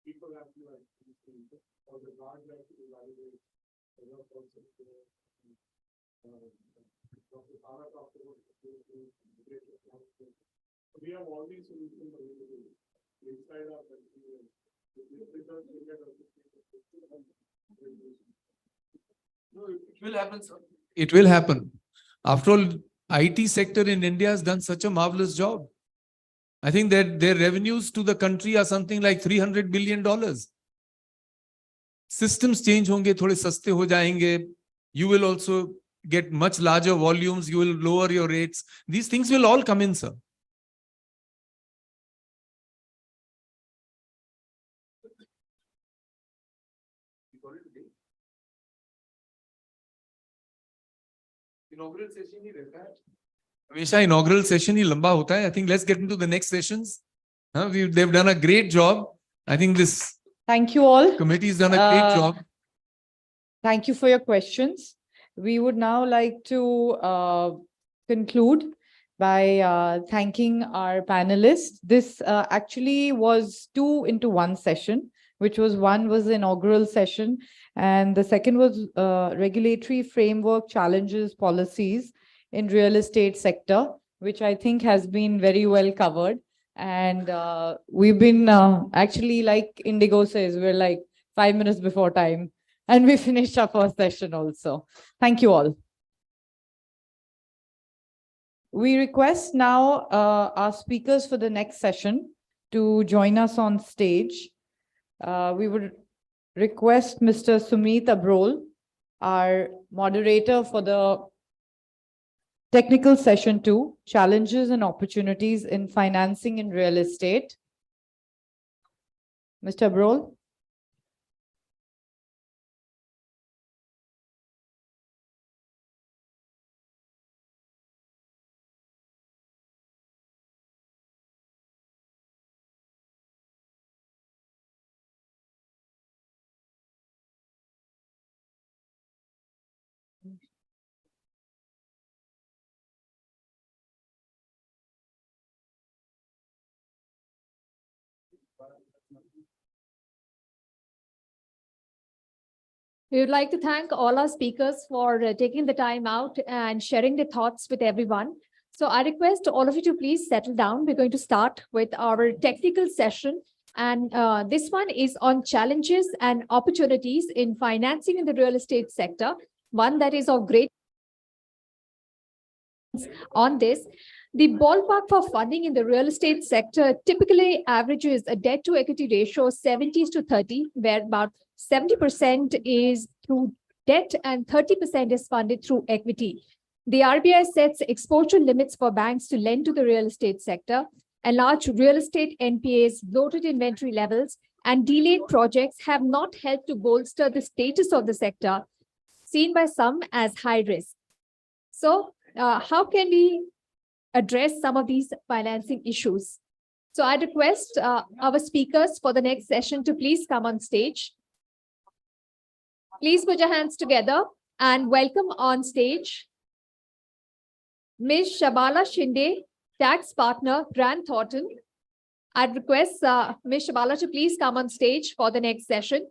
people have to actually see, or the guards have to evaluate the concept. We have all these solutions available inside our country. No, it will happen, sir. It will happen. After all, IT sector in India has done such a marvelous job. I think that their revenues to the country are something like $300 billion. Systems change honge, thode saste ho jayenge. You will also get much larger volumes. You will lower your rates. These things will all come in, sir. Inaugural session ही रहता है. हमेशा inaugural session ही लंबा होता है. I think let's get into the next sessions. They've done a great job. I think this Thank you all. committee's done a great job. Thank you for your questions. We would now like to conclude by thanking our panelists. This actually was 2 into 1 session, which was one was the inaugural session, and the second was regulatory framework challenges policies in real estate sector, which I think has been very well covered. And we've been actually, like Indigo says, we're like 5 minutes before time. And we finished our first session also. Thank you all. We request now our speakers for the next session to join us on stage. We would request Mr. Sumit Abrol, our moderator for the technical session 2, Challenges and Opportunities in Financing in Real Estate. Mr. Abrol. We would like to thank all our speakers for taking the time out and sharing their thoughts with everyone. So I request all of you to please settle down. We're going to start with our technical session. And this one is on challenges and opportunities in financing in the real estate sector, one that is of great on this. The ballpark for funding in the real estate sector typically averages a debt to equity ratio of 70:30, where about 70% is through debt and 30% is funded through equity. The RBI sets exposure limits for banks to lend to the real estate sector, and large real estate NPAs, bloated inventory levels, and delayed projects have not helped to bolster the status of the sector, seen by some as high risk. So, how can we address some of these financing issues? So I request our speakers for the next session to please come on stage. Please put your hands together and welcome on stage Ms. Shabala Shinde, Tax Partner, Grant Thornton. I'd request Ms. Shabala to please come on stage for the next session.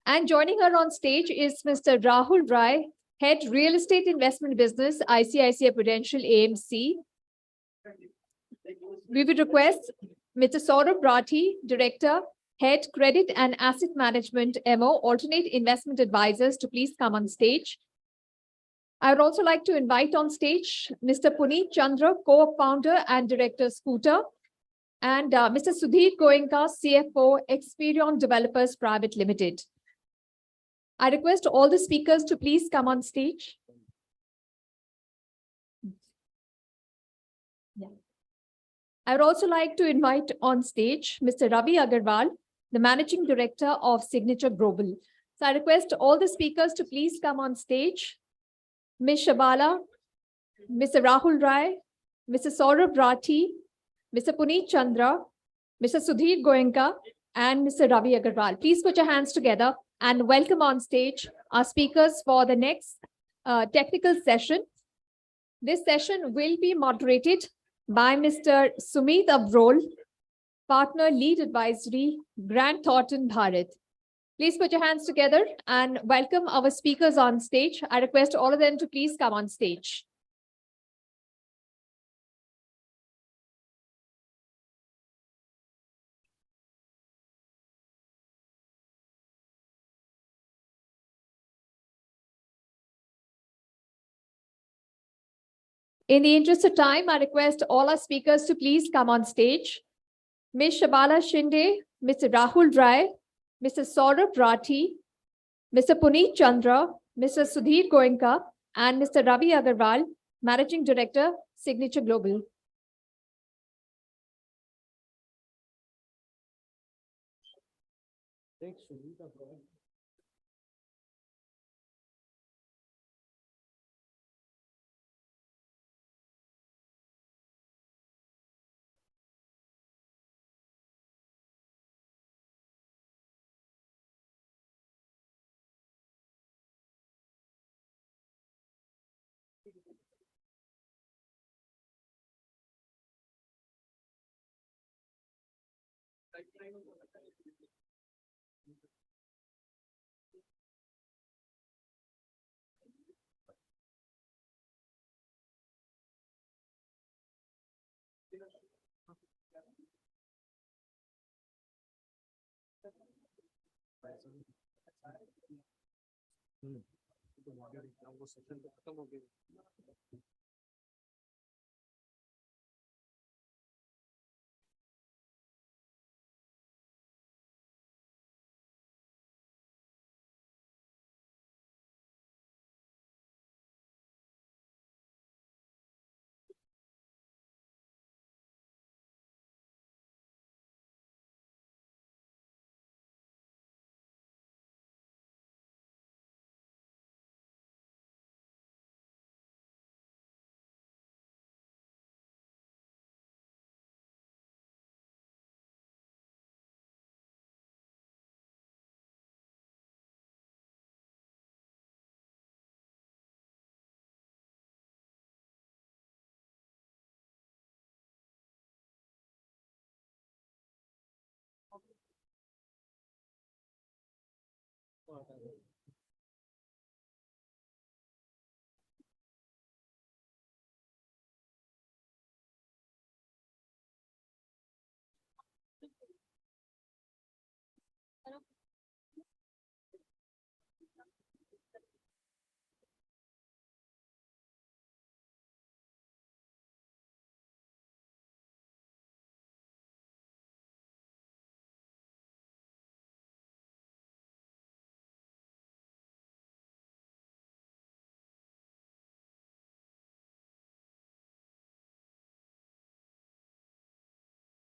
And joining her on stage is Mr. Rahul Rai, Head Real Estate Investment Business, ICICI Prudential AMC. We would request Mr. Saurabh Rathi, Director, Head Credit and Asset Management, MO, Alternate Investment Advisors, to please come on stage. I would also like to invite on stage Mr. Puneet Chandra, Co-Founder and Director, Scooter, and Mr. Sudhir Goenka, CFO, Experion Developers Private Limited. I request all the speakers to please come on stage. Yeah. I would also like to invite on stage Mr. Ravi Agarwal, the Managing Director of Signature Global. So I request all the speakers to please come on stage. Ms. Shabala, Mr. Rahul Rai, Mr. Saurabh Rathi, Mr. Puneet Chandra, Mr. Sudhir Goenka, and Mr. Ravi Agarwal. Please put your hands together and welcome on stage our speakers for the next technical session. This session will be moderated by Mr. Sumit Abrol, Partner Lead Advisory, Grant Thornton, Bharat. Please put your hands together and welcome our speakers on stage. I request all of them to please come on stage. In the interest of time, I request all our speakers to please come on stage. Ms. Shabala Shinde, Mr. Rahul Rai, Mr. Saurabh Rathi, Mr. Puneet Chandra, Mr. Sudhir Goenka, and Mr. Ravi Agarwal, Managing Director, Signature Global.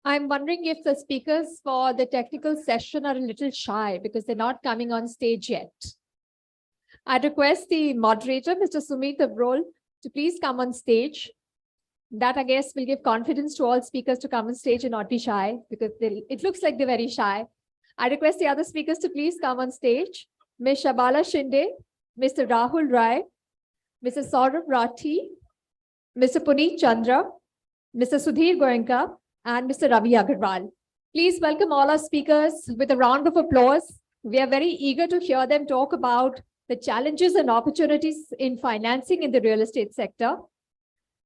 I'm wondering if the speakers for the technical session are a little shy because they're not coming on stage yet. I request the moderator, Mr. Sumit Abrol, to please come on stage. That, I guess, will give confidence to all speakers to come on stage and not be shy, because it looks like they're very shy. I request the other speakers to please come on stage. Ms. Shabala Shinde, Mr. Rahul Rai, Mr. Saurabh Rathi, Mr. Puneet Chandra, Mr. Sudhir Goenka, and Mr. Ravi Agarwal. Please welcome all our speakers with a round of applause. We are very eager to hear them talk about the challenges and opportunities in financing in the real estate sector.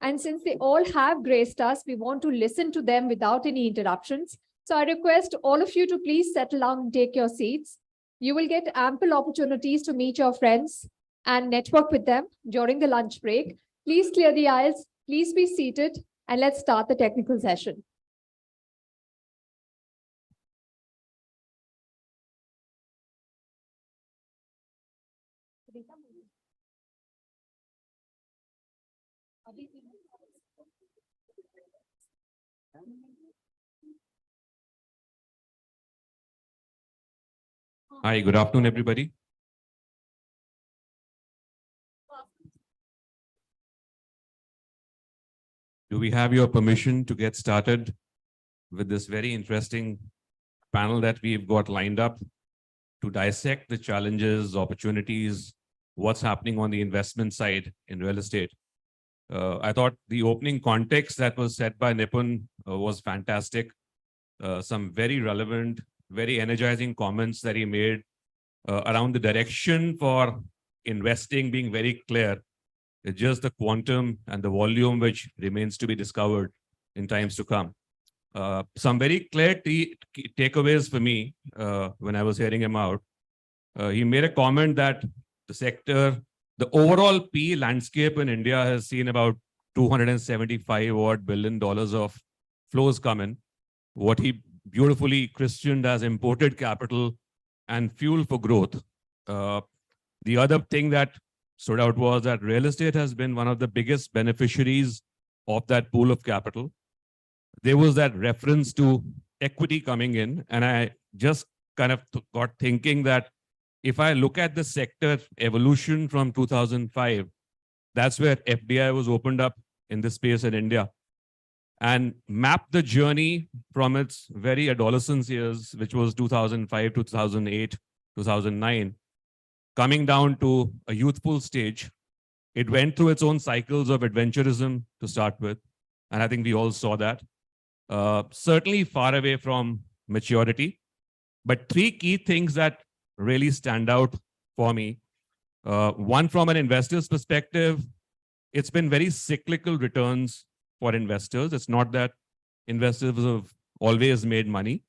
And since they all have graced us, we want to listen to them without any interruptions. So I request all of you to please settle down and take your seats. You will get ample opportunities to meet your friends and network with them during the lunch break. Please clear the aisles, please be seated, and let's start the technical session. Hi, good afternoon, everybody. Do we have your permission to get started with this very interesting panel that we've got lined up to dissect the challenges, opportunities, what's happening on the investment side in real estate? I thought the opening context that was set by Nipun was fantastic. Some very relevant, very energizing comments that he made around the direction for investing being very clear. It's just the quantum and the volume which remains to be discovered in times to come. Some very clear takeaways for me when I was hearing him out. He made a comment that the sector, the overall PE landscape in India has seen about $275 billion of flows come in. What he beautifully christened as imported capital and fuel for growth. The other thing that stood out was that real estate has been one of the biggest beneficiaries of that pool of capital. There was that reference to equity coming in, and I just kind of got thinking that if I look at the sector evolution from 2005, that's where FDI was opened up in this space in India, and map the journey from its very adolescence years, which was 2005, 2008, 2009, coming down to a youthful stage. It went through its own cycles of adventurism to start with, and I think we all saw that. Certainly far away from maturity. But three key things that really stand out for me. One, from an investor's perspective, it's been very cyclical returns for investors. It's not that investors have always made money,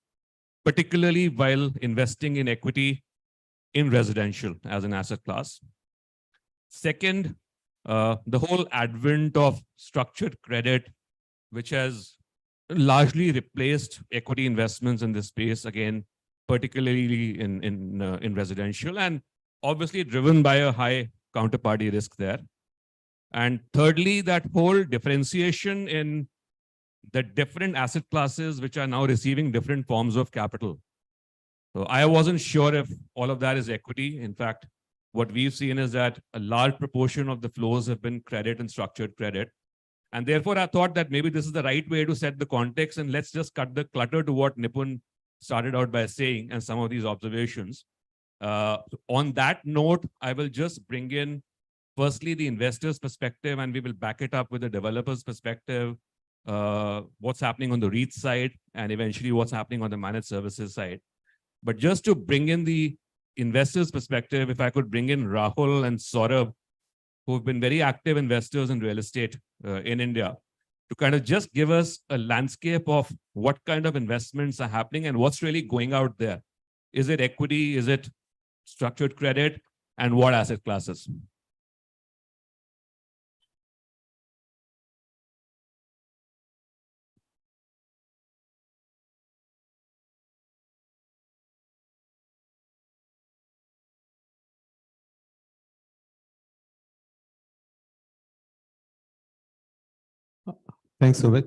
particularly while investing in equity in residential as an asset class. Second, the whole advent of structured credit, which has largely replaced equity investments in this space, again, particularly in residential, and obviously driven by a high counterparty risk there. And thirdly, that whole differentiation in the different asset classes which are now receiving different forms of capital. So I wasn't sure if all of that is equity. In fact, what we've seen is that a large proportion of the flows have been credit and structured credit. And therefore, I thought that maybe this is the right way to set the context, and let's just cut the clutter to what Nipun started out by saying and some of these observations. On that note, I will just bring in firstly the investor's perspective, and we will back it up with the developer's perspective, what's happening on the REIT side, and eventually what's happening on the managed services side. But just to bring in the investor's perspective, if I could bring in Rahul and Saurabh, who have been very active investors in real estate in India, to kind of just give us a landscape of what kind of investments are happening and what's really going out there. Is it equity? Is it structured credit? And what asset classes? Thanks, Sumit.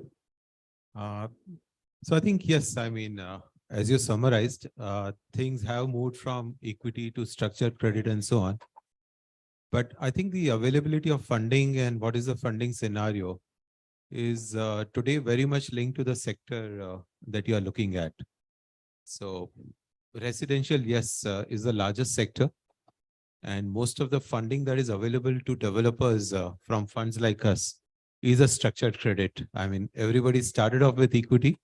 So I think, yes, I mean, as you summarized, things have moved from equity to structured credit and so on. But I think the availability of funding and what is the funding scenario is today very much linked to the sector that you are looking at. So residential, yes, is the largest sector. And most of the funding that is available to developers from funds like us is a structured credit. I mean, everybody started off with equity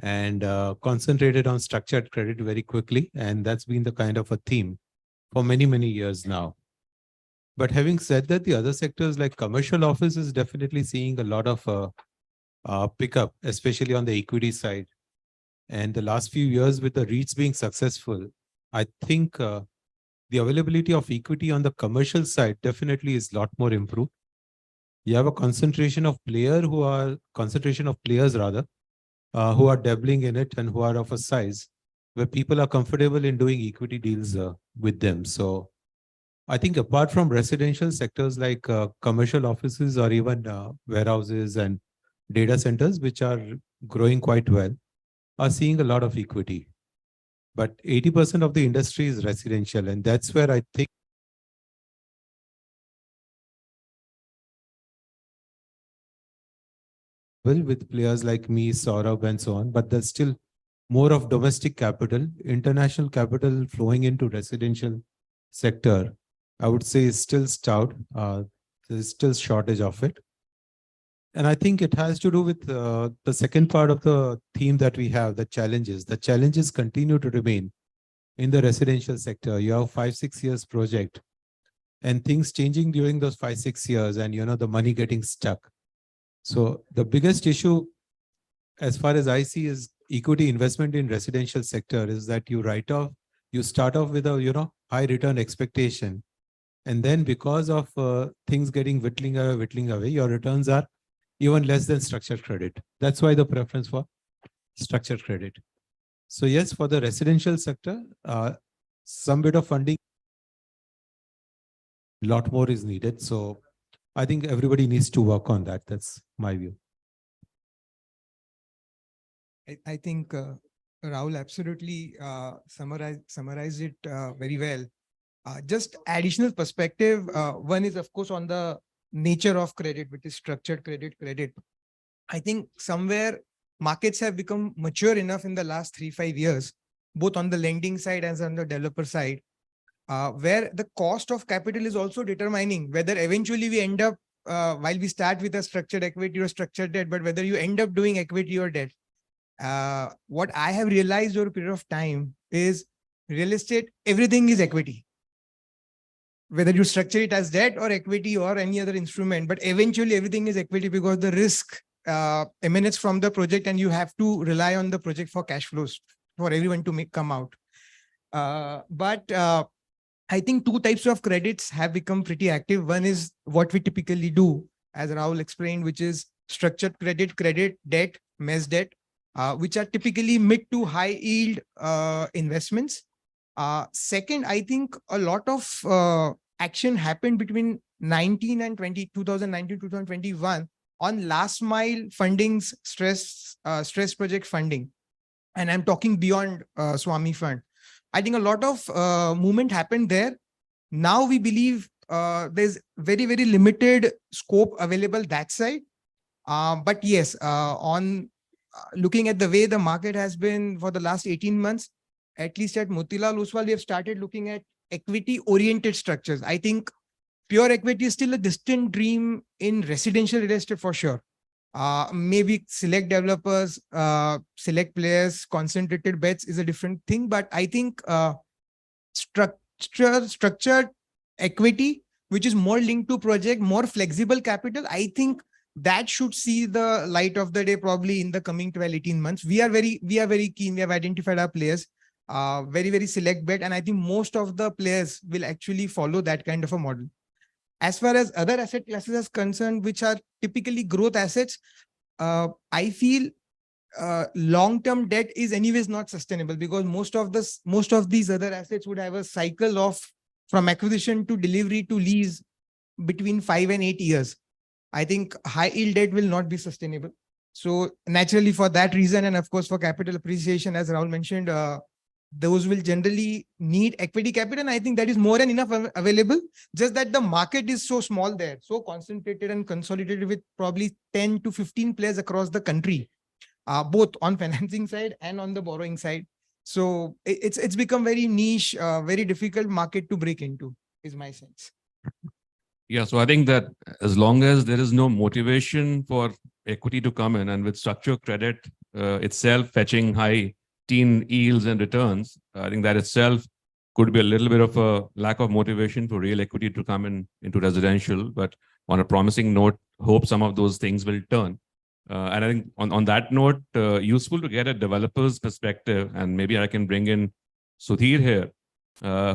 and concentrated on structured credit very quickly. And that's been the kind of a theme for many, many years now. But having said that, the other sectors like commercial office is definitely seeing a lot of pickup, especially on the equity side. And the last few years with the REITs being successful, I think the availability of equity on the commercial side definitely is a lot more improved. You have a concentration of players who are dabbling in it and who are of a size where people are comfortable in doing equity deals with them. So I think apart from residential sectors like commercial offices or even warehouses and data centers, which are growing quite well, are seeing a lot of equity. But 80% of the industry is residential. And that's where I think with players like me, Saurabh, and so on, but there's still more of domestic capital. International capital flowing into residential sector, I would say, is still stout. There's still shortage of it. And I think it has to do with the second part of the theme that we have, the challenges. The challenges continue to remain in the residential sector. You have 5-6 years project and things changing during those 5-6 years and, you know, the money getting stuck. So the biggest issue, as far as I see, is equity investment in residential sector is that you start off with a, high return expectation. And then because of things getting whittling away, your returns are even less than structured credit. That's why the preference for structured credit. So yes, for the residential sector, some bit of funding, a lot more is needed. So I think everybody needs to work on that. That's my view. I think Rahul absolutely summarized it very well. Just additional perspective. One is, of course, on the nature of credit, which is structured credit. I think somewhere markets have become mature enough in the last 3-5 years, both on the lending side as on the developer side, where the cost of capital is also determining whether eventually we end up, while we start with a structured equity or structured debt, but whether you end up doing equity or debt. What I have realized over a period of time is real estate, everything is equity. Whether you structure it as debt or equity or any other instrument, but eventually everything is equity because the risk emanates from the project and you have to rely on the project for cash flows for everyone to come out. But I think two types of credits have become pretty active. One is what we typically do, as Rahul explained, which is structured credit, credit, debt, mezz debt, which are typically mid to high yield investments. Second, I think a lot of action happened between 2019, on last mile fundings, stress project funding. And I'm talking beyond Swami Fund. I think a lot of movement happened there. Now we believe there's very, very limited scope available that side. But yes, on looking at the way the market has been for the last 18 months, at least at Motilal Oswal, we have started looking at equity-oriented structures. I think pure equity is still a distant dream in residential real estate for sure. Maybe select developers, select players, concentrated bets is a different thing. But I think structured equity, which is more linked to project, more flexible capital, I think that should see the light of the day probably in the coming 12, 18 months. We are very keen. We have identified our players, very, very select bet. And I think most of the players will actually follow that kind of a model. As far as other asset classes are concerned, which are typically growth assets, I feel long-term debt is anyways not sustainable because most of these other assets would have a cycle of from acquisition to delivery to lease between 5 and 8 years. I think high yield debt will not be sustainable. So naturally for that reason, and of course for capital appreciation, as Rahul mentioned, those will generally need equity capital. And I think that is more than enough available. Just that the market is so small there, so concentrated and consolidated with probably 10 to 15 players across the country, both on financing side and on the borrowing side. So it's become very niche, very difficult market to break into, is my sense. Yeah, so I think that as long as there is no motivation for equity to come in, and with structured credit itself fetching high teen yields and returns, I think that itself could be a little bit of a lack of motivation for real equity to come into residential. But on a promising note, hope some of those things will turn. And I think on that note, useful to get a developer's perspective, and maybe I can bring in Sudhir here,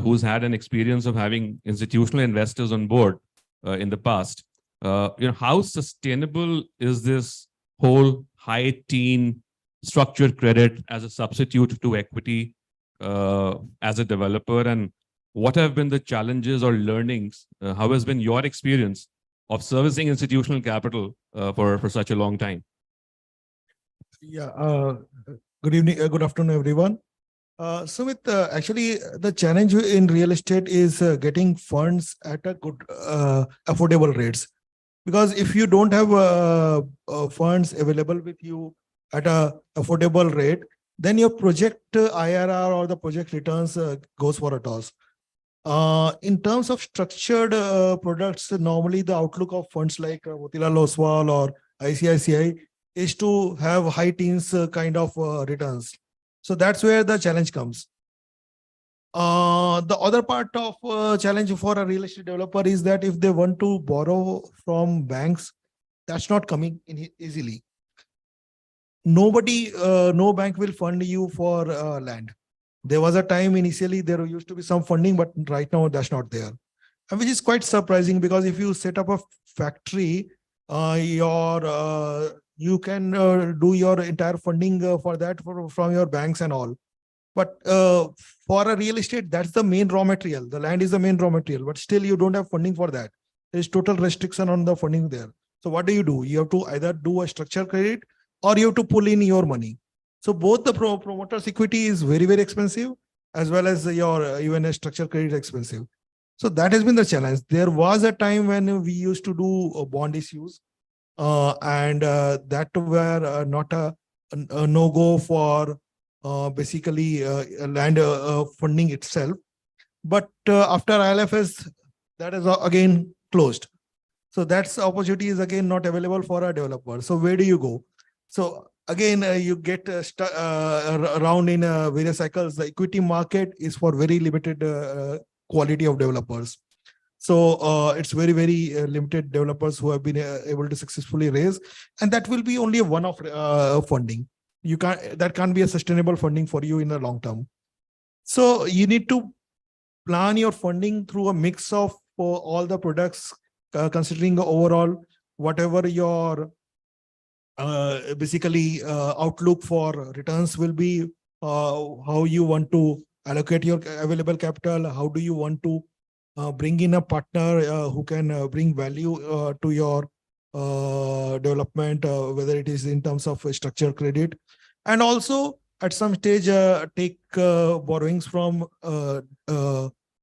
who's had an experience of having institutional investors on board in the past. How sustainable is this whole high teen structured credit as a substitute to equity as a developer, and what have been the challenges or learnings? How has been your experience of servicing institutional capital for such a long time? Yeah, good evening, good afternoon, everyone. Sumit, actually, the challenge in real estate is getting funds at a good, affordable rates. Because if you don't have funds available with you at a affordable rate, then your project IRR or the project returns goes for a toss. In terms of structured products, normally the outlook of funds like Motilal Oswal or ICICI is to have high teens kind of returns. So that's where the challenge comes. The other part of challenge for a real estate developer is that if they want to borrow from banks, that's not coming in easily. Nobody, no bank will fund you for land. There was a time initially there used to be some funding, but right now that's not there. And which is quite surprising because if you set up a factory, you can do your entire funding for that from your banks and all. But for a real estate, that's the main raw material. The land is the main raw material, but still you don't have funding for that. There's total restriction on the funding there. So what do? You have to either do a structured credit or you have to pull in your money. So both the promoter's equity is very, very expensive, as well as your even a structured credit expensive. So that has been the challenge. There was a time when we used to do bond issues, and that were not a no-go for basically land funding itself. But after ILFS, that is again closed. So that's opportunity is again not available for a developer. So where do you go? So again, you get around in various cycles. The equity market is for very limited quality of developers. So it's very, very limited developers who have been able to successfully raise, and that will be only a one-off funding. That can't be a sustainable funding for you in the long term. So you need to plan your funding through a mix of all the products, considering the overall, whatever your basically outlook for returns will be, how you want to allocate your available capital, how do you want to bring in a partner who can bring value to your development, whether it is in terms of structured credit, and also at some stage take borrowings from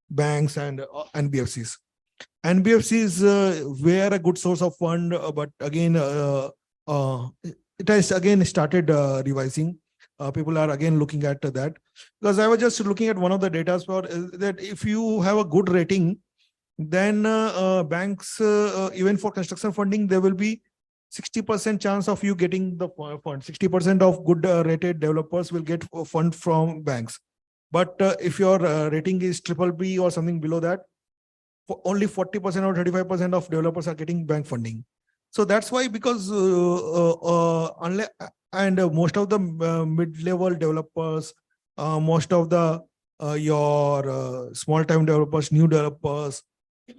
banks and NBFCs. NBFCs were a good source of fund, but again, it has again started revising. People are again looking at that, because I was just looking at one of the data for that if you have a good rating, then banks, even for construction funding, there will be 60% chance of you getting the fund. 60% of good rated developers will get a fund from banks. But if your rating is BBB or something below that, only 40% or 35% of developers are getting bank funding. So that's why, because unless most of the mid-level developers, most of the your small-time developers, new developers,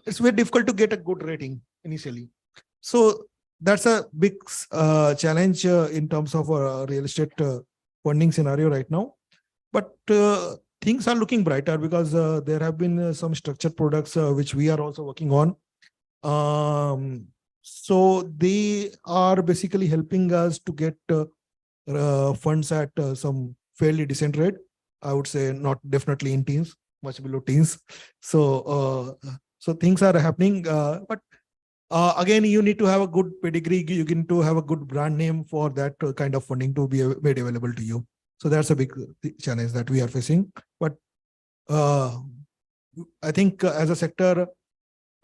it's very difficult to get a good rating initially. So that's a big challenge in terms of a real estate funding scenario right now. But things are looking brighter, because there have been some structured products which we are also working on. So they are basically helping us to get funds at some fairly decent rate. I would say not definitely in teens, much below teens. So so things are happening, but again, you need to have a good pedigree. You need to have a good brand name for that kind of funding to be made available to you. So that's a big challenge that we are facing. But I think as a sector,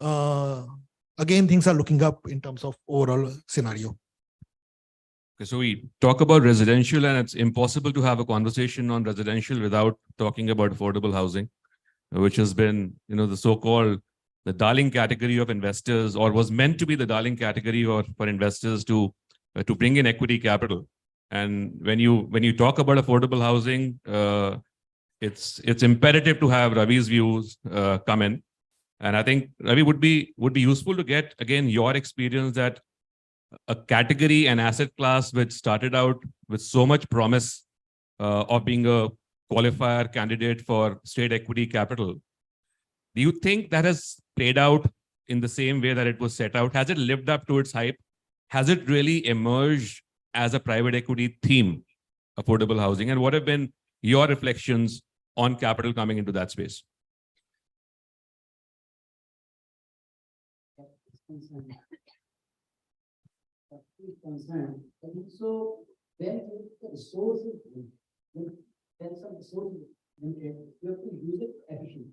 again, things are looking up in terms of overall scenario. Okay, so we talk about residential, and it's impossible to have a conversation on residential without talking about affordable housing, which has been, the so-called the darling category of investors, or was meant to be the darling category for investors to bring in equity capital. And when you talk about affordable housing, it's imperative to have Ravi's views come in. And I think Ravi would be useful to get again your experience that a category and asset class which started out with so much promise of being a qualifier candidate for state equity capital. Do you think that has played out in the same way that it was set out? Has it lived up to its hype? Has it really emerged as a private equity theme, affordable housing? And what have been your reflections on capital coming into that space? So when the resources, when some resources, you have to use it efficiently.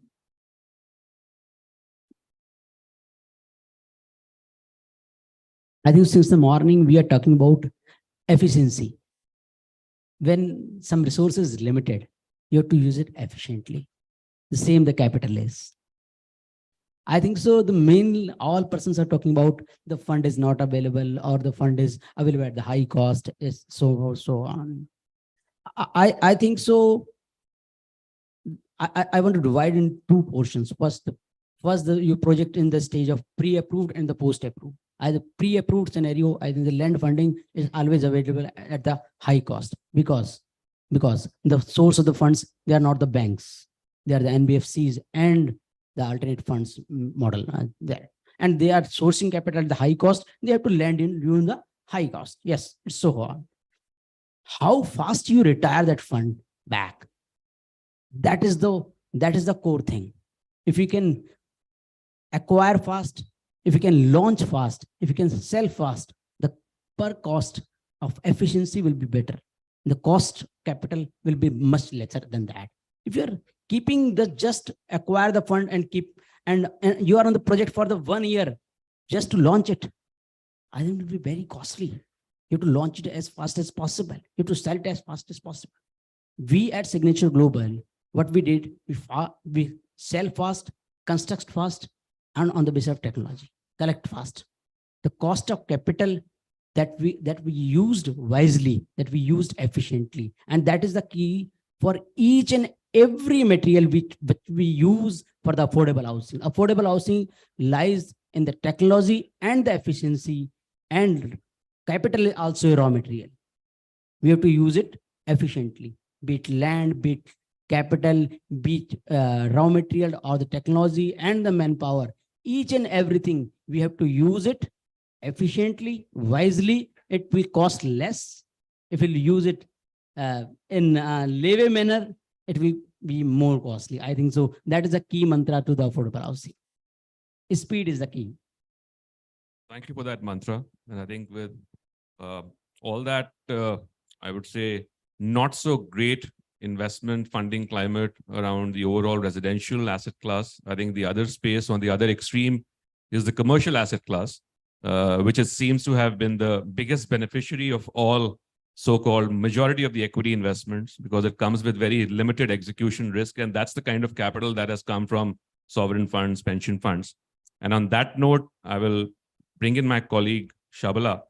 I think since the morning we are talking about efficiency. When some resources is limited, you have to use it efficiently. The same the capital is. I think so. The main, all persons are talking about the fund is not available, or the fund is available at the high cost, is so on. I think so. I want to divide in two portions. First, you project in the stage of pre-approved and the post-approved. As a pre-approved scenario, I think the land funding is always available at the high cost, because the source of the funds, they are not the banks, they are the NBFCs and the alternate funds model there, and they are sourcing capital at the high cost. They have to lend in during the high cost. Yes, it's so on. How fast you retire that fund back, that is the core thing. If you can acquire fast, if you can launch fast, if you can sell fast, the per cost of efficiency will be better. The cost capital will be much lesser than that. If you're keeping the just acquire the fund and keep, and you are on the project for the 1 year just to launch it, I think it will be very costly. You have to launch it as fast as possible. You have to sell it as fast as possible. We at Signature Global, what we did, we sell fast, construct fast, and on the basis of technology, collect fast. The cost of capital that we used wisely, that we used efficiently, and that is the key for each and every material which we use for the affordable housing. Affordable housing lies in the technology and the efficiency, and capital is also a raw material. We have to use it efficiently, be it land, be it capital, be it raw material or the technology and the manpower. Each and everything, we have to use it efficiently, wisely. It will cost less. If we use it in a levy manner, it will be more costly. I think so. That is the key mantra to the affordable housing. Speed is the key. Thank you for that mantra. And I think with all that, I would say, not so great investment funding climate around the overall residential asset class, I think the other space on the other extreme is the commercial asset class, which seems to have been the biggest beneficiary of all so-called majority of the equity investments, because it comes with very limited execution risk. And that's the kind of capital that has come from sovereign funds, pension funds. And on that note, I will bring in my colleague Shabala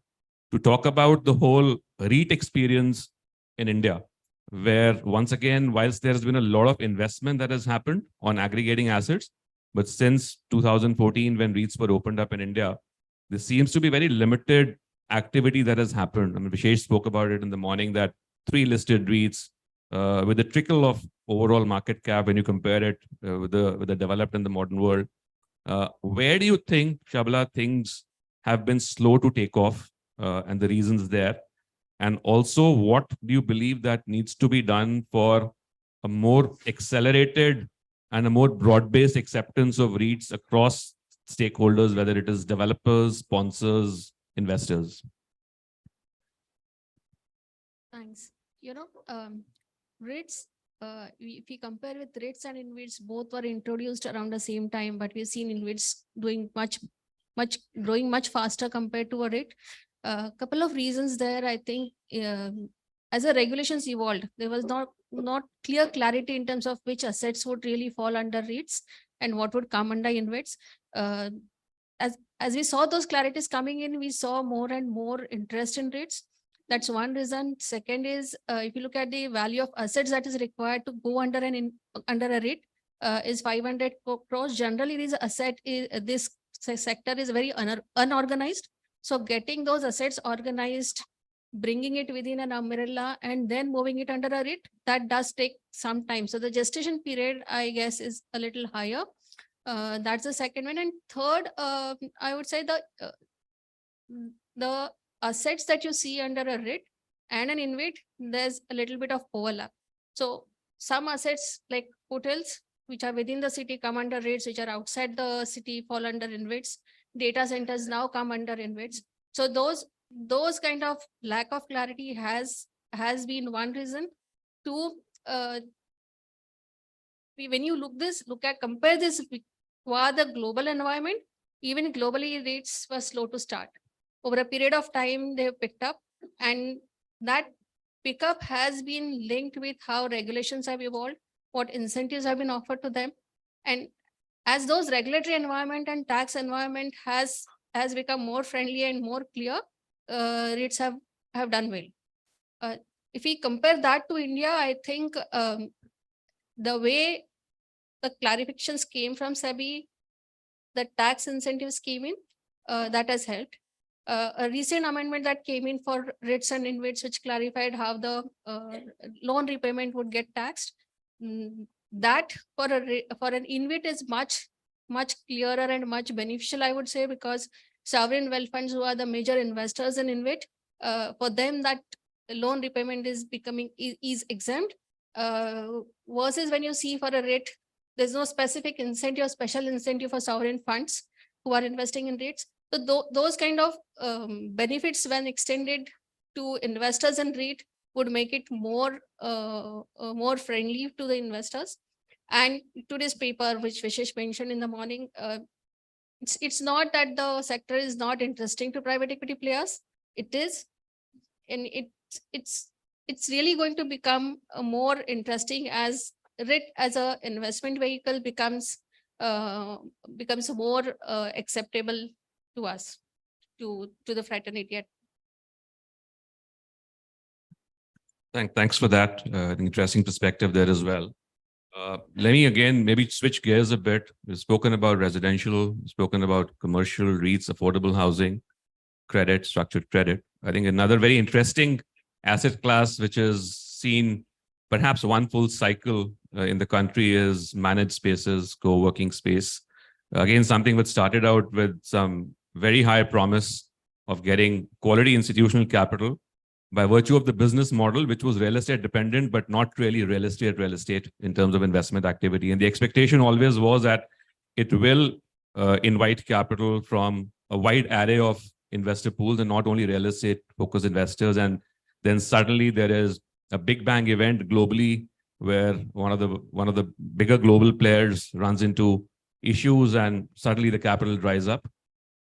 to talk about the whole REIT experience in India, where once again, whilst there has been a lot of investment that has happened on aggregating assets, but since 2014, when REITs were opened up in India, there seems to be very limited activity that has happened. I mean, Vishesh spoke about it in the morning, that 3 listed REITs with a trickle of overall market cap when you compare it with the developed and the modern world. Where do you think, Shabala, things have been slow to take off and the reasons there? And also, what do you believe that needs to be done for a more accelerated and a more broad-based acceptance of REITs across stakeholders, whether it is developers, sponsors, investors? Thanks. REITs, if we compare with REITs and InvITs, both were introduced around the same time, but we've seen InvITs growing much faster compared to a REIT. A couple of reasons there. I think as the regulations evolved, there was not clear clarity in terms of which assets would really fall under REITs and what would come under InvITs. As we saw those clarities coming in, we saw more and more interest in REITs. That's one reason. Second is, if you look at the value of assets that is required to go under a REIT, is 500 crores. Generally, this sector is very unorganized. So getting those assets organized, bringing it within an umbrella, and then moving it under a REIT, that does take some time. So the gestation period, I guess, is a little higher. That's the second one. And third, I would say the assets that you see under a REIT and an InvIT, there's a little bit of overlap. So some assets like hotels, which are within the city, come under REITs, which are outside the city fall under InvITs. Data centers now come under InvITs. So those kind of lack of clarity has been one reason. Two, when you compare this with the global environment, even globally REITs were slow to start. Over a period of time, they have picked up, and that pickup has been linked with how regulations have evolved, what incentives have been offered to them. And as those regulatory environment and tax environment has become more friendly and more clear, REITs have done well. If we compare that to India, I think the way the clarifications came from SEBI, the tax incentives came in, that has helped. A recent amendment that came in for REITs and InvITs, which clarified how the loan repayment would get taxed. That for an InvIT is much clearer and much beneficial, I would say, because sovereign wealth funds, who are the major investors in InvIT, for them that loan repayment is exempt, versus when you see for a REIT, there's no specific incentive or special incentive for sovereign funds who are investing in REITs. So those kind of benefits, when extended to investors in REIT, would make it more friendly to the investors. And today's paper, which Vishesh mentioned in the morning, it's not that the sector is not interesting to private equity players. It is, and it's really going to become more interesting as REIT as a investment vehicle becomes more acceptable to us, to the fraternity. Thanks for that. Interesting perspective there as well. Let me again maybe switch gears a bit. We've spoken about residential, spoken about commercial, REITs, affordable housing, credit, structured credit. I think another very interesting asset class which has seen perhaps one full cycle in the country is managed spaces, co-working space. Again, something which started out with some very high promise of getting quality institutional capital by virtue of the business model, which was real estate dependent, but not really real estate in terms of investment activity. And the expectation always was that it will invite capital from a wide array of investor pools and not only real estate focused investors. And then suddenly there is a big bang event globally where one of the bigger global players runs into issues and suddenly the capital dries up.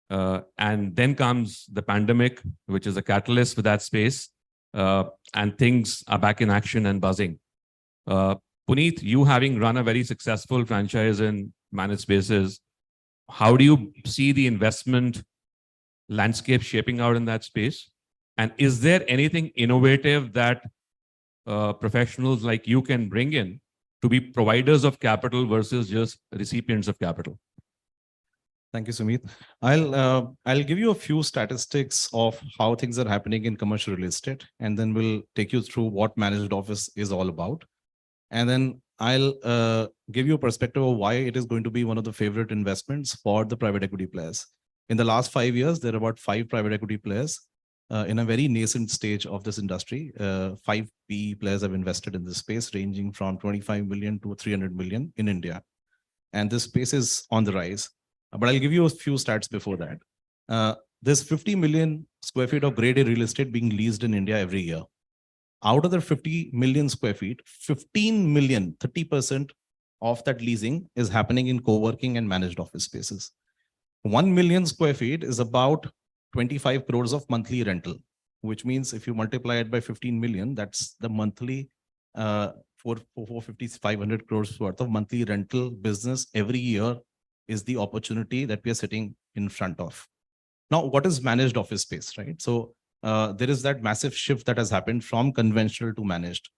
And then comes the pandemic, which is a catalyst for that space. And things are back in action and buzzing. Puneet, you having run a very successful franchise in managed spaces, how do you see the investment landscape shaping out in that space? And is there anything innovative that professionals like you can bring in to be providers of capital versus just recipients of capital? Thank you, Sumit. I'll give you a few statistics of how things are happening in commercial real estate, and then we'll take you through what managed office is all about. And then I'll give you a perspective of why it is going to be one of the favorite investments for the private equity players. In the last 5 years, there are about 5 private equity players in a very nascent stage of this industry. 5 PE players have invested in this space, ranging from 25 million to 300 million in India. And this space is on the rise. But I'll give you a few stats before that. There's 50 million square feet of grade A real estate being leased in India every year. Out of the 50 million square feet, 15 million, 30% of that leasing is happening in co-working and managed office spaces. 1 million square feet is about 25 crores of monthly rental, which means if you multiply it by 15 million, that's the monthly 450, 500 crores worth of monthly rental business every year is the opportunity that we are sitting in front of. Now, what is managed office space, right? So there is that massive shift that has happened from conventional to managed.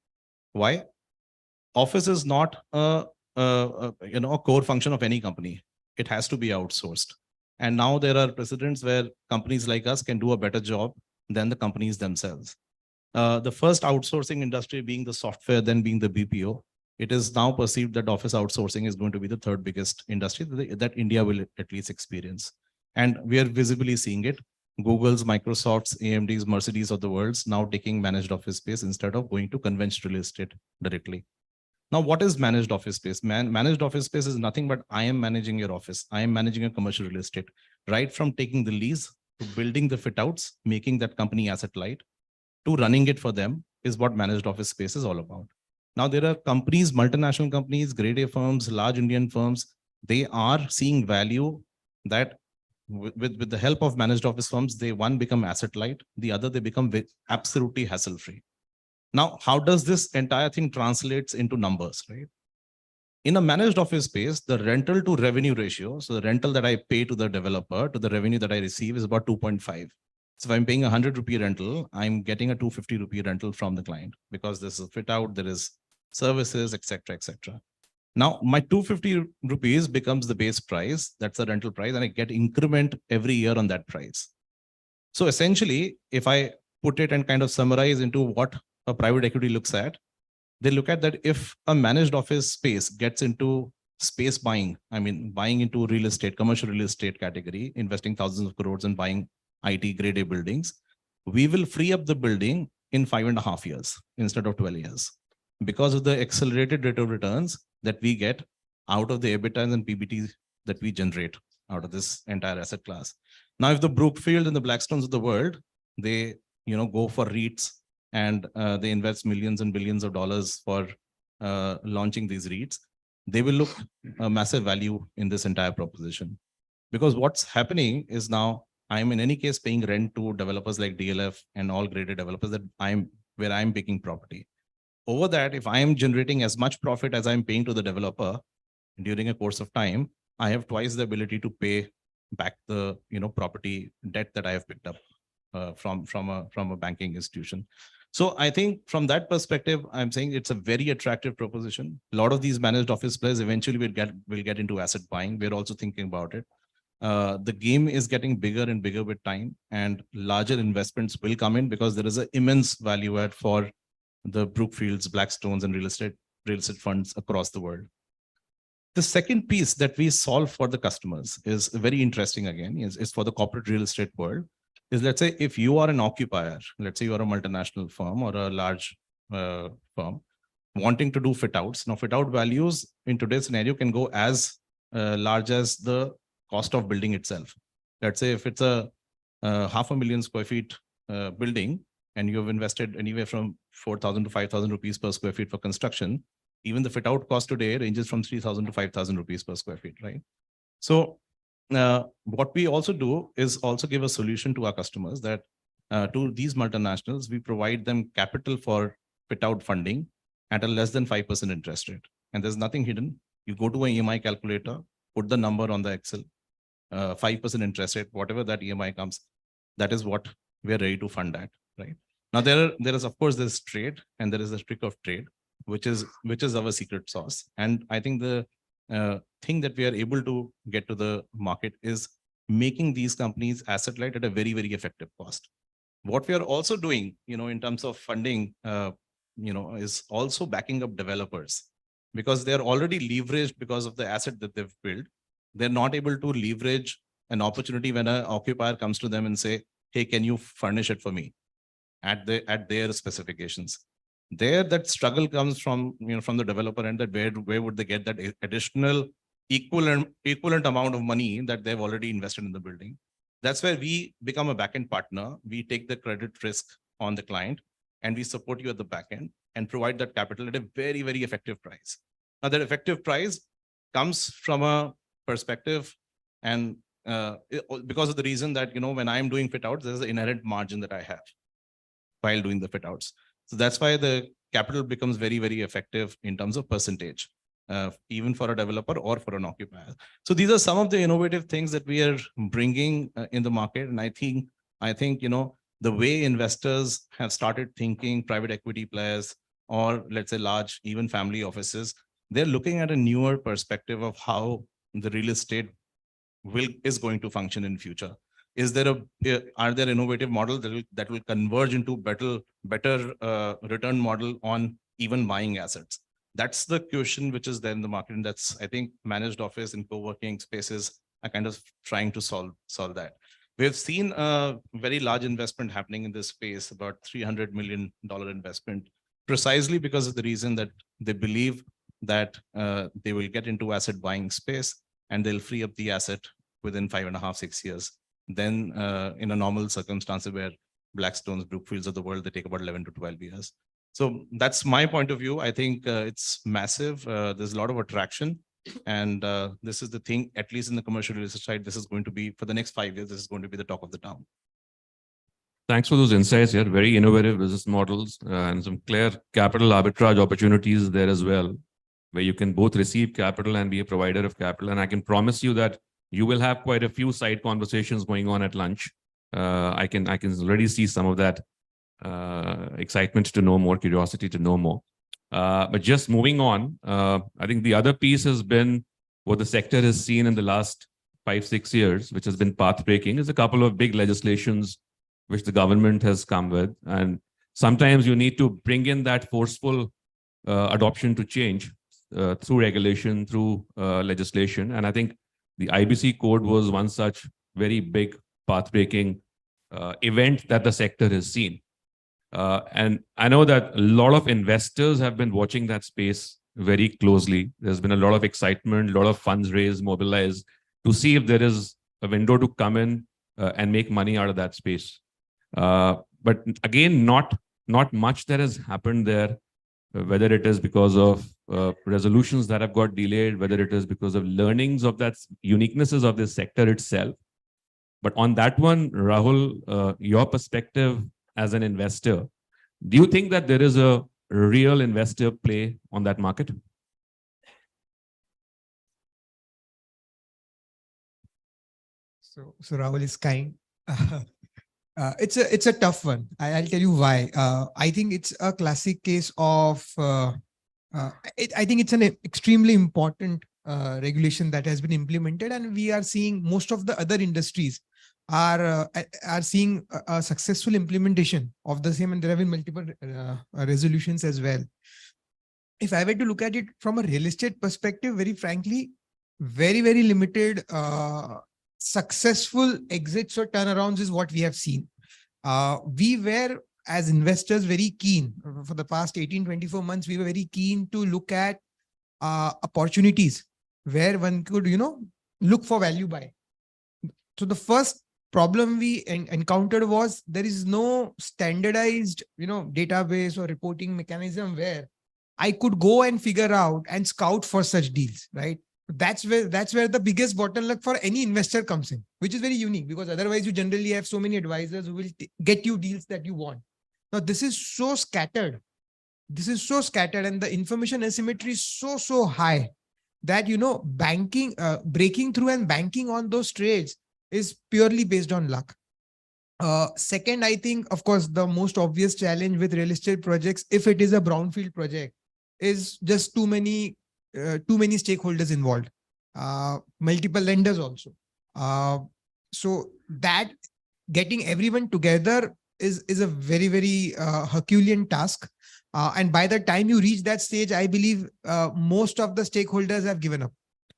Why? Office is not a core function of any company. It has to be outsourced. And now there are precedents where companies like us can do a better job than the companies themselves. The first outsourcing industry being the software, then being the BPO. It is now perceived that office outsourcing is going to be the third biggest industry that India will at least experience. And we are visibly seeing it. Google's, Microsoft's, AMD's, Mercedes of the world's now taking managed office space instead of going to conventional real estate directly. Now, what is managed office space? Managed office space is nothing but I am managing your office. I am managing a commercial real estate, right from taking the lease to building the fit outs, making that company asset light, to running it for them is what managed office space is all about. Now, there are companies, multinational companies, grade A firms, large Indian firms, they are seeing value that with the help of managed office firms, they one become asset light, the other they become absolutely hassle free. Now, how does this entire thing translates into numbers, right? In a managed office space, the rental to revenue ratio, so the rental that I pay to the developer to the revenue that I receive is about 2.5. So if I'm paying 100 rupee rental, I'm getting a 250 rupee rental from the client because this is a fit out, there is services, etc., etc. Now, my 250 rupees becomes the base price. That's the rental price, and I get increment every year on that price. So essentially, if I put it and kind of summarize into what a private equity looks at, they look at that if a managed office space gets into space buying, I mean, buying into real estate, commercial real estate category, investing thousands of crores and buying IT grade A buildings, we will free up the building in 5.5 years instead of 12 years because of the accelerated rate of returns that we get out of the EBITDA and PBT that we generate out of this entire asset class. Now, if the Brookfield and the Blackstones of the world, they go for REITs and they invest millions and billions of dollars for launching these REITs, they will look a massive value in this entire proposition. Because what's happening is now I'm in any case paying rent to developers like DLF and all graded developers where I'm picking property. Over that, if I am generating as much profit as I'm paying to the developer during a course of time, I have twice the ability to pay back the property debt that I have picked up from a banking institution. So I think from that perspective, I'm saying it's a very attractive proposition. A lot of these managed office players eventually will get into asset buying. We're also thinking about it. The game is getting bigger and bigger with time, and larger investments will come in because there is an immense value add for the Brookfields, Blackstones, and real estate funds across the world. The second piece that we solve for the customers is very interesting again, is for the corporate real estate world. Is, let's say if you are an occupier, let's say you are a multinational firm or a large firm wanting to do fit outs. Now fit out values in today's scenario can go as large as the cost of building itself. Let's say if it's a 500,000 square feet building and you have invested anywhere from 4,000 to 5,000 rupees per square feet for construction, even the fit out cost today ranges from 3,000 to 5,000 rupees per square feet, right? So what we also do is also give a solution to our customers that to these multinationals, we provide them capital for fit out funding at a less than 5% interest rate. And there's nothing hidden. You go to an EMI calculator, put the number on the Excel, 5% interest rate, whatever that EMI comes, that is what we're ready to fund at, right? Now there is of course this trade, and there is a trick of trade, which is our secret sauce. And I think the thing that we are able to get to the market is making these companies asset light at a very, very effective cost. What we are also doing, in terms of funding, is also backing up developers, because they're already leveraged because of the asset that they've built. They're not able to leverage an opportunity when an occupier comes to them and say, hey, can you furnish it for me at their specifications? There, that struggle comes from the developer end, that where would they get that additional equivalent amount of money that they've already invested in the building. That's where we become a backend partner. We take the credit risk on the client, and we support you at the backend and provide that capital at a very, very effective price. Now, that effective price comes from a perspective, and because of the reason that when I'm doing fit outs, there's an inherent margin that I have while doing the fit outs. So that's why the capital becomes very, very effective in terms of percentage, even for a developer or for an occupier. So these are some of the innovative things that we are bringing in the market. And I think, the way investors have started thinking, private equity players, or let's say large, even family offices, they're looking at a newer perspective of how the real estate is going to function in future. Are there innovative models that will converge into better return model on even buying assets? That's the question which is there in the market, and that's, I think, managed office and co-working spaces are kind of trying to solve that. We've seen a very large investment happening in this space, about $300 million investment, precisely because of the reason that they believe that they will get into asset buying space and they'll free up the asset within 5.5, 6 years. Then in a normal circumstance where Blackstones, Brookfields of the world, they take about 11 to 12 years. So that's my point of view. I think it's massive. There's a lot of attraction. And this is the thing, at least in the commercial real estate side, this is going to be, for the next 5 years, this is going to be the talk of the town. Thanks for those insights here. Very innovative business models and some clear capital arbitrage opportunities there as well, where you can both receive capital and be a provider of capital. And I can promise you that you will have quite a few side conversations going on at lunch. I can already see some of that excitement to know more, curiosity to know more. But just moving on, I think the other piece has been what the sector has seen in the last 5-6 years, which has been path breaking, is a couple of big legislations which the government has come with. And sometimes you need to bring in that forceful adoption to change through regulation, through legislation. And I think the IBC code was one such very big path-breaking event that the sector has seen. And I know that a lot of investors have been watching that space very closely. There's been a lot of excitement, a lot of funds raised, mobilized to see if there is a window to come in and make money out of that space. But again, not much that has happened there, whether it is because of resolutions that have got delayed, whether it is because of learnings of that uniquenesses of this sector itself. But on that one, Rahul, your perspective as an investor, do you think that there is a real investor play on that market? So Rahul is kind. It's a tough one. I'll tell you why. I think it's a classic case of. I think it's an extremely important regulation that has been implemented, and we are seeing most of the other industries are seeing a successful implementation of the same, and there have been multiple resolutions as well. If I were to look at it from a real estate perspective, very frankly, very limited successful exits or turnarounds is what we have seen. We were, as investors, very keen for the past 18-24 months. We were very keen to look at opportunities where one could, look for value buy. So the first problem we encountered was there is no standardized, database or reporting mechanism where I could go and figure out and scout for such deals, right? That's where the biggest bottleneck for any investor comes in, which is very unique, because otherwise you generally have so many advisors who will get you deals that you want. Now this is so scattered. And the information asymmetry is so high that, banking, breaking through and banking on those trades is purely based on luck. Second, I think, of course, the most obvious challenge with real estate projects, if it is a brownfield project, is just too many stakeholders involved, multiple lenders also. So that getting everyone together is a very Herculean task. And by the time you reach that stage, I believe most of the stakeholders have given up,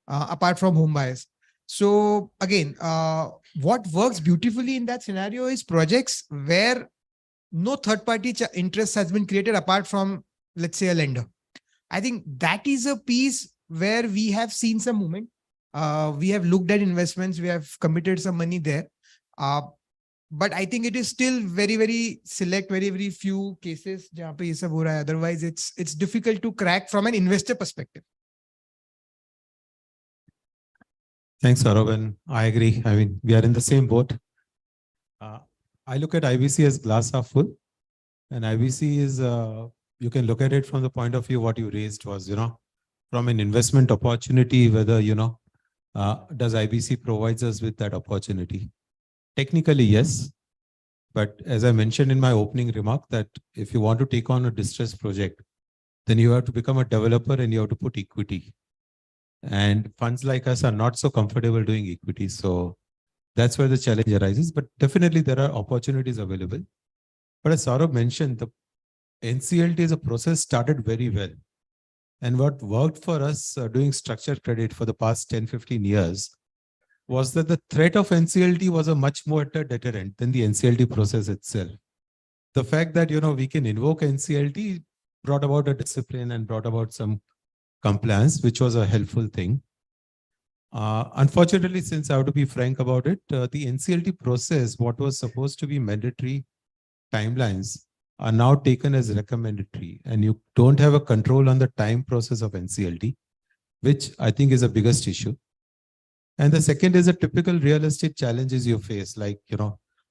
apart from home buyers. So again, what works beautifully in that scenario is projects where no third-party interest has been created apart from, let's say, a lender. I think that is a piece where we have seen some movement. We have looked at investments. We have committed some money there. But I think it is still very select, very few cases jahan pe ye sab ho raha hai. Otherwise, it's difficult to crack from an investor perspective. Thanks, Saurabh, and I agree. I mean, we are in the same boat. I look at IBC as glass half full, and IBC is, you can look at it from the point of view what you raised was, from an investment opportunity, whether, does IBC provides us with that opportunity? Technically, yes. But as I mentioned in my opening remark, that if you want to take on a distressed project, then you have to become a developer and you have to put equity. And funds like us are not so comfortable doing equity. So that's where the challenge arises. But definitely there are opportunities available. But as Saurabh mentioned, the NCLT as a process started very well. And what worked for us doing structured credit for the past 10-15 years was that the threat of NCLT was a much more deterrent than the NCLT process itself. The fact that, we can invoke NCLT brought about a discipline and brought about some compliance, which was a helpful thing. Unfortunately, since I have to be frank about it, the NCLT process, what was supposed to be mandatory timelines, are now taken as recommendatory, and you don't have a control on the time process of NCLT, which I think is the biggest issue. And the second is a typical real estate challenges you face. Like,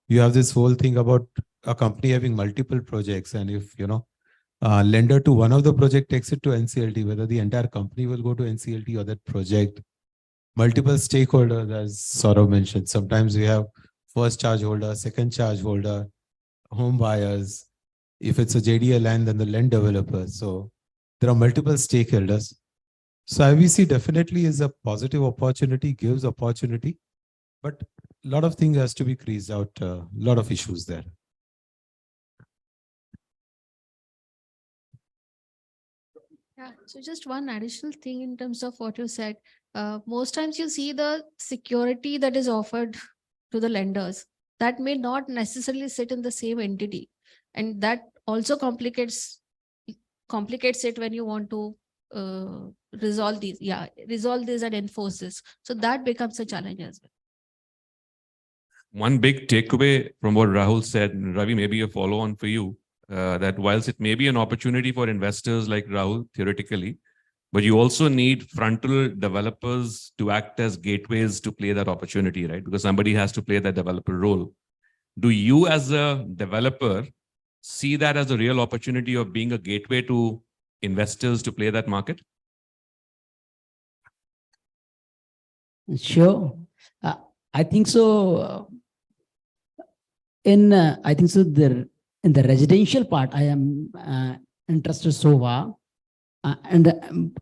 you have this whole thing about a company having multiple projects. And if, lender to one of the project takes it to NCLT, whether the entire company will go to NCLT or that project, multiple stakeholders, as Saurabh mentioned, sometimes we have first charge holder, second charge holder, home buyers. If it's a JDA land, then the land developer. So there are multiple stakeholders. So IBC definitely is a positive opportunity, gives opportunity, but a lot of things has to be creased out, a lot of issues there. Yeah, so just one additional thing in terms of what you said. Most times you see the security that is offered to the lenders that may not necessarily sit in the same entity. And that also complicates it when you want to resolve these and enforce this. So that becomes a challenge as well. One big takeaway from what Rahul said, and Ravi, maybe a follow on for you, that whilst it may be an opportunity for investors like Rahul, theoretically, but you also need frontal developers to act as gateways to play that opportunity, right? Because somebody has to play that developer role. Do you as a developer see that as a real opportunity of being a gateway to investors to play that market? Sure. I think so. I think so. In the residential part, I am interested so far, and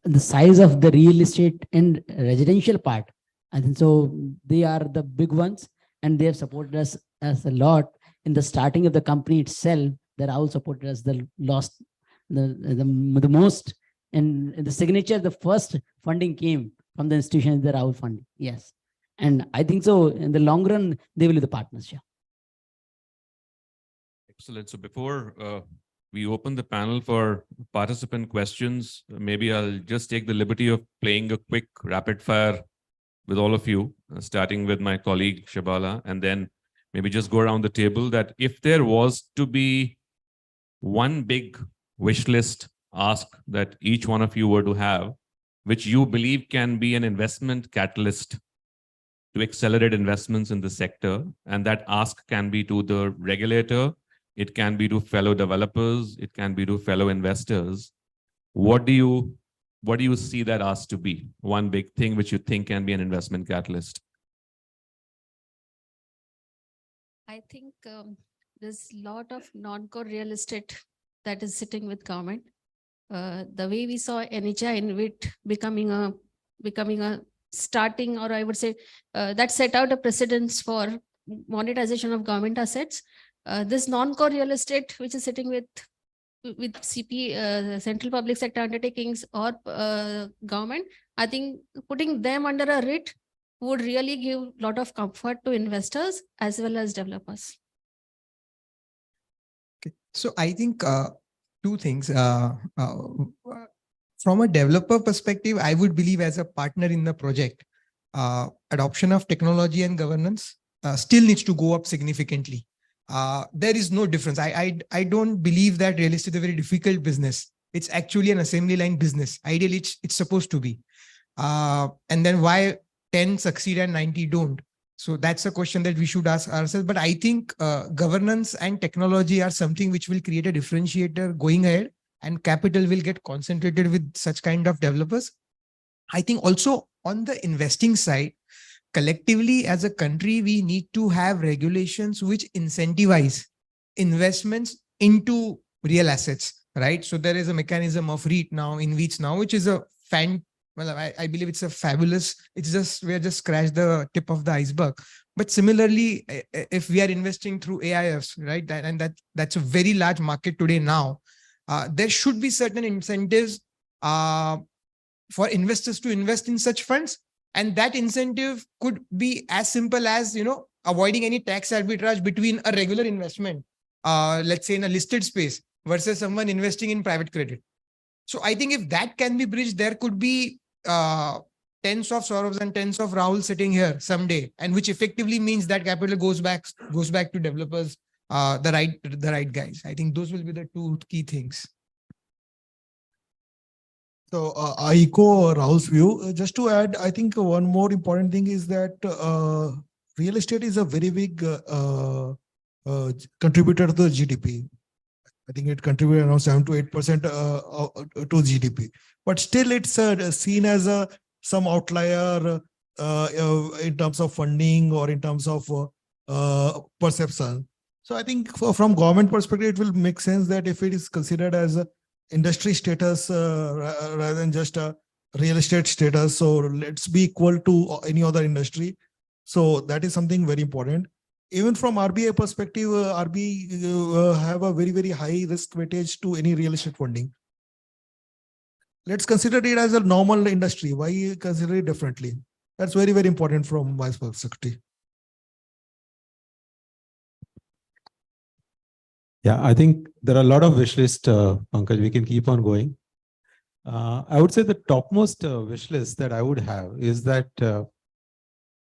the size of the real estate and residential part. I think so. They are the big ones, and they have supported us as a lot in the starting of the company itself. That all supported us the most, and the signature. The first funding came from the institution, the Rahul funding. Yes, and I think so. In the long run, they will be the partners. Yeah. Excellent. So before we open the panel for participant questions, maybe I'll just take the liberty of playing a quick rapid fire with all of you, starting with my colleague Shabala, and then maybe just go around the table that if there was to be one big wish list ask that each one of you were to have, which you believe can be an investment catalyst to accelerate investments in the sector, and that ask can be to the regulator, it can be to fellow developers, it can be to fellow investors. What do you see that ask to be? One big thing which you think can be an investment catalyst? I think there's a lot of non-core real estate that is sitting with government. The way we saw NHI InvIT becoming a starting, or I would say that set out a precedence for monetization of government assets. This non-core real estate, which is sitting with CP, central public sector undertakings or government, I think putting them under a REIT would really give a lot of comfort to investors as well as developers. Okay. So I think two things. From a developer perspective, I would believe as a partner in the project, adoption of technology and governance still needs to go up significantly. There is no difference. I don't believe that real estate is a very difficult business. It's actually an assembly line business. Ideally, it's supposed to be. And then why 10 succeed and 90 don't? So that's a question that we should ask ourselves. But I think governance and technology are something which will create a differentiator going ahead, and capital will get concentrated with such kind of developers. I think also on the investing side, collectively as a country, we need to have regulations which incentivize investments into real assets, right? So there is a mechanism of REIT now, InvITs now, which is a I believe it's a fabulous, we're just scratched the tip of the iceberg. But similarly, if we are investing through AIFs, right, and that's a very large market today now, there should be certain incentives for investors to invest in such funds. And that incentive could be as simple as, avoiding any tax arbitrage between a regular investment, let's say in a listed space, versus someone investing in private credit. So I think if that can be bridged, there could be tens of Sauravs and tens of Rahul sitting here someday, and which effectively means that capital goes back to developers, the right guys. I think those will be the two key things. So I echo Rahul's view. Just to add, I think one more important thing is that real estate is a very big contributor to the GDP. I think it contributes around 7 to 8% to GDP. But still, it's seen as some outlier in terms of funding or in terms of perception. So I think from government perspective, it will make sense that if it is considered as a industry status rather than just a real estate status, so let's be equal to any other industry. So that is something very important. Even from RBI perspective, RBI have a very, very high risk weightage to any real estate funding. Let's consider it as a normal industry. Why consider it differently? That's very, very important from my perspective. Yeah, I think there are a lot of wish list, Pankaj. We can keep on going. I would say the topmost wish list that I would have is that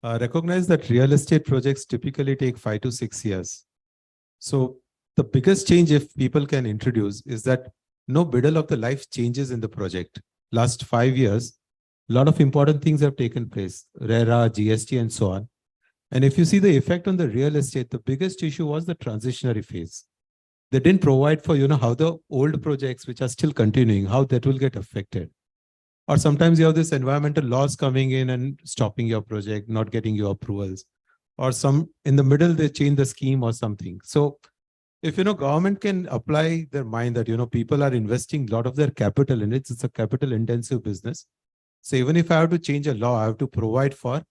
recognize that real estate projects typically take 5 to 6 years. So the biggest change if people can introduce is that no middle of the life changes in the project. last 5 years, a lot of important things have taken place, RERA, GST, and so on. And if you see the effect on the real estate, the biggest issue was the transitionary phase. They didn't provide for, how the old projects which are still continuing, how that will get affected. Or sometimes you have this environmental laws coming in and stopping your project, not getting your approvals. Or some in the middle, they change the scheme or something. So if, government can apply their mind that, people are investing a lot of their capital in it, it's a capital intensive business. So even if I have to change a law, I have to provide for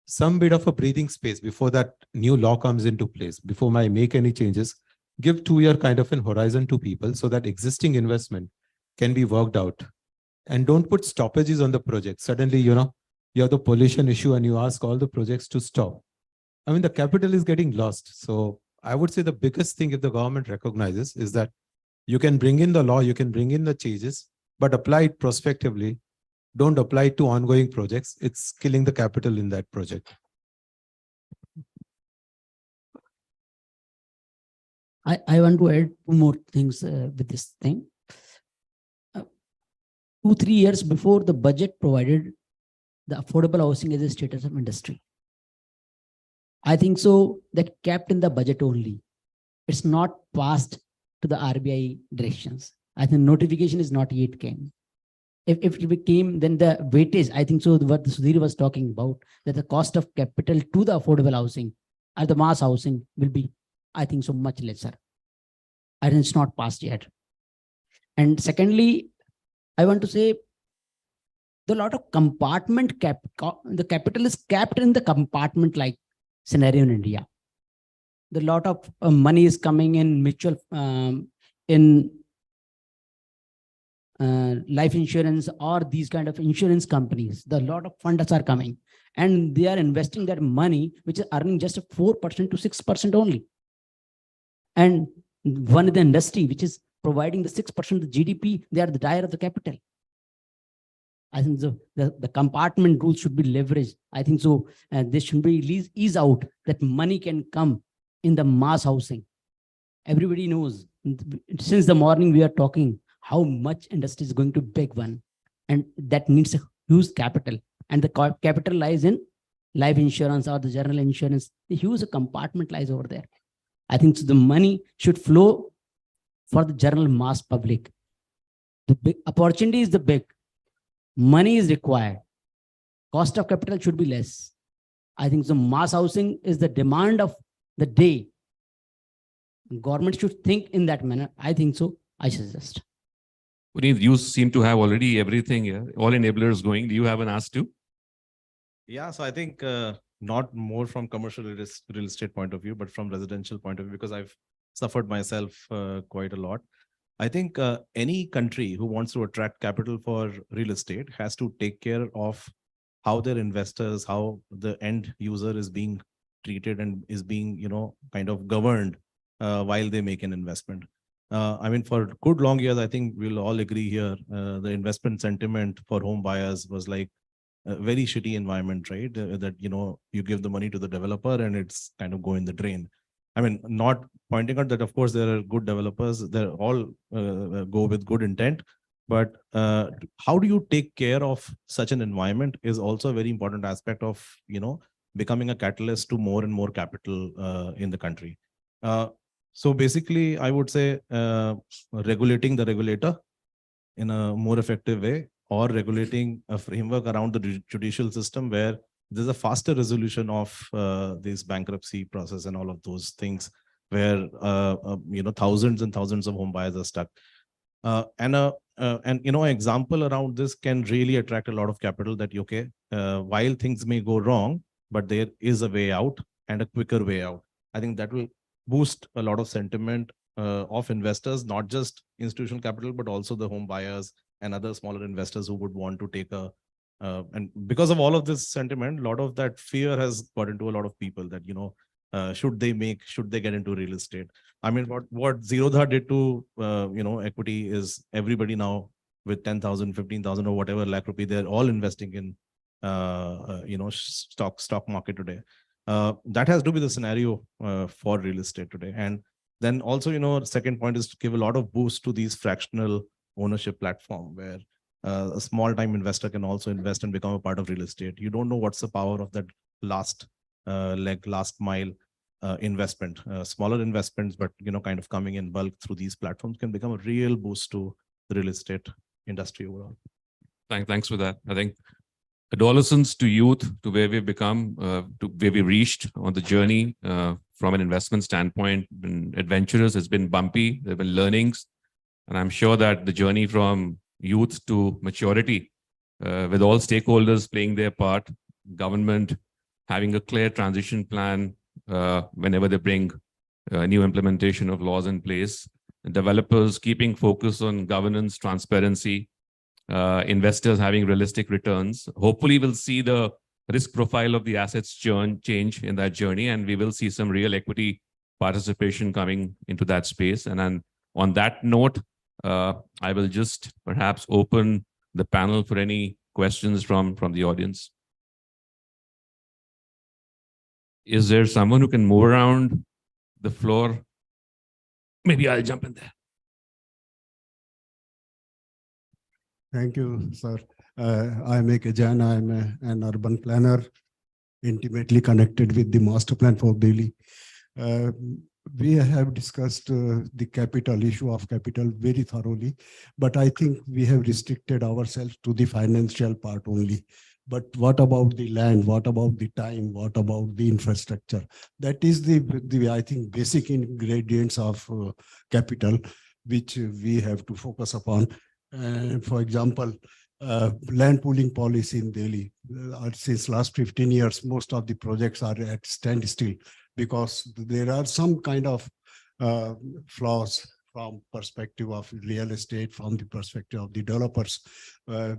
some bit of a breathing space before that new law comes into place, before I make any changes, give 2-year kind of an horizon to people so that existing investment can be worked out. And don't put stoppages on the project. Suddenly, you have the pollution issue and you ask all the projects to stop. I mean, the capital is getting lost. So I would say the biggest thing if the government recognizes is that you can bring in the law, you can bring in the changes, but apply it prospectively. Don't apply it to ongoing projects. It's killing the capital in that project. I want to add 2 more things with this thing. 2-3 years before, the budget provided the affordable housing as a status of industry. I think so that kept in the budget only. It's not passed to the RBI directions. I think notification is not yet came. If it became, then the weightage, I think so what Sudhir was talking about, that the cost of capital to the affordable housing or the mass housing will be, I think so much lesser. I think it's not passed yet. And secondly, I want to say the lot of compartment the capital is capped in the compartment like scenario in India. The lot of money is coming in mutual, in life insurance or these kind of insurance companies. The lot of funds are coming and they are investing that money, which is earning just 4% to 6% only. And one of the industry which is providing the 6% of the GDP, they are the dire of the capital. I think so the compartment rules should be leveraged. I think so this should be ease out that money can come in the mass housing. Everybody knows since the morning we are talking how much industry is going to big one, and that needs a huge capital, and the capital lies in life insurance or the general insurance. The huge compartment lies over there. I think so the money should flow for the general mass public. The big opportunity is the big. Money is required. Cost of capital should be less. I think so mass housing is the demand of the day. Government should think in that manner. I think so. I suggest. Puneet, you seem to have already everything here, all enablers going. Do you have an ask too? Yeah, so I think not more from commercial real estate point of view, but from residential point of view, because I've suffered myself quite a lot. I think any country who wants to attract capital for real estate has to take care of how their investors, how the end user is being treated and is being, kind of governed while they make an investment. I mean, for good long years, I think we'll all agree here, the investment sentiment for home buyers was like a very shitty environment, right? That, you give the money to the developer and it's kind of go in the drain. I mean, not pointing out that, of course, there are good developers, they're all go with good intent. But how do you take care of such an environment is also a very important aspect of, becoming a catalyst to more and more capital in the country. So basically, I would say regulating the regulator in a more effective way, or regulating a framework around the judicial system where there's a faster resolution of this bankruptcy process and all of those things where, thousands and thousands of home buyers are stuck. And an example around this can really attract a lot of capital that, okay, while things may go wrong, but there is a way out and a quicker way out. I think that will boost a lot of sentiment of investors, not just institutional capital, but also the home buyers and other smaller investors who would want to take and because of all of this sentiment, a lot of that fear has got into a lot of people that, should they get into real estate? I mean, what Zerodha did to, equity is everybody now with 10,000, 15,000 or whatever lakh rupee, they're all investing in, stock market today. That has to be the scenario for real estate today. And then also, second point is to give a lot of boost to these fractional ownership platform where a small time investor can also invest and become a part of real estate. You don't know what's the power of that last last mile investment. Smaller investments, but kind of coming in bulk through these platforms can become a real boost to the real estate industry overall. Thanks for that. I think adolescence to youth, to where we've become, to where we reached on the journey from an investment standpoint, been adventurous, has been bumpy, there have been learnings. And I'm sure that the journey from youth to maturity, with all stakeholders playing their part, government having a clear transition plan whenever they bring new implementation of laws in place, developers keeping focus on governance, transparency, investors having realistic returns. Hopefully, we'll see the risk profile of the assets change in that journey, and we will see some real equity participation coming into that space. And then on that note, I will just perhaps open the panel for any questions from the audience. Is there someone who can move around the floor? Maybe I'll jump in there. Thank you, sir. I'm A.K. Jain. I'm an urban planner, intimately connected with the master plan for Delhi. We have discussed the capital issue of capital very thoroughly, but I think we have restricted ourselves to the financial part only. But what about the land? What about the time? What about the infrastructure? That is the I think, basic ingredients of capital, which we have to focus upon. For example, land pooling policy in Delhi. Since last 15 years, most of the projects are at standstill because there are some kind of flaws from perspective of real estate, from the perspective of the developers,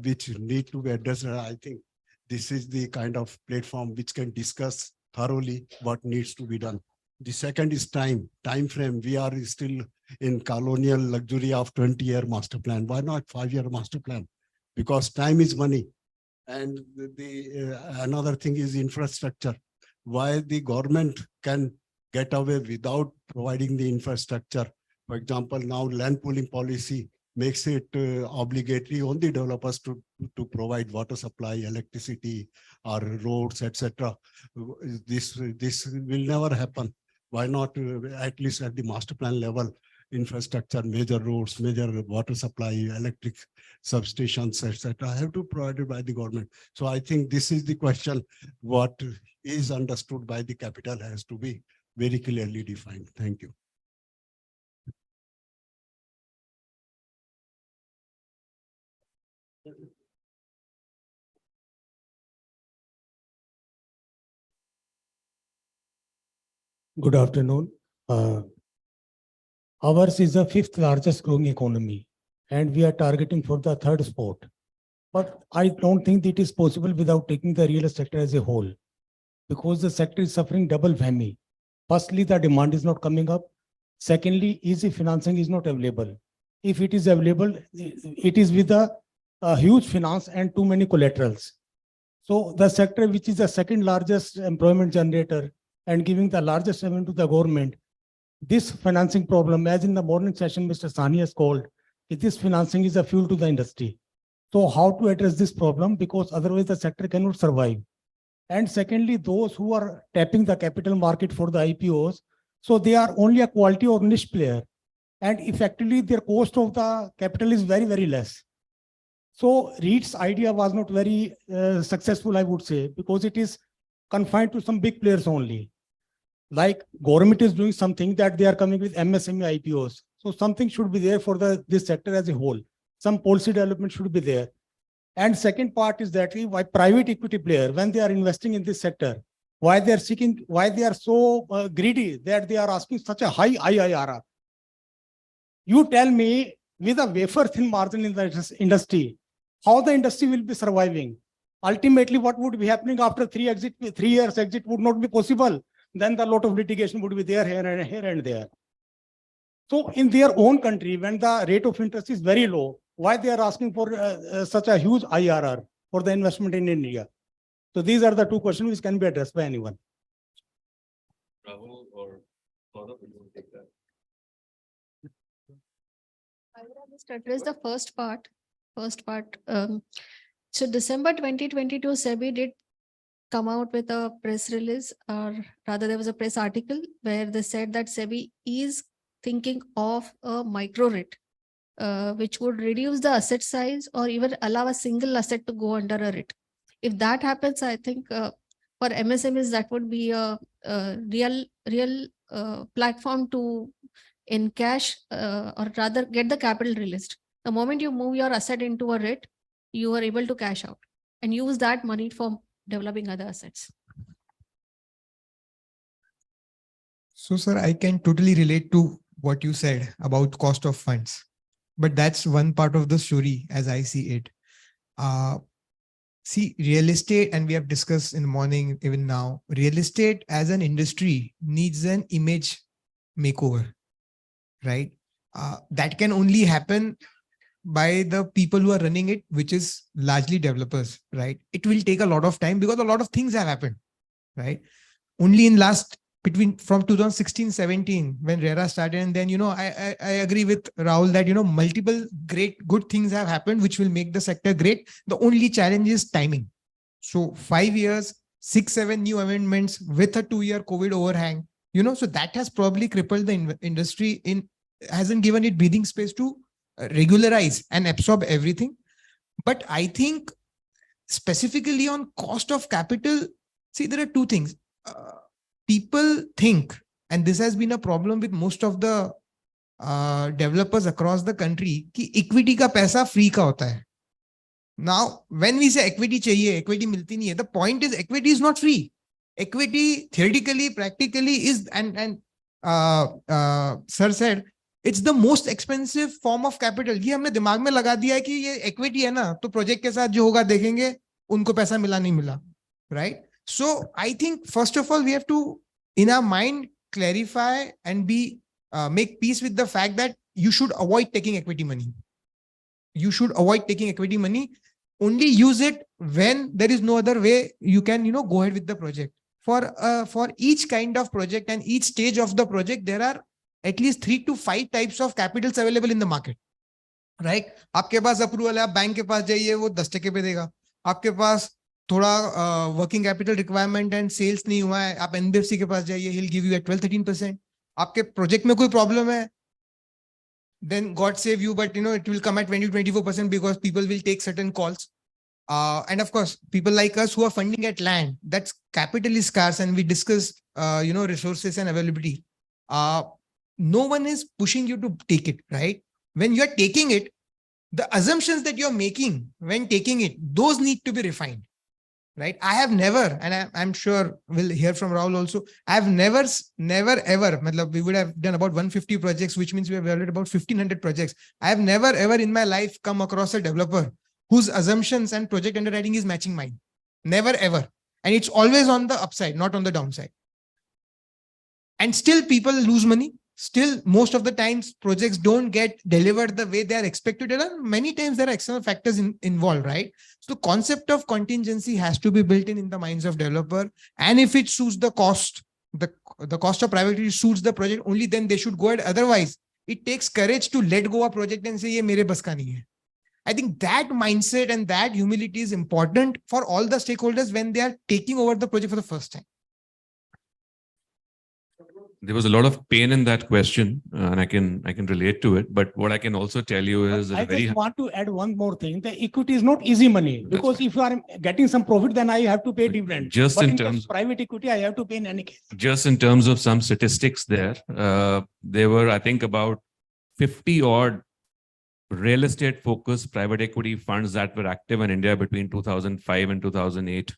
which need to be addressed. I think this is the kind of platform which can discuss thoroughly what needs to be done. The second is time frame. We are still in colonial luxury of 20-year master plan. Why not 5-year master plan? Because time is money. And another thing is infrastructure. Why the government can get away without providing the infrastructure. For example, now land pooling policy makes it obligatory on the developers to provide water supply, electricity, or roads, etc. This will never happen. Why not at least at the master plan level, infrastructure, major roads, major water supply, electric substations, etc. have to be provided by the government. So I think this is the question. What is understood by the capital has to be very clearly defined. Thank you. Good afternoon. Ours is the 5th largest growing economy, and we are targeting for the 3rd spot. But I don't think it is possible without taking the real estate sector as a whole, because the sector is suffering double whammy. Firstly, the demand is not coming up. Secondly, easy financing is not available. If it is available, it is with a huge finance and too many collaterals. So the sector, which is the 2nd largest employment generator and giving the largest revenue to the government, this financing problem, as in the morning session, Mr. Sani has called, this financing is a fuel to the industry. So how to address this problem? Because otherwise the sector cannot survive. And secondly, those who are tapping the capital market for the IPOs, so they are only a quality or niche player. And effectively, their cost of the capital is very, very less. So REIT's idea was not very successful, I would say, because it is confined to some big players only. Like government is doing something that they are coming with MSME IPOs. So something should be there for this sector as a whole. Some policy development should be there. And second part is that why private equity player, when they are investing in this sector, why they are so greedy that they are asking such a high IRR. You tell me, with a wafer thin margin in the industry, how the industry will be surviving? Ultimately, what would be happening after 3 years exit would not be possible. Then the lot of litigation would be there, here and there. So in their own country, when the rate of interest is very low, why they are asking for such a huge IRR for the investment in India? So these are the 2 questions which can be addressed by anyone. Rahul or Saurabh, will you take that? I would have just addressed the first part. first part. So December 2022, SEBI did come out with a press release, or rather there was a press article where they said that SEBI is thinking of a micro REIT, which would reduce the asset size or even allow a single asset to go under a REIT. If that happens, I think for MSMEs, that would be a real platform to encash or rather get the capital released. The moment you move your asset into a REIT, you are able to cash out and use that money for developing other assets. So, sir, I can totally relate to what you said about cost of funds, but that's one part of the story as I see it. See, real estate, and we have discussed in the morning, even now, real estate as an industry needs an image makeover, right? That can only happen by the people who are running it, which is largely developers, right? It will take a lot of time because a lot of things have happened, right? Only in from 2016-17, when RERA started, and then, I agree with Rahul that, multiple good things have happened, which will make the sector great. The only challenge is timing. So 5 years, 6-7 new amendments with a 2-year COVID overhang, so that has probably crippled the industry, hasn't given it breathing space to regularize and absorb everything. But I think specifically on cost of capital, see, there are two things. People think, and this has been a problem with most of the developers across the country, कि equity का पैसा free का होता है. Now, when we say equity चाहिए, equity मिलती नहीं है, the point is equity is not free. Equity theoretically, practically is, and sir said, it's the most expensive form of capital. ये हमने दिमाग में लगा दिया है कि ये equity है ना, तो project के साथ जो होगा देखेंगे, उनको पैसा मिला नहीं मिला, right? So I think first of all, we have to, in our mind, clarify and make peace with the fact that you should avoid taking equity money. You should avoid taking equity money. Only use it when there is no other way you can, go ahead with the project. For each kind of project and each stage of the project, there are at least 3 to 5 types of capitals available in the market, right? आपके पास approval है, आप bank के पास जाइए, वो 10% पे देगा. आपके पास थोड़ा working capital requirement and sales नहीं हुआ है, आप NBFC के पास जाइए, he'll give you at 12-13%. आपके project में कोई problem है, then God save you, but it will come at 20-24% because people will take certain calls. And of course, people like us who are funding at land, that's capital is scarce, and we discuss, resources and availability. No one is pushing you to take it, right? When you're taking it, the assumptions that you're making when taking it, those need to be refined, right? I have never, and I'm sure we'll hear from Rahul also, I've never ever, we would have done about 150 projects, which means we have evaluated about 1,500 projects. I have never ever in my life come across a developer whose assumptions and project underwriting is matching mine. Never ever. And it's always on the upside, not on the downside. And still people lose money. Still, most of the times projects don't get delivered the way they are expected to. Many times there are external factors involved, right? So the concept of contingency has to be built in the minds of developer. And if it suits the cost, the cost of private equity suits the project, only then they should go ahead. Otherwise, it takes courage to let go of a project and say, ye mere bas ka nahi hai. I think that mindset and that humility is important for all the stakeholders when they are taking over the project for the first time. There was a lot of pain in that question, and I can relate to it. But what I can also tell you is that I just want to add one more thing. The equity is not easy money, because if you are getting some profit, then I have to pay dividend. Just but in in terms of private equity, I have to pay in any case. Just in terms of some statistics there were, I think, about 50 odd real estate focused private equity funds that were active in India between 2005 and 2008.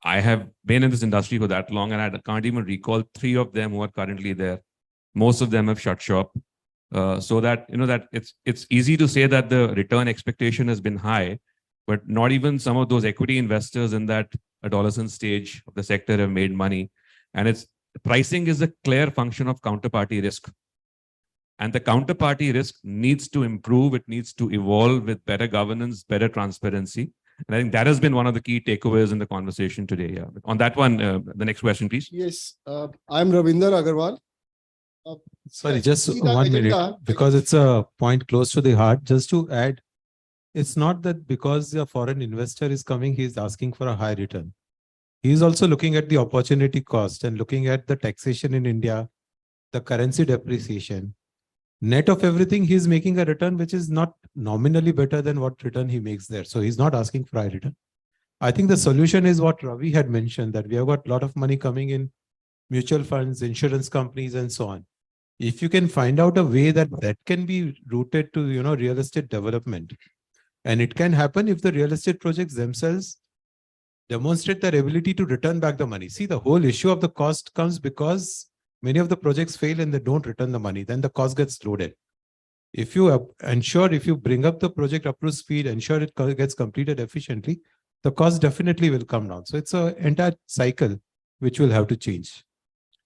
I have been in this industry for that long, and I can't even recall 3 of them who are currently there. Most of them have shut shop. So that, that it's easy to say that the return expectation has been high, but not even some of those equity investors in that adolescent stage of the sector have made money. And pricing is a clear function of counterparty risk. And the counterparty risk needs to improve. It needs to evolve with better governance, better transparency. And I think that has been one of the key takeaways in the conversation today. Yeah. On that one, the next question, please. Yes, I'm Ravinder Agarwal. Sorry, just see the 1 minute, agenda. because it's a point close to the heart. Just to add, it's not that because a foreign investor is coming, he's asking for a high return. He is also looking at the opportunity cost and looking at the taxation in India, the currency depreciation. Net of everything, he's making a return which is not nominally better than what return he makes there. So he's not asking for high return. I think the solution is what Ravi had mentioned, that we have got a lot of money coming in, mutual funds, insurance companies, and so on. If you can find out a way that that can be rooted to, real estate development, and it can happen if the real estate projects themselves demonstrate their ability to return back the money. See, the whole issue of the cost comes because many of the projects fail and they don't return the money. Then the cost gets loaded. If you ensure, if you bring up the project up to speed, ensure it gets completed efficiently, the cost definitely will come down. So it's an entire cycle which will have to change.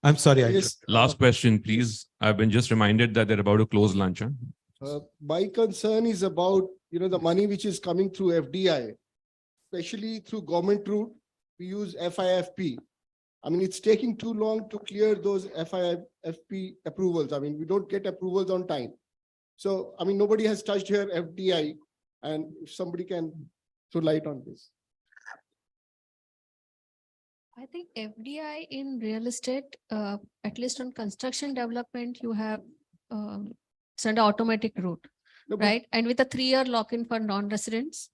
I'm sorry. Yes, Last question, please. I've been just reminded that they're about to close lunch. Huh? my concern is about, the money which is coming through FDI, especially through government route. We use FIFP. I mean, it's taking too long to clear those FIFP approvals. I mean, we don't get approvals on time. So, I mean, nobody has touched here FDI, and if somebody can throw light on this. I think FDI in real estate, at least on construction development, you have it's under automatic route, No, but- right? And with a 3-year lock-in for non-residents,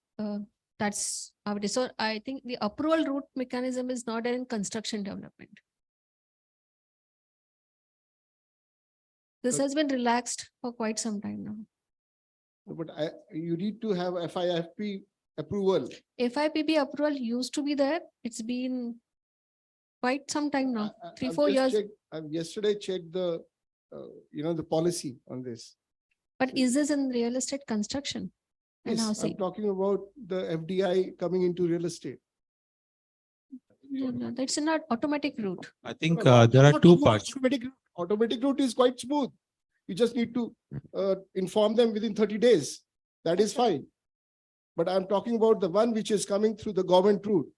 that's how it is. So I think the approval route mechanism is not there in construction development. This has been relaxed for quite some time now. But you need to have FIFP approval. FIPP approval used to be there. It's been quite some time now, I- 3-4 I've just years. I've yesterday checked the, the policy on this. But is this in real estate construction and Yes, housing? I'm talking about the FDI coming into real estate. No, that's not automatic route. I think No, there are not two smooth. parts. Automatic route is quite smooth. You just need to inform them within 30 days. That is fine. But I'm talking about the one which is coming through the government route.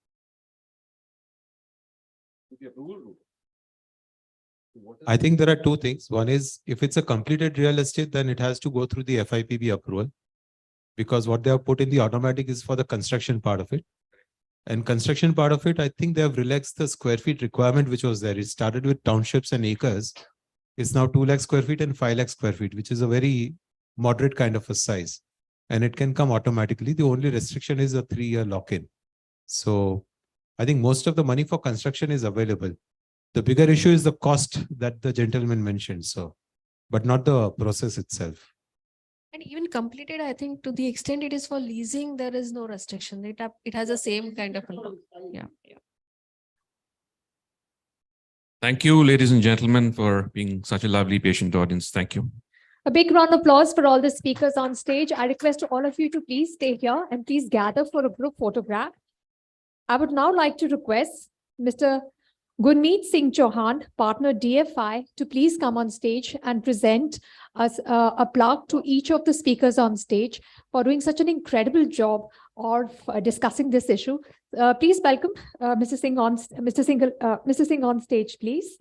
I think there are two things. One is, if it's a completed real estate, then it has to go through the FIPB approval, because what they have put in the automatic is for the construction part of it. And construction part of it, I think they have relaxed the square feet requirement which was there. It started with townships and acres. It's now 2 lakh square feet and 5 lakh square feet, which is a very moderate kind of a size. And it can come automatically. The only restriction is a 3-year lock-in. So I think most of the money for construction is available. The bigger issue is the cost that the gentleman mentioned, so, but not the process itself. And even completed, I think to the extent it is for leasing, there is no restriction. It has the same kind of, yeah. Thank you, ladies and gentlemen, for being such a lovely, patient audience. Thank you. A big round of applause for all the speakers on stage. I request all of you to please stay here and please gather for a group photograph. I would now like to request Mr. Gurmeet Singh Chauhan, partner DFI, to please come on stage and present us a plaque to each of the speakers on stage for doing such an incredible job of discussing this issue. Please welcome Mr. Singh on stage, please.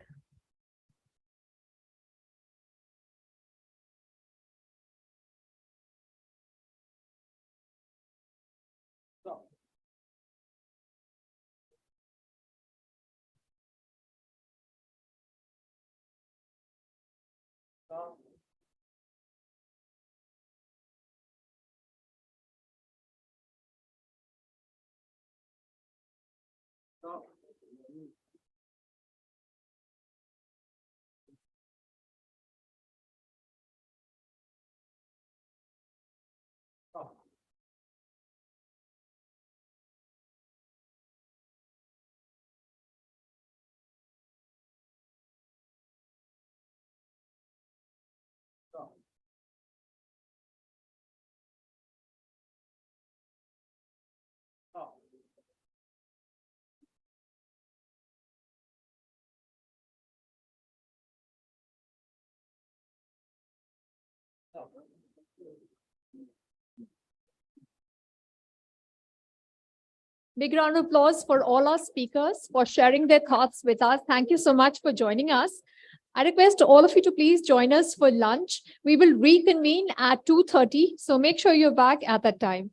Big round of applause for all our speakers for sharing their thoughts with us. Thank you so much for joining us. I request all of you to please join us for lunch. We will reconvene at 2:30. So make sure you're back at that time.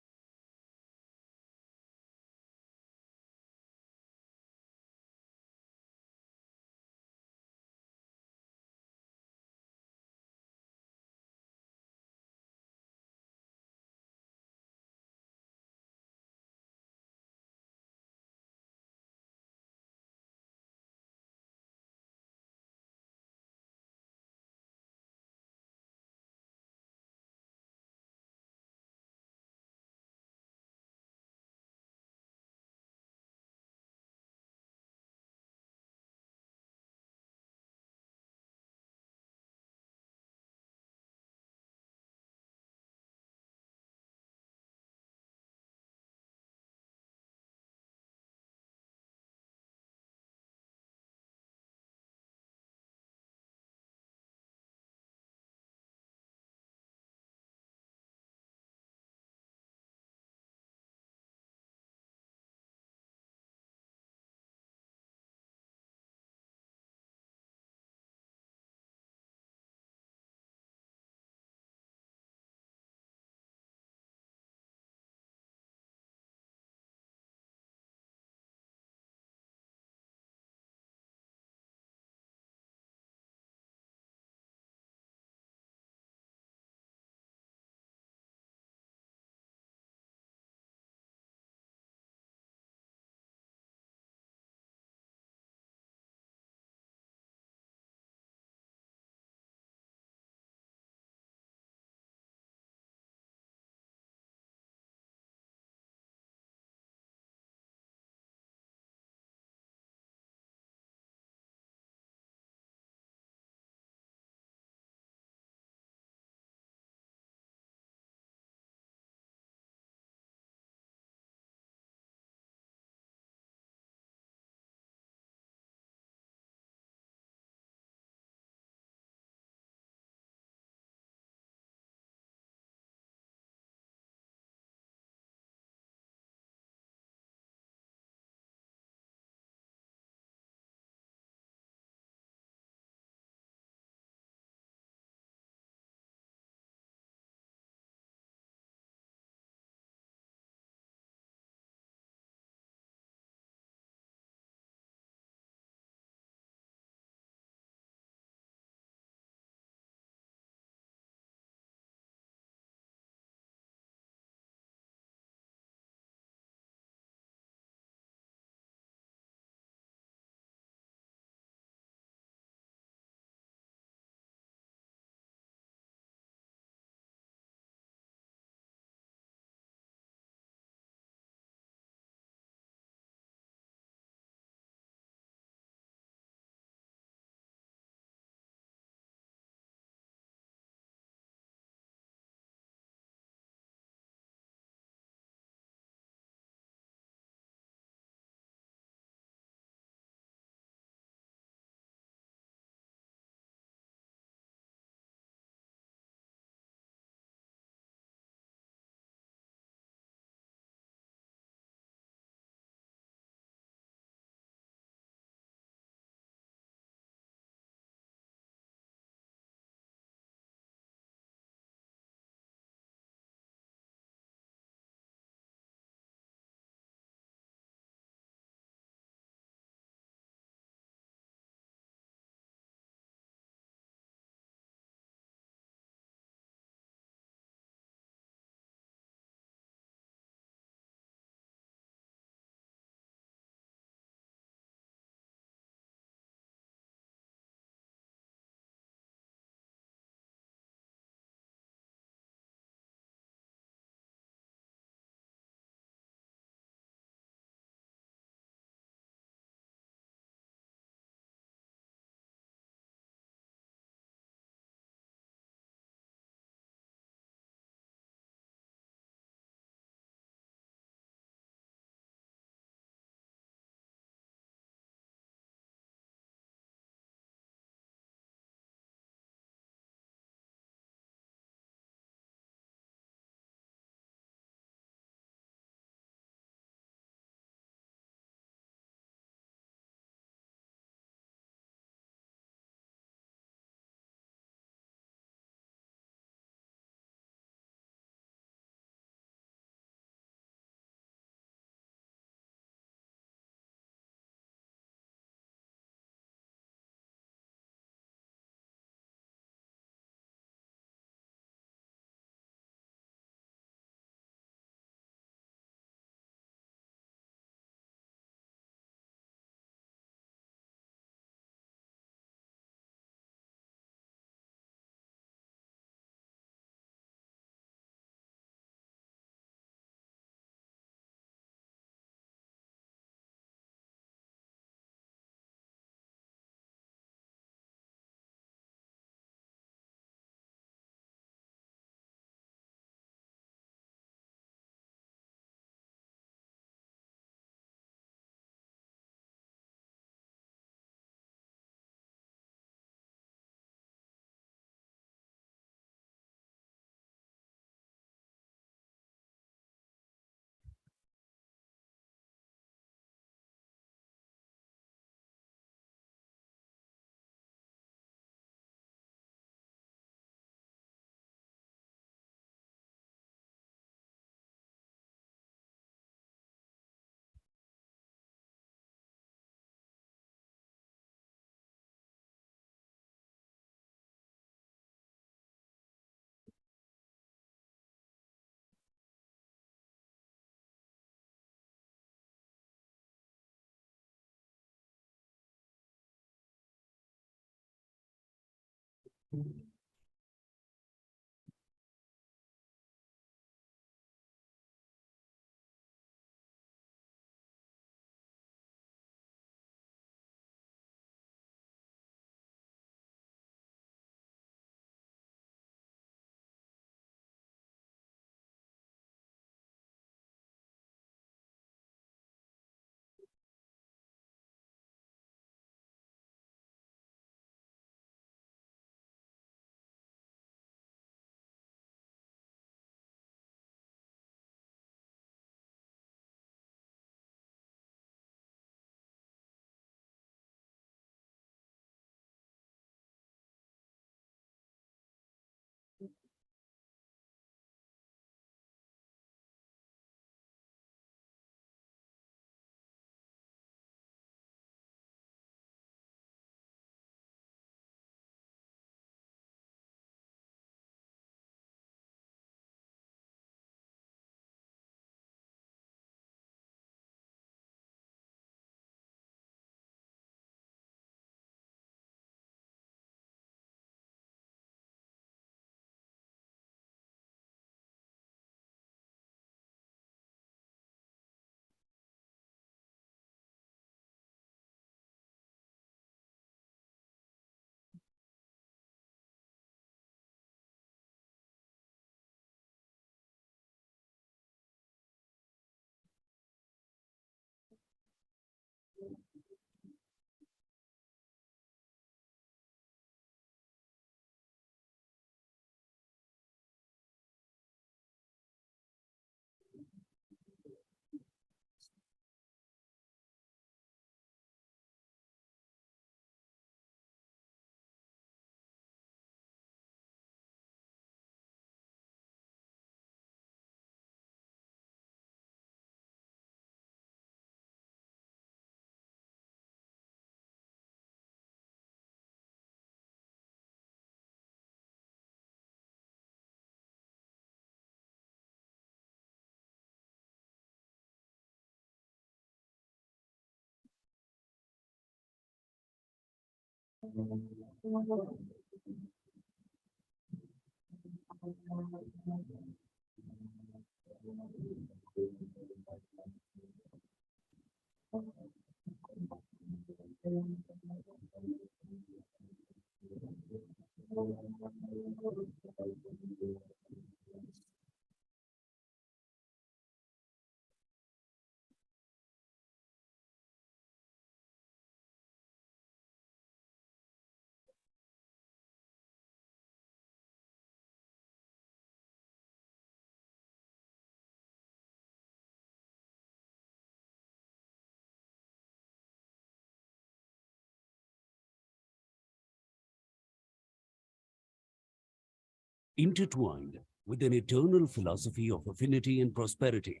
Intertwined with an eternal philosophy of affinity and prosperity,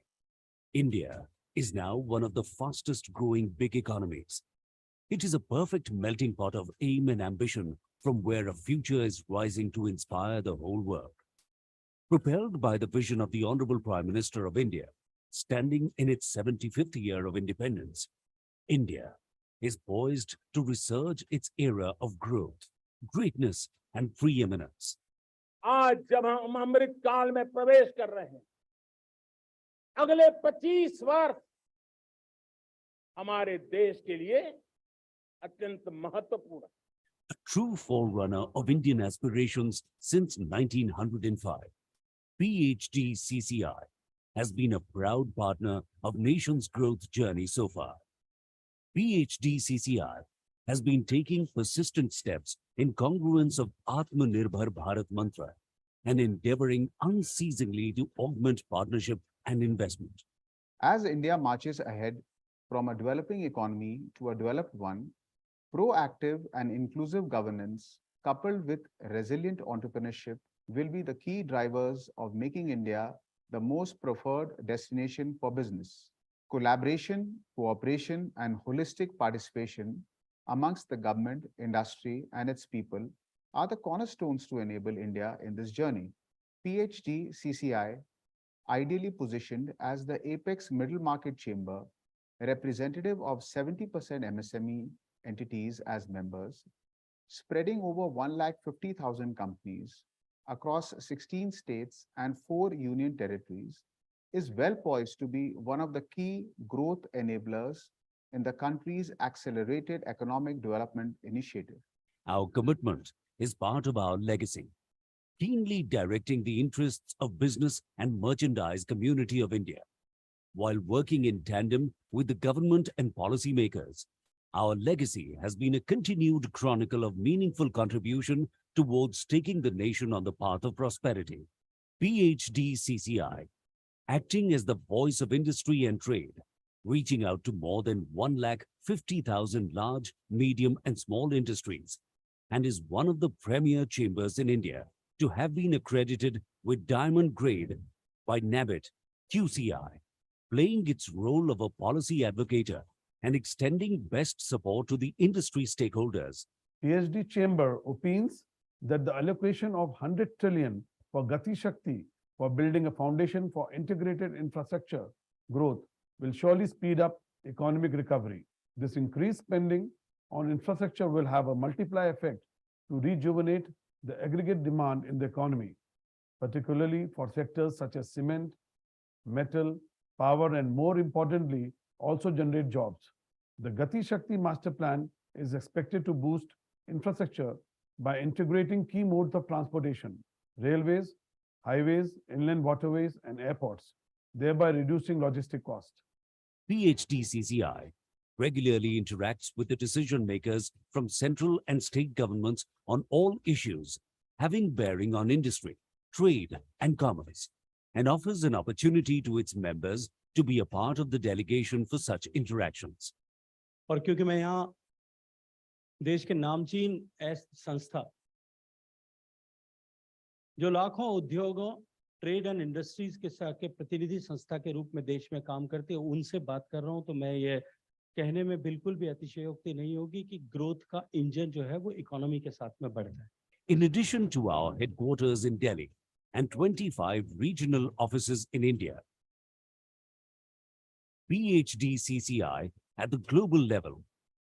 India is now one of the fastest growing big economies. It is a perfect melting pot of aim and ambition from where a future is rising to inspire the whole world. Propelled by the vision of the Honorable Prime Minister of India, standing in its 75th year of independence, India is poised to resurge its era of growth, greatness, and preeminence. आज जब हम अमृत काल में प्रवेश कर रहे हैं, अगले 25 वर्ष हमारे देश के लिए अत्यंत महत्वपूर्ण है. A true forerunner of Indian aspirations since 1905, PHDCCI has been a proud partner of nation's growth journey so far. PHDCCI has been taking persistent steps in congruence of Atmanirbhar Bharat mantra and endeavoring unceasingly to augment partnership and investment. As India marches ahead from a developing economy to a developed one, proactive and inclusive governance coupled with resilient entrepreneurship will be the key drivers of making India the most preferred destination for business. Collaboration, cooperation, and holistic participation amongst the government, industry, and its people are the cornerstones to enable India in this journey. PHDCCI, ideally positioned as the apex middle market chamber, representative of 70% MSME entities as members, spreading over 150,000 companies across 16 states and 4 union territories, is well poised to be one of the key growth enablers in the country's accelerated economic development initiative. Our commitment is part of our legacy, keenly directing the interests of business and merchandise community of India. While working in tandem with the government and policymakers, our legacy has been a continued chronicle of meaningful contribution towards taking the nation on the path of prosperity. PHDCCI, acting as the voice of industry and trade, reaching out to more than 150,000 large, medium and small industries, and is one of the premier chambers in India to have been accredited with diamond grade by NABIT QCI, playing its role of a policy advocator and extending best support to the industry stakeholders. PhD Chamber opines that the allocation of 100 trillion for Gati Shakti for building a foundation for integrated infrastructure growth will surely speed up economic recovery. This increased spending on infrastructure will have a multiply effect to rejuvenate the aggregate demand in the economy, particularly for sectors such as cement, metal, power, and more importantly, also generate jobs. The Gati Shakti Master Plan is expected to boost infrastructure by integrating key modes of transportation, railways, highways, inland waterways, and airports, thereby reducing logistic costs. PHDCCI regularly interacts with the decision makers from central and state governments on all issues having bearing on industry, trade, and commerce, and offers an opportunity to its members to be a part of the delegation for such interactions. और क्योंकि मैं यहाँ देश के नामचीन संस्था जो लाखों उद्योगों, ट्रेड एंड इंडस्ट्रीज के प्रतिनिधि संस्था के रूप में देश में काम करते हैं, उनसे बात कर रहा हूं, तो मैं ये कहने में बिल्कुल भी अतिशयोक्ति नहीं होगी कि ग्रोथ का इंजन जो है वो इकोनॉमी के साथ में बढ़ता है. In addition to our headquarters in Delhi and 25 regional offices in India, PHDCCI at the global level,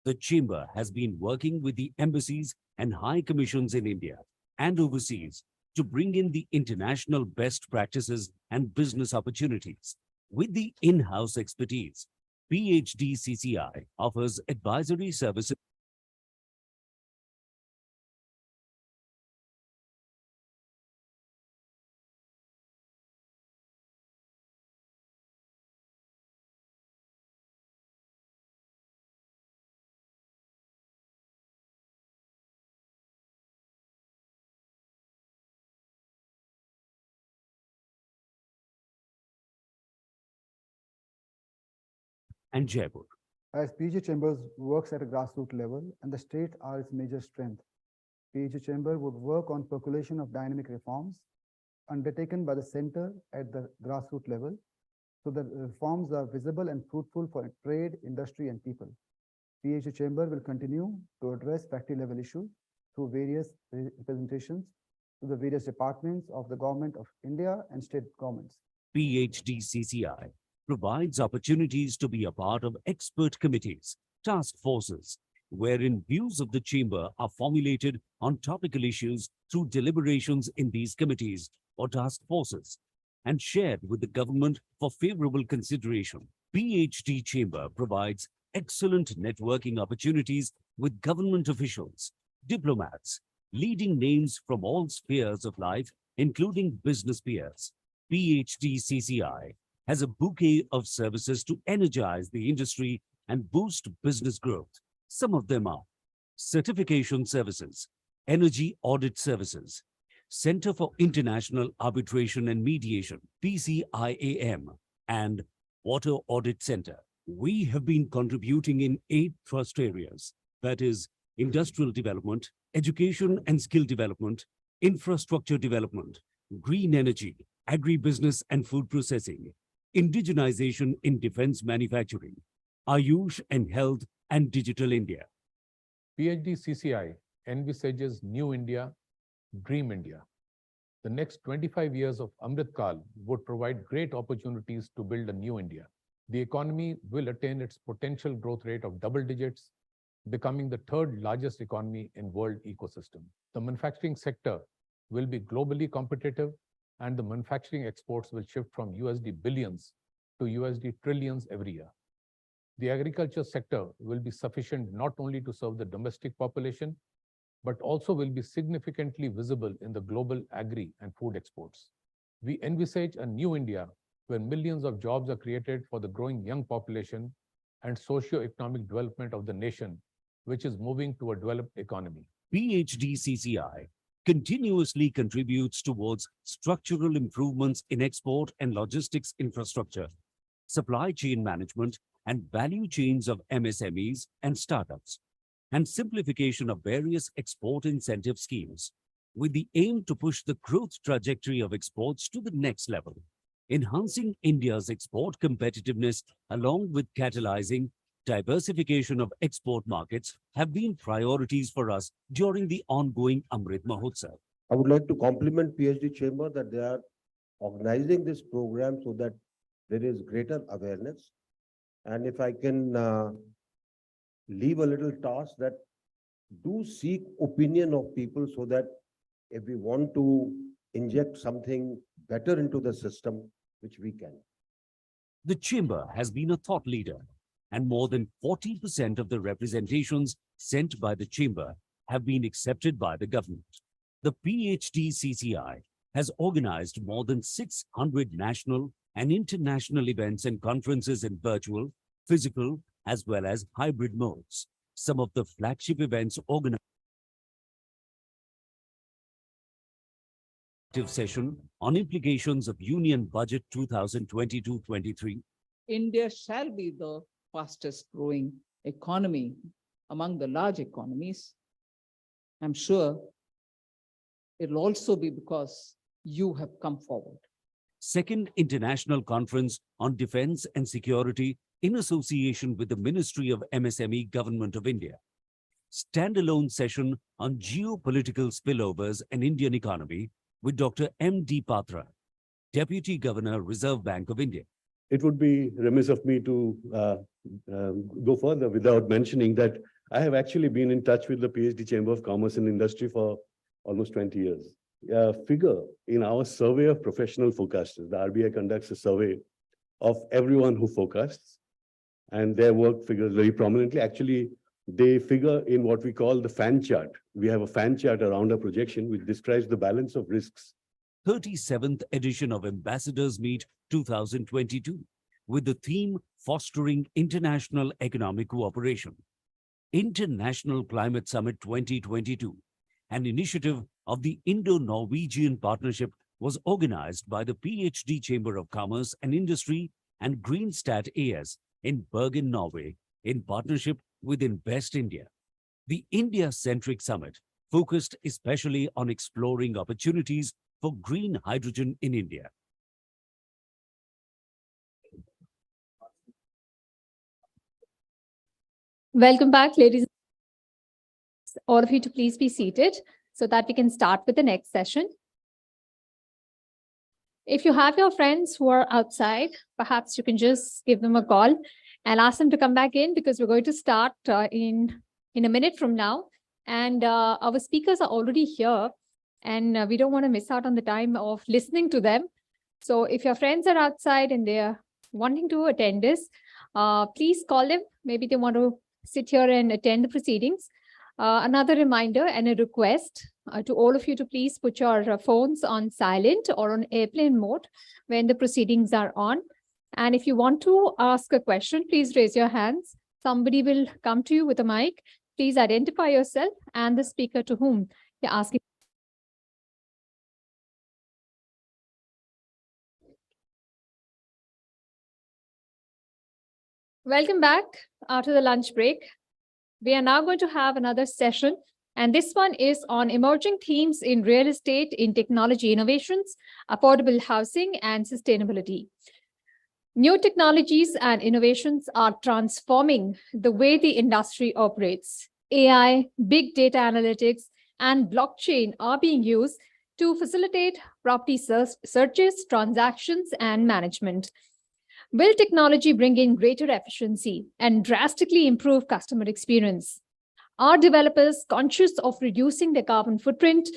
the Chamber has been working with the embassies and high commissions in India and overseas to bring in the international best practices and business opportunities. With the in-house expertise, PHDCCI offers advisory services and Jaipur. As PG Chambers works at a grassroots level and the state are its major strength, PG Chamber would work on percolation of dynamic reforms undertaken by the center at the grassroots level so that reforms are visible and fruitful for trade, industry, and people. PG Chamber will continue to address factory level issues through various representations to the various departments of the government of India and state governments. PHDCCI provides opportunities to be a part of expert committees, task forces, wherein views of the chamber are formulated on topical issues through deliberations in these committees or task forces and shared with the government for favorable consideration. PhD Chamber provides excellent networking opportunities with government officials, diplomats, leading names from all spheres of life, including business peers. PHDCCI has a bouquet of services to energize the industry and boost business growth. Some of them are certification services, energy audit services, Center for International Arbitration and Mediation, PCIAM, and Water Audit Center. We have been contributing in 8 thrust areas, that is, industrial development, education and skill development, infrastructure development, green energy, agribusiness and food processing, indigenization in defense manufacturing, Ayush and health and digital India. PHDCCI envisages New India, Dream India. The next 25 years of Amrit Kal would provide great opportunities to build a new India. The economy will attain its potential growth rate of double digits becoming the third largest economy in world ecosystem. The manufacturing sector will be globally competitive, and the manufacturing exports will shift from USD billions to USD trillions every year. The agriculture sector will be sufficient not only to serve the domestic population, but also will be significantly visible in the global agri and food exports. We envisage a new India where millions of jobs are created for the growing young population and socio-economic development of the nation, which is moving to a developed economy. PHDCCI continuously contributes towards structural improvements in export and logistics infrastructure, supply chain management, and value chains of MSMEs and startups, and simplification of various export incentive schemes, with the aim to push the growth trajectory of exports to the next level. Enhancing India's export competitiveness along with catalyzing diversification of export markets have been priorities for us during the ongoing Amrit Mahotsav. I would like to compliment PhD Chamber that they are organizing this program so that there is greater awareness. And if I can leave a little task, that do seek opinion of people so that if we want to inject something better into the system, which we can. The Chamber has been a thought leader, and more than 40% of the representations sent by the Chamber have been accepted by the government. The PHDCCI has organized more than 600 national and international events and conferences in virtual, physical, as well as hybrid modes. Some of the flagship events organized session on implications of Union Budget 2022-23. India shall be the fastest growing economy among the large economies. I'm sure it'll also be because you have come forward. Second International Conference on Defense and Security in association with the Ministry of MSME Government of India. Standalone session on geopolitical spillovers and Indian economy with Dr. M.D. Patra, Deputy Governor, Reserve Bank of India. It would be remiss of me to go further without mentioning that I have actually been in touch with the PhD Chamber of Commerce and Industry for almost 20 years. A figure in our survey of professional forecasters, the RBI conducts a survey of everyone who forecasts, and their work figures very prominently. Actually, they figure in what we call the fan chart. We have a fan chart around a projection which describes the balance of risks. 37th edition of Ambassadors Meet 2022 with the theme Fostering International Economic Cooperation. International Climate Summit 2022, an initiative of the Indo-Norwegian Partnership, was organized by the PhD Chamber of Commerce and Industry and Greenstat AS in Bergen, Norway, in partnership with Invest India. The India-centric summit focused especially on exploring opportunities for green hydrogen in India. Welcome back, ladies. All of you to please be seated so that we can start with the next session. If you have your friends who are outside, perhaps you can just give them a call and ask them to come back in, because we're going to start in a minute from now. And our speakers are already here, and we don't want to miss out on the time of listening to them. So if your friends are outside and they're wanting to attend this, please call them. Maybe they want to sit here and attend the proceedings. Another reminder and a request to all of you to please put your phones on silent or on airplane mode when the proceedings are on. And if you want to ask a question, please raise your hands. Somebody will come to you with a mic. Please identify yourself and the speaker to whom you're asking. Welcome back after the lunch break. We are now going to have another session, and this one is on emerging themes in real estate, in technology innovations, affordable housing, and sustainability. New technologies and innovations are transforming the way the industry operates. AI, big data analytics, and blockchain are being used to facilitate property searches, transactions, and management. Will technology bring in greater efficiency and drastically improve customer experience? Are developers conscious of reducing their carbon footprint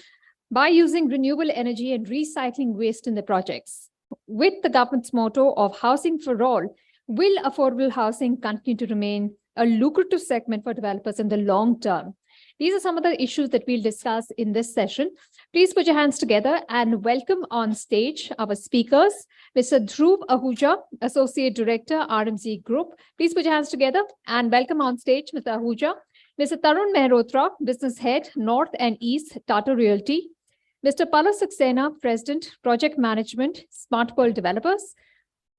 by using renewable energy and recycling waste in their projects? With the government's motto of housing for all, will affordable housing continue to remain a lucrative segment for developers in the long term? These are some of the issues that we'll discuss in this session. Please put your hands together and welcome on stage our speakers, Mr. Dhruv Ahuja, Associate Director, RMZ Group. Please put your hands together and welcome on stage Mr. Ahuja. Mr. Tarun Mehrotra, Business Head, North and East, Tata Realty. Mr. Pala Saxena, President, Project Management, Smart Pearl Developers.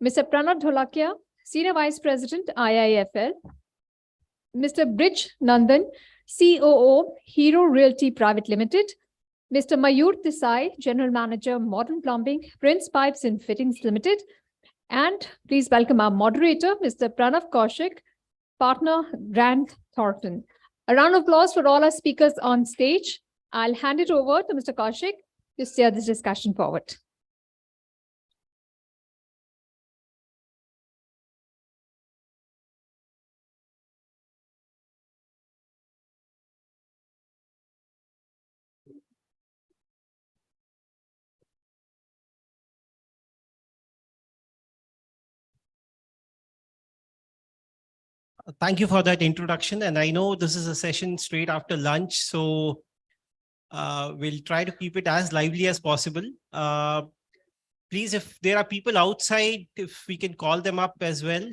Mr. Pranad Dholakia, Senior Vice President, IIFL. Mr. Brij Nandan, COO, Hero Realty Private Limited. Mr. Mayur Desai, General Manager, Modern Plumbing, Prince Pipes and Fittings Limited. And please welcome our moderator, Mr. Pranav Kaushik, Partner, Grant Thornton. A round of applause for all our speakers on stage. I'll hand it over to Mr. Kaushik to steer this discussion forward. Thank you for that introduction. And I know this is a session straight after lunch, so we'll try to keep it as lively as possible. Please, if there are people outside, if we can call them up as well.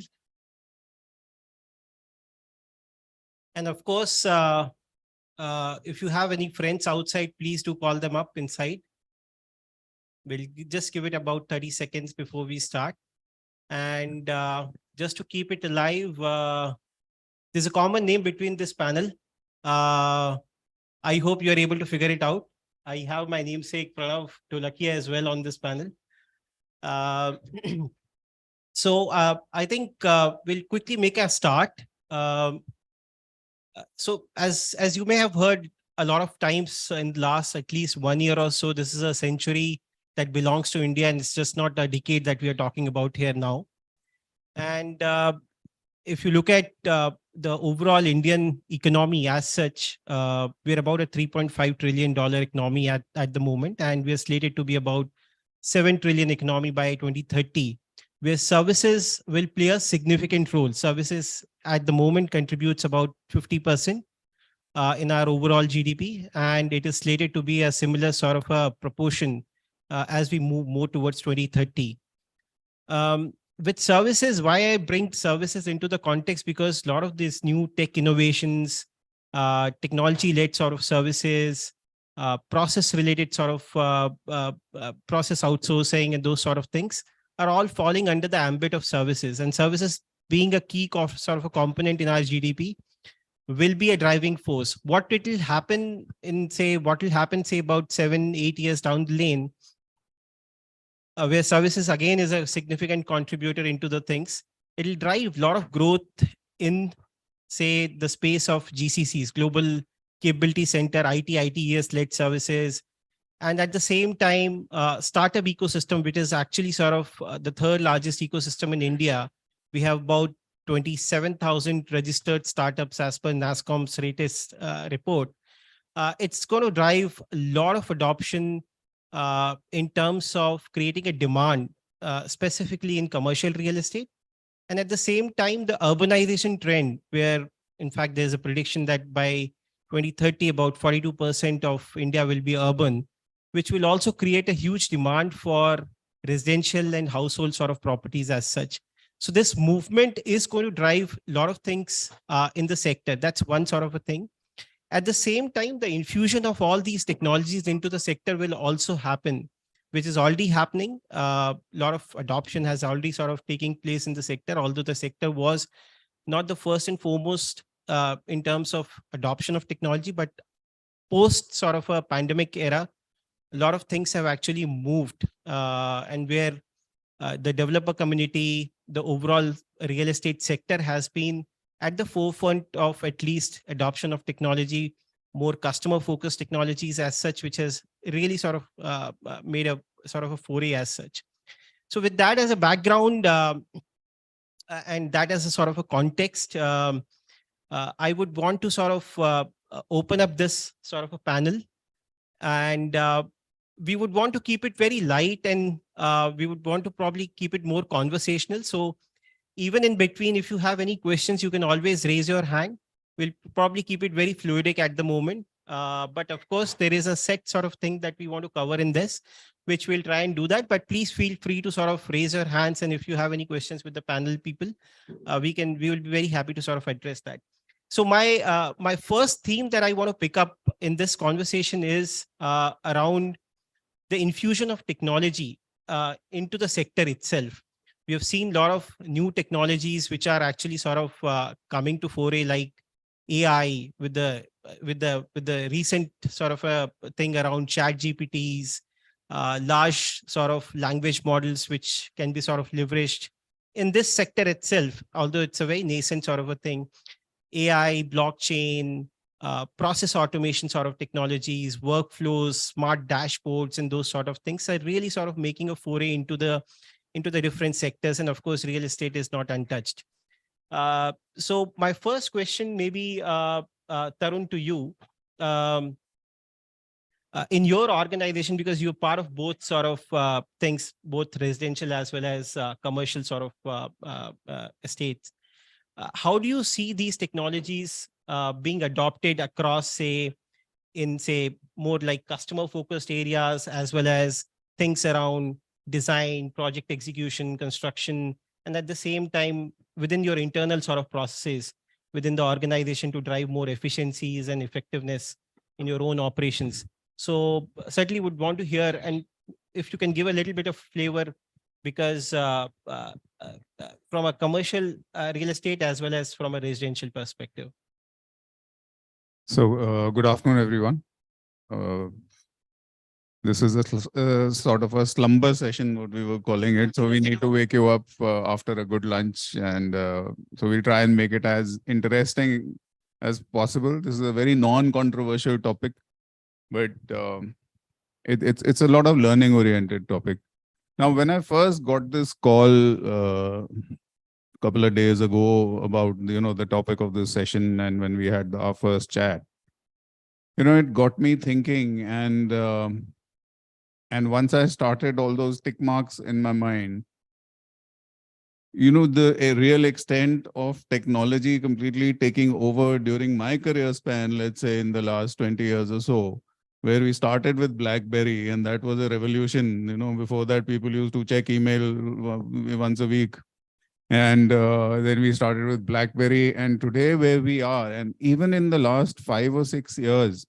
And of course, if you have any friends outside, please do call them up inside. We'll just give it about 30 seconds before we start. And just to keep it alive, there's a common name between this panel. I hope you're able to figure it out. I have my namesake Pranav Dholakia as well on this panel. So I think we'll quickly make a start. So as you may have heard a lot of times in the last at least 1 year or so, this is a century that belongs to India, and it's just not a decade that we are talking about here now. And if you look at the overall Indian economy as such, we're about a $3.5 trillion economy at the moment, and we're slated to be about 7 trillion economy by 2030, where services will play a significant role. Services at the moment contributes about 50% in our overall GDP, and it is slated to be a similar sort of a proportion as we move more towards 2030. With services, why I bring services into the context, because a lot of these new tech innovations, technology-led sort of services, process-related sort of process outsourcing and those sort of things are all falling under the ambit of services. And services being a key sort of a component in our GDP will be a driving force. What will happen say about 7-8 years down the lane, where services again is a significant contributor into the things, it'll drive a lot of growth in, say, the space of GCCs, Global Capability Center, ITES-led services. And at the same time, startup ecosystem, which is actually sort of the third largest ecosystem in India. We have about 27,000 registered startups as per NASSCOM's latest report. It's going to drive a lot of adoption in terms of creating a demand, specifically in commercial real estate. And at the same time, the urbanization trend, where in fact, there's a prediction that by 2030, about 42% of India will be urban, which will also create a huge demand for residential and household sort of properties as such. So this movement is going to drive a lot of things in the sector. That's one sort of a thing. At the same time, the infusion of all these technologies into the sector will also happen, which is already happening. A lot of adoption has already sort of taken place in the sector, although the sector was not the first and foremost in terms of adoption of technology, but post sort of a pandemic era, a lot of things have actually moved, and where the developer community, the overall real estate sector has been at the forefront of at least adoption of technology, more customer-focused technologies as such, which has really sort of made a sort of a foray as such. So with that as a background and that as a sort of a context, I would want to sort of open up this sort of a panel, and we would want to keep it very light, and we would want to probably keep it more conversational. So even in between, if you have any questions, you can always raise your hand. We'll probably keep it very fluidic at the moment. But of course, there is a set sort of thing that we want to cover in this, which we'll try and do that. But please feel free to sort of raise your hands. And if you have any questions with the panel people, we will be very happy to sort of address that. So my first theme that I want to pick up in this conversation is around the infusion of technology into the sector itself. We have seen a lot of new technologies which are actually sort of coming to foray, like AI with the recent sort of a thing around chat GPTs, large sort of language models which can be sort of leveraged in this sector itself, although it's a very nascent sort of a thing. AI, blockchain, process automation sort of technologies, workflows, smart dashboards, and those sort of things are really sort of making a foray into the different sectors. And of course, real estate is not untouched. So my first question, maybe Tarun, to you. In your organization, because you're part of both sort of things, both residential as well as commercial sort of estates, how do you see these technologies being adopted across, say, more like customer focused areas, as well as things around design, project execution, construction, and at the same time within your internal sort of processes within the organization to drive more efficiencies and effectiveness in your own operations? So certainly would want to hear, and if you can give a little bit of flavor, because from a commercial real estate as well as from a residential perspective. So good afternoon, everyone. This is a sort of a slumber session, what we were calling it. So we need to wake you up after a good lunch. And so we'll try and make it as interesting as possible. This is a very non-controversial topic, but it's a lot of learning-oriented topic. Now, when I first got this call a couple of days ago about, the topic of this session, and when we had our first chat, it got me thinking, and once I started all those tick marks in my mind, the real extent of technology completely taking over during my career span, let's say in the last 20 years or so, where we started with BlackBerry, and that was a revolution. Before that, people used to check email once a week. And then we started with BlackBerry, and today where we are, and even in the last 5 or 6 years,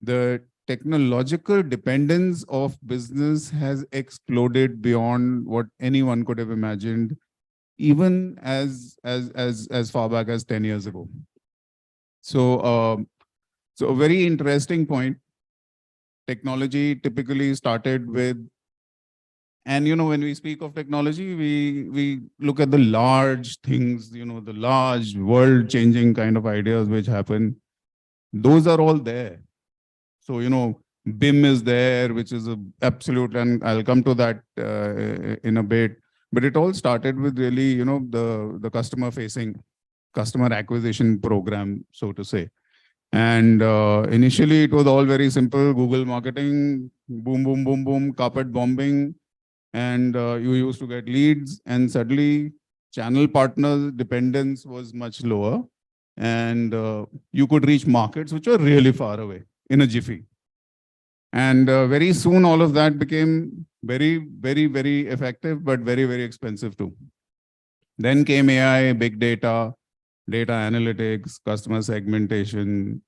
the technological dependence of business has exploded beyond what anyone could have imagined, even as far back as 10 years ago. So, so a very interesting point. Technology typically started with, and when we speak of technology, we look at the large things, the large world-changing kind of ideas which happen. Those are all there. So, BIM is there, which is an absolute, and I'll come to that in a bit. But it all started with really, the customer acquisition program, so to say. And initially, it was all very simple. Google marketing, boom, boom, boom, boom, carpet bombing. And you used to get leads. And suddenly, channel partners dependence was much lower. And you could reach markets which were really far away in a jiffy. And very soon, all of that became very, very, very effective, but very, very expensive too. Then came AI, big data, data analytics, customer segmentation,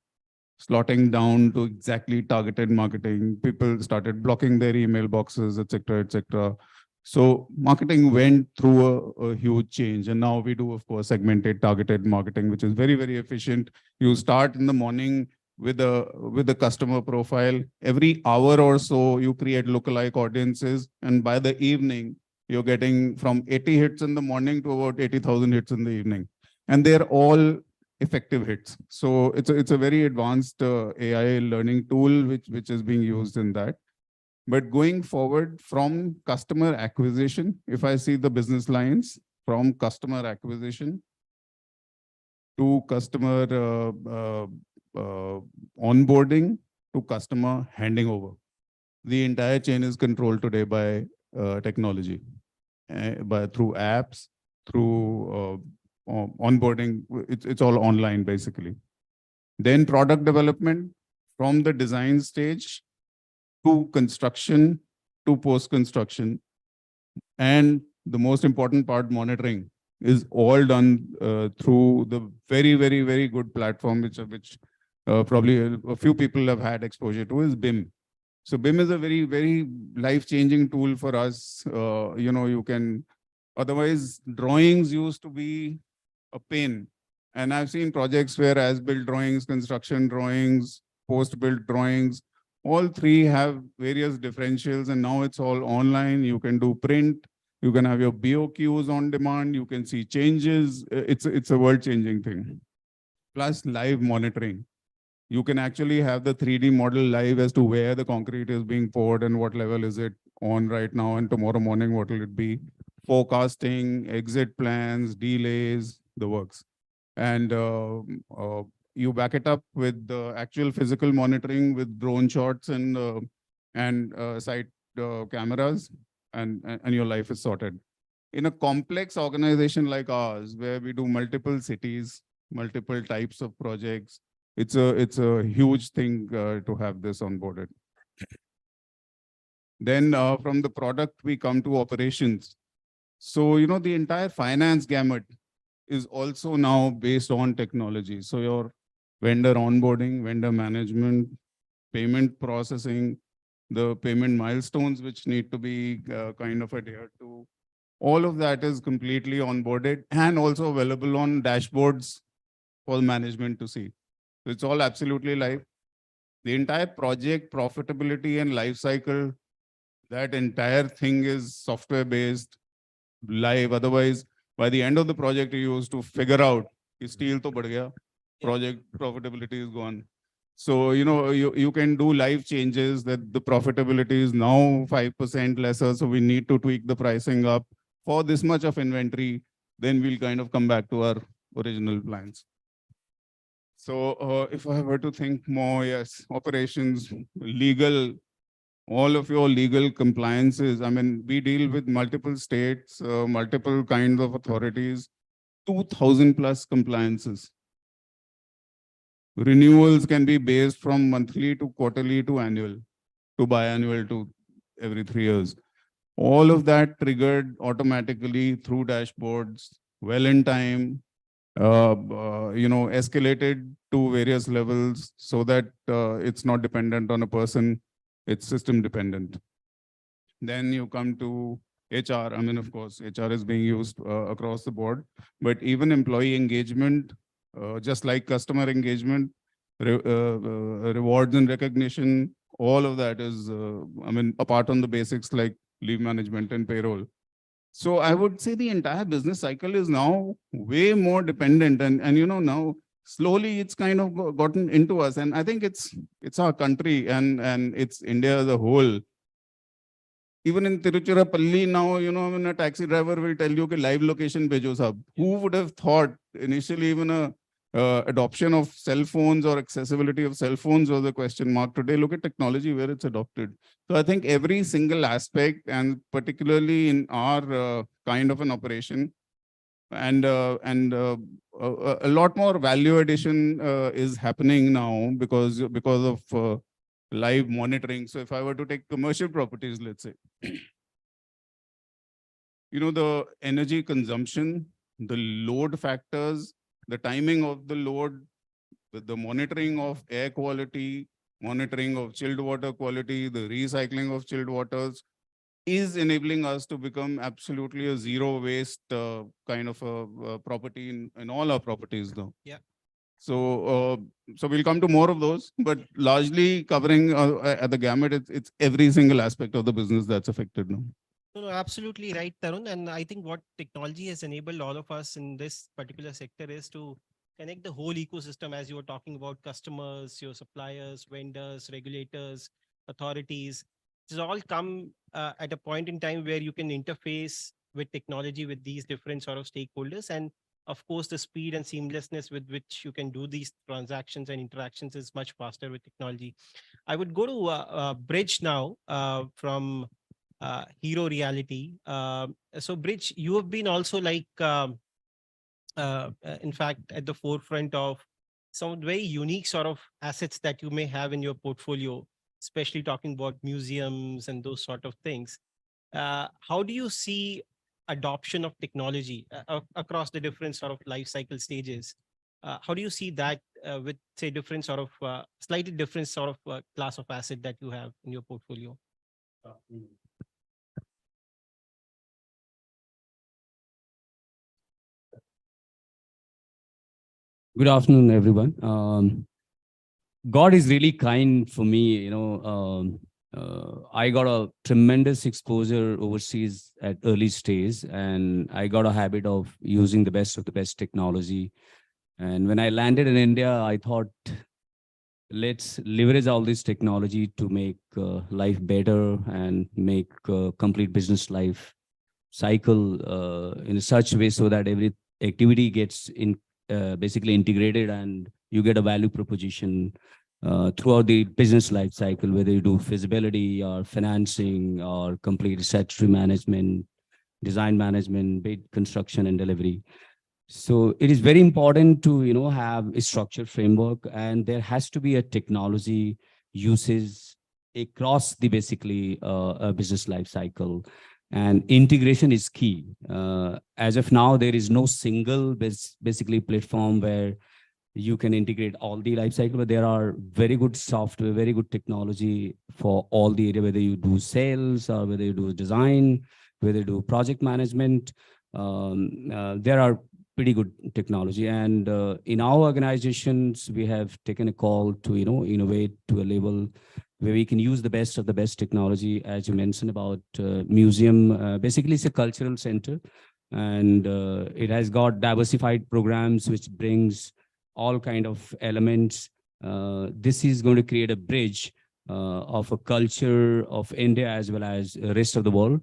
slotting down to exactly targeted marketing. People started blocking their email boxes, etc., etc. So marketing went through a huge change. And now we do, of course, segmented, targeted marketing, which is very, very efficient. You start in the morning with a customer profile. Every hour or so, you create lookalike audiences. And by the evening, you're getting from 80 hits in the morning to about 80,000 hits in the evening. And they're all effective hits. So it's a very advanced AI learning tool, which is being used in that. But going forward from customer acquisition, if I see the business lines from customer acquisition, to customer onboarding to customer handing over. The entire chain is controlled today by technology, through apps, through onboarding. It's all online basically. Then product development from the design stage to construction to post-construction. And the most important part, monitoring, is all done through the very, very, very good platform, which probably a few people have had exposure to, is BIM. So BIM is a very, very life-changing tool for us. You can, otherwise drawings used to be a pain. And I've seen projects where as-built drawings, construction drawings, post-built drawings, all three have various differentials, and now it's all online. You can do print, you can have your BOQs on demand, you can see changes. It's a world-changing thing. Plus live monitoring. You can actually have the 3D model live as to where the concrete is being poured and what level is it on right now, and tomorrow morning what will it be. Forecasting, exit plans, delays, the works. And you back it up with the actual physical monitoring with drone shots and site cameras, and your life is sorted. In a complex organization like ours, where we do multiple cities, multiple types of projects, it's a huge thing to have this onboarded. Then from the product, we come to operations. So, the entire finance gamut is also now based on technology. So your vendor onboarding, vendor management, payment processing, the payment milestones which need to be kind of adhered to, all of that is completely onboarded and also available on dashboards for management to see. So it's all absolutely live. The entire project profitability and life cycle, that entire thing is software based, live. Otherwise, by the end of the project, you used to figure out, steel to bad gaya, project profitability is gone. So, you can do live changes that the profitability is now 5% lesser. So we need to tweak the pricing up for this much of inventory. Then we'll kind of come back to our original plans. So if I were to think more, yes, operations, legal, all of your legal compliances. I mean, we deal with multiple states, multiple kinds of authorities, 2,000 plus compliances. Renewals can be based from monthly to quarterly to annual to biannual to every 3 years. All of that triggered automatically through dashboards, well in time, escalated to various levels so that it's not dependent on a person, it's system dependent. Then you come to HR. I mean, of course, HR is being used across the board, but even employee engagement, just like customer engagement, rewards and recognition, all of that is, apart on the basics like leave management and payroll. So I would say the entire business cycle is now way more dependent, and now slowly it's kind of gotten into us. And I think it's our country and it's India as a whole. Even in Tiruchirappalli now, when a taxi driver will tell you, live location bhejo sab. Who would have thought initially even adoption of cell phones or accessibility of cell phones was a question mark. Today, look at technology where it's adopted. So I think every single aspect, and particularly in our kind of an operation, and a lot more value addition is happening now because of live monitoring. So if I were to take commercial properties, let's say, the energy consumption, the load factors, the timing of the load, the monitoring of air quality, monitoring of chilled water quality, the recycling of chilled waters is enabling us to become absolutely a zero waste kind of a property in all our properties though. Yeah. So we'll come to more of those, but largely covering at the gamut, it's every single aspect of the business that's affected now. No, absolutely right, Tarun. And I think what technology has enabled all of us in this particular sector is to connect the whole ecosystem, as you were talking about customers, your suppliers, vendors, regulators, authorities. This all come at a point in time where you can interface with technology with these different sort of stakeholders. And Of course, the speed and seamlessness with which you can do these transactions and interactions is much faster with technology. I would go to Bridge now from Hero Reality. So Bridge, you have been also like, in fact, at the forefront of some very unique sort of assets that you may have in your portfolio, especially talking about museums and those sort of things. How do you see adoption of technology across the different sort of life cycle stages? How do you see that with, say, different sort of slightly different sort of class of asset that you have in your portfolio? Good afternoon, everyone. God is really kind for me. I got a tremendous exposure overseas at early stage, and I got a habit of using the best of the best technology. And when I landed in India, I thought, let's leverage all this technology to make life better and make complete business life cycle in such a way so that every activity gets basically integrated and you get a value proposition throughout the business life cycle, whether you do feasibility or financing or complete statutory management, design management, bid construction and delivery. So it is very important to have a structured framework, and there has to be a technology uses across the basically a business life cycle. And integration is key. As of now, there is no single basically platform where you can integrate all the life cycle, but there are very good software, very good technology for all the area, whether you do sales or whether you do design, whether you do project management. There are pretty good technology. And in our organizations, we have taken a call to innovate to a level where we can use the best of the best technology. As you mentioned about museum, basically it's a cultural center, and it has got diversified programs which brings all kind of elements. This is going to create a bridge of a culture of India as well as the rest of the world.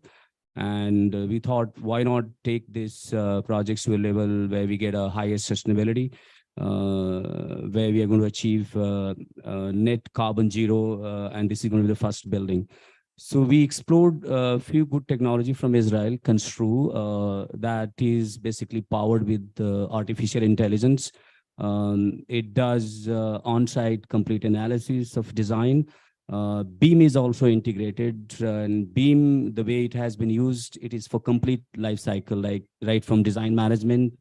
And we thought, why not take these projects to a level where we get a higher sustainability, where we are going to achieve net carbon zero, and this is going to be the first building. So we explored a few good technology from Israel, Constru, that is basically powered with artificial intelligence. It does on-site complete analysis of design. Beam is also integrated, and Beam, the way it has been used, it is for complete life cycle, like right from design management,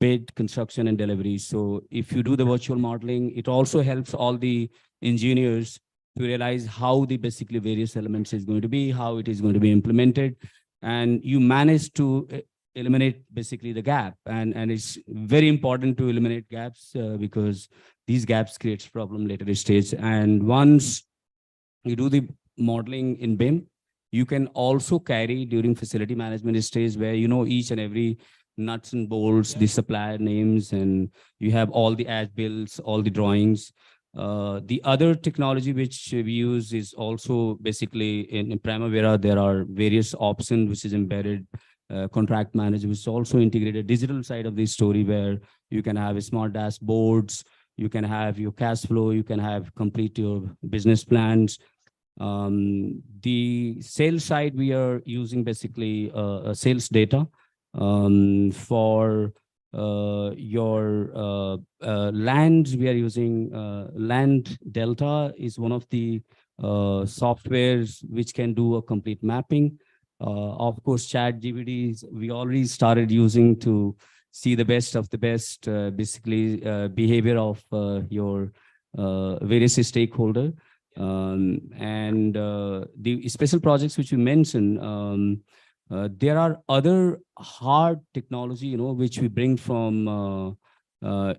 bid, construction, and delivery. So if you do the virtual modeling, it also helps all the engineers to realize how the basically various elements is going to be, how it is going to be implemented, and you manage to eliminate basically the gap. And it's very important to eliminate gaps because these gaps creates problem later stage. And once you do the modeling in BIM, you can also carry during facility management stage where each and every nuts and bolts, the supplier names, and you have all the as-builds, all the drawings. The other technology which we use is also basically in Primavera, there are various options which is embedded, contract management, which is also integrated digital side of the story where you can have smart dashboards, you can have your cash flow, you can have complete your business plans. The sales side, we are using basically sales data for your lands. We are using Land Delta is one of the softwares which can do a complete mapping. Of course, ChatGPT we already started using to see the best of the best, basically behavior of your various stakeholder. And the special projects which you mentioned, there are other hard technology, which we bring from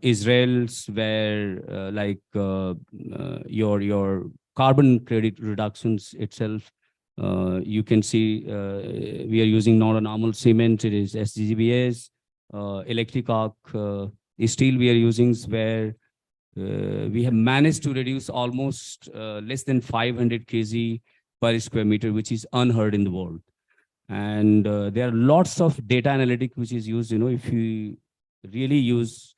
Israel's, where like your carbon credit reductions itself. You can see we are using not a normal cement, it is SGBS, electric arc steel we are using, where we have managed to reduce almost less than 500 kg per square meter, which is unheard in the world. And there are lots of data analytics which is used. If you really use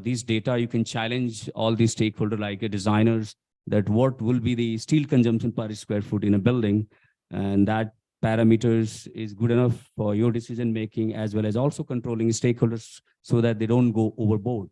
these data, you can challenge all these stakeholders like designers that what will be the steel consumption per square foot in a building, and that parameters is good enough for your decision making, as well as also controlling stakeholders so that they don't go overboard.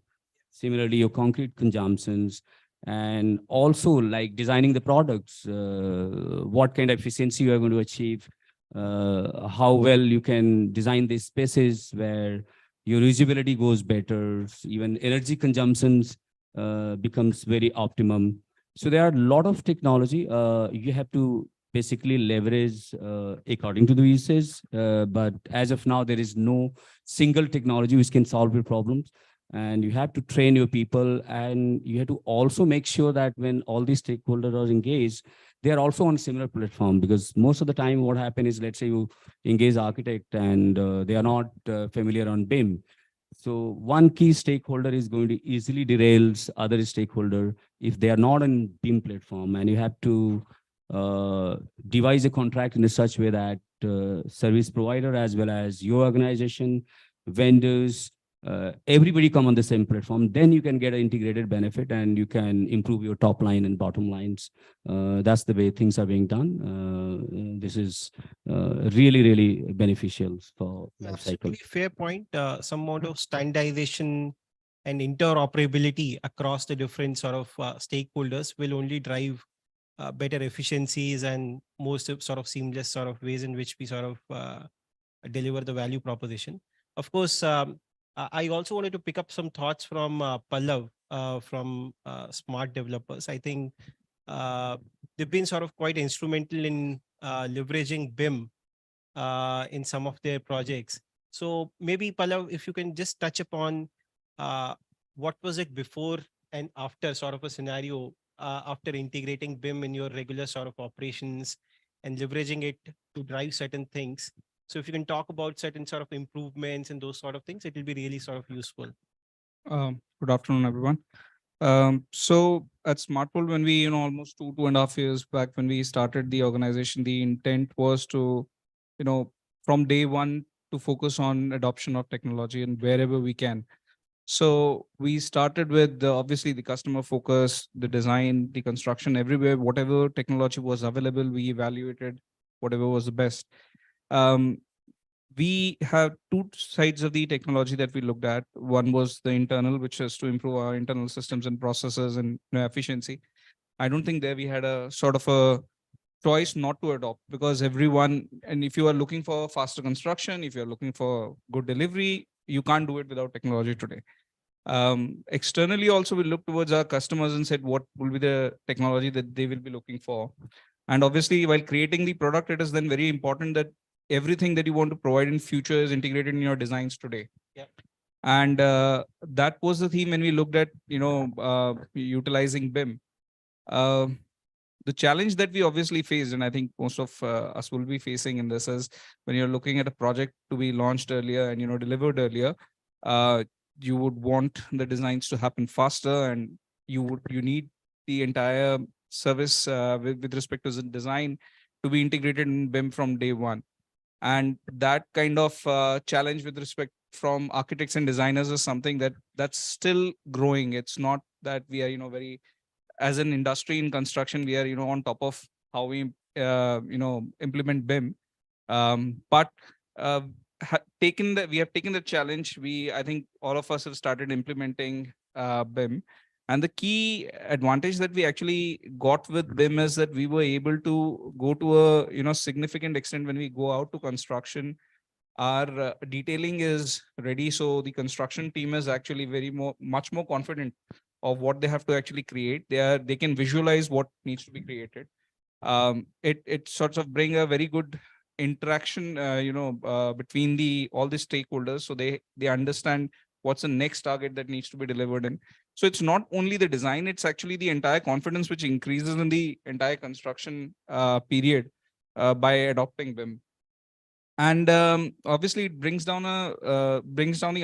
Similarly, your concrete consumptions, and also like designing the products, what kind of efficiency you are going to achieve, how well you can design these spaces where your usability goes better, even energy consumptions becomes very optimum. So there are a lot of technology you have to basically leverage according to the uses. But as of now, there is no single technology which can solve your problems. And you have to train your people, and you have to also make sure that when all these stakeholders are engaged, they are also on a similar platform, because most of the time what happens is, let's say you engage architect and they are not familiar on BIM. So one key stakeholder is going to easily derail other stakeholder if they are not on BIM platform, and you have to devise a contract in such way that service provider as well as your organization, vendors, everybody come on the same platform. Then you can get an integrated benefit and you can improve your top line and bottom lines. That's the way things are being done. This is really, really beneficial for life cycle. Absolutely fair point. Some amount of standardization and interoperability across the different sort of stakeholders will only drive better efficiencies and most sort of seamless sort of ways in which we sort of deliver the value proposition. Of course, I also wanted to pick up some thoughts from Pallav from Smart Developers. I think they've been sort of quite instrumental in leveraging BIM in some of their projects. So maybe Pallav, if you can just touch upon what was it before and after sort of a scenario after integrating BIM in your regular sort of operations and leveraging it to drive certain things. So if you can talk about certain sort of improvements and those sort of things, it will be really sort of useful. Good afternoon, everyone. So at Smartpool, when we, almost 2.5 years back, when we started the organization, the intent was to, from day one to focus on adoption of technology and wherever we can. So we started with obviously the customer focus, the design, the construction, everywhere, whatever technology was available, we evaluated whatever was the best. We have two sides of the technology that we looked at. One was the internal, which is to improve our internal systems and processes and efficiency. I don't think there we had a sort of a choice not to adopt, because everyone, and if you are looking for faster construction, if you're looking for good delivery, you can't do it without technology today. Externally also, we look towards our customers and said what will be the technology that they will be looking for. And obviously, while creating the product, it is then very important that everything that you want to provide in future is integrated in your designs today. Yeah. And that was the theme when we looked at, utilizing BIM. The challenge that we obviously faced, and I think most of us will be facing in this, is when you're looking at a project to be launched earlier and delivered earlier, you would want the designs to happen faster, and you need the entire service with respect to the design to be integrated in BIM from day one. And that kind of challenge with respect from architects and designers is something that's still growing. It's not that we are, very, as an industry in construction, we are, on top of how we, implement BIM. But we have taken the challenge. I think all of us have started implementing BIM. And the key advantage that we actually got with BIM is that we were able to go to a significant extent when we go out to construction. Our detailing is ready, so the construction team is actually much more confident of what they have to actually create. They can visualize what needs to be created. It sort of bring a very good interaction, between all the stakeholders, so they understand what's the next target that needs to be delivered in. So it's not only the design, it's actually the entire confidence which increases in the entire construction period by adopting BIM. And obviously it brings down the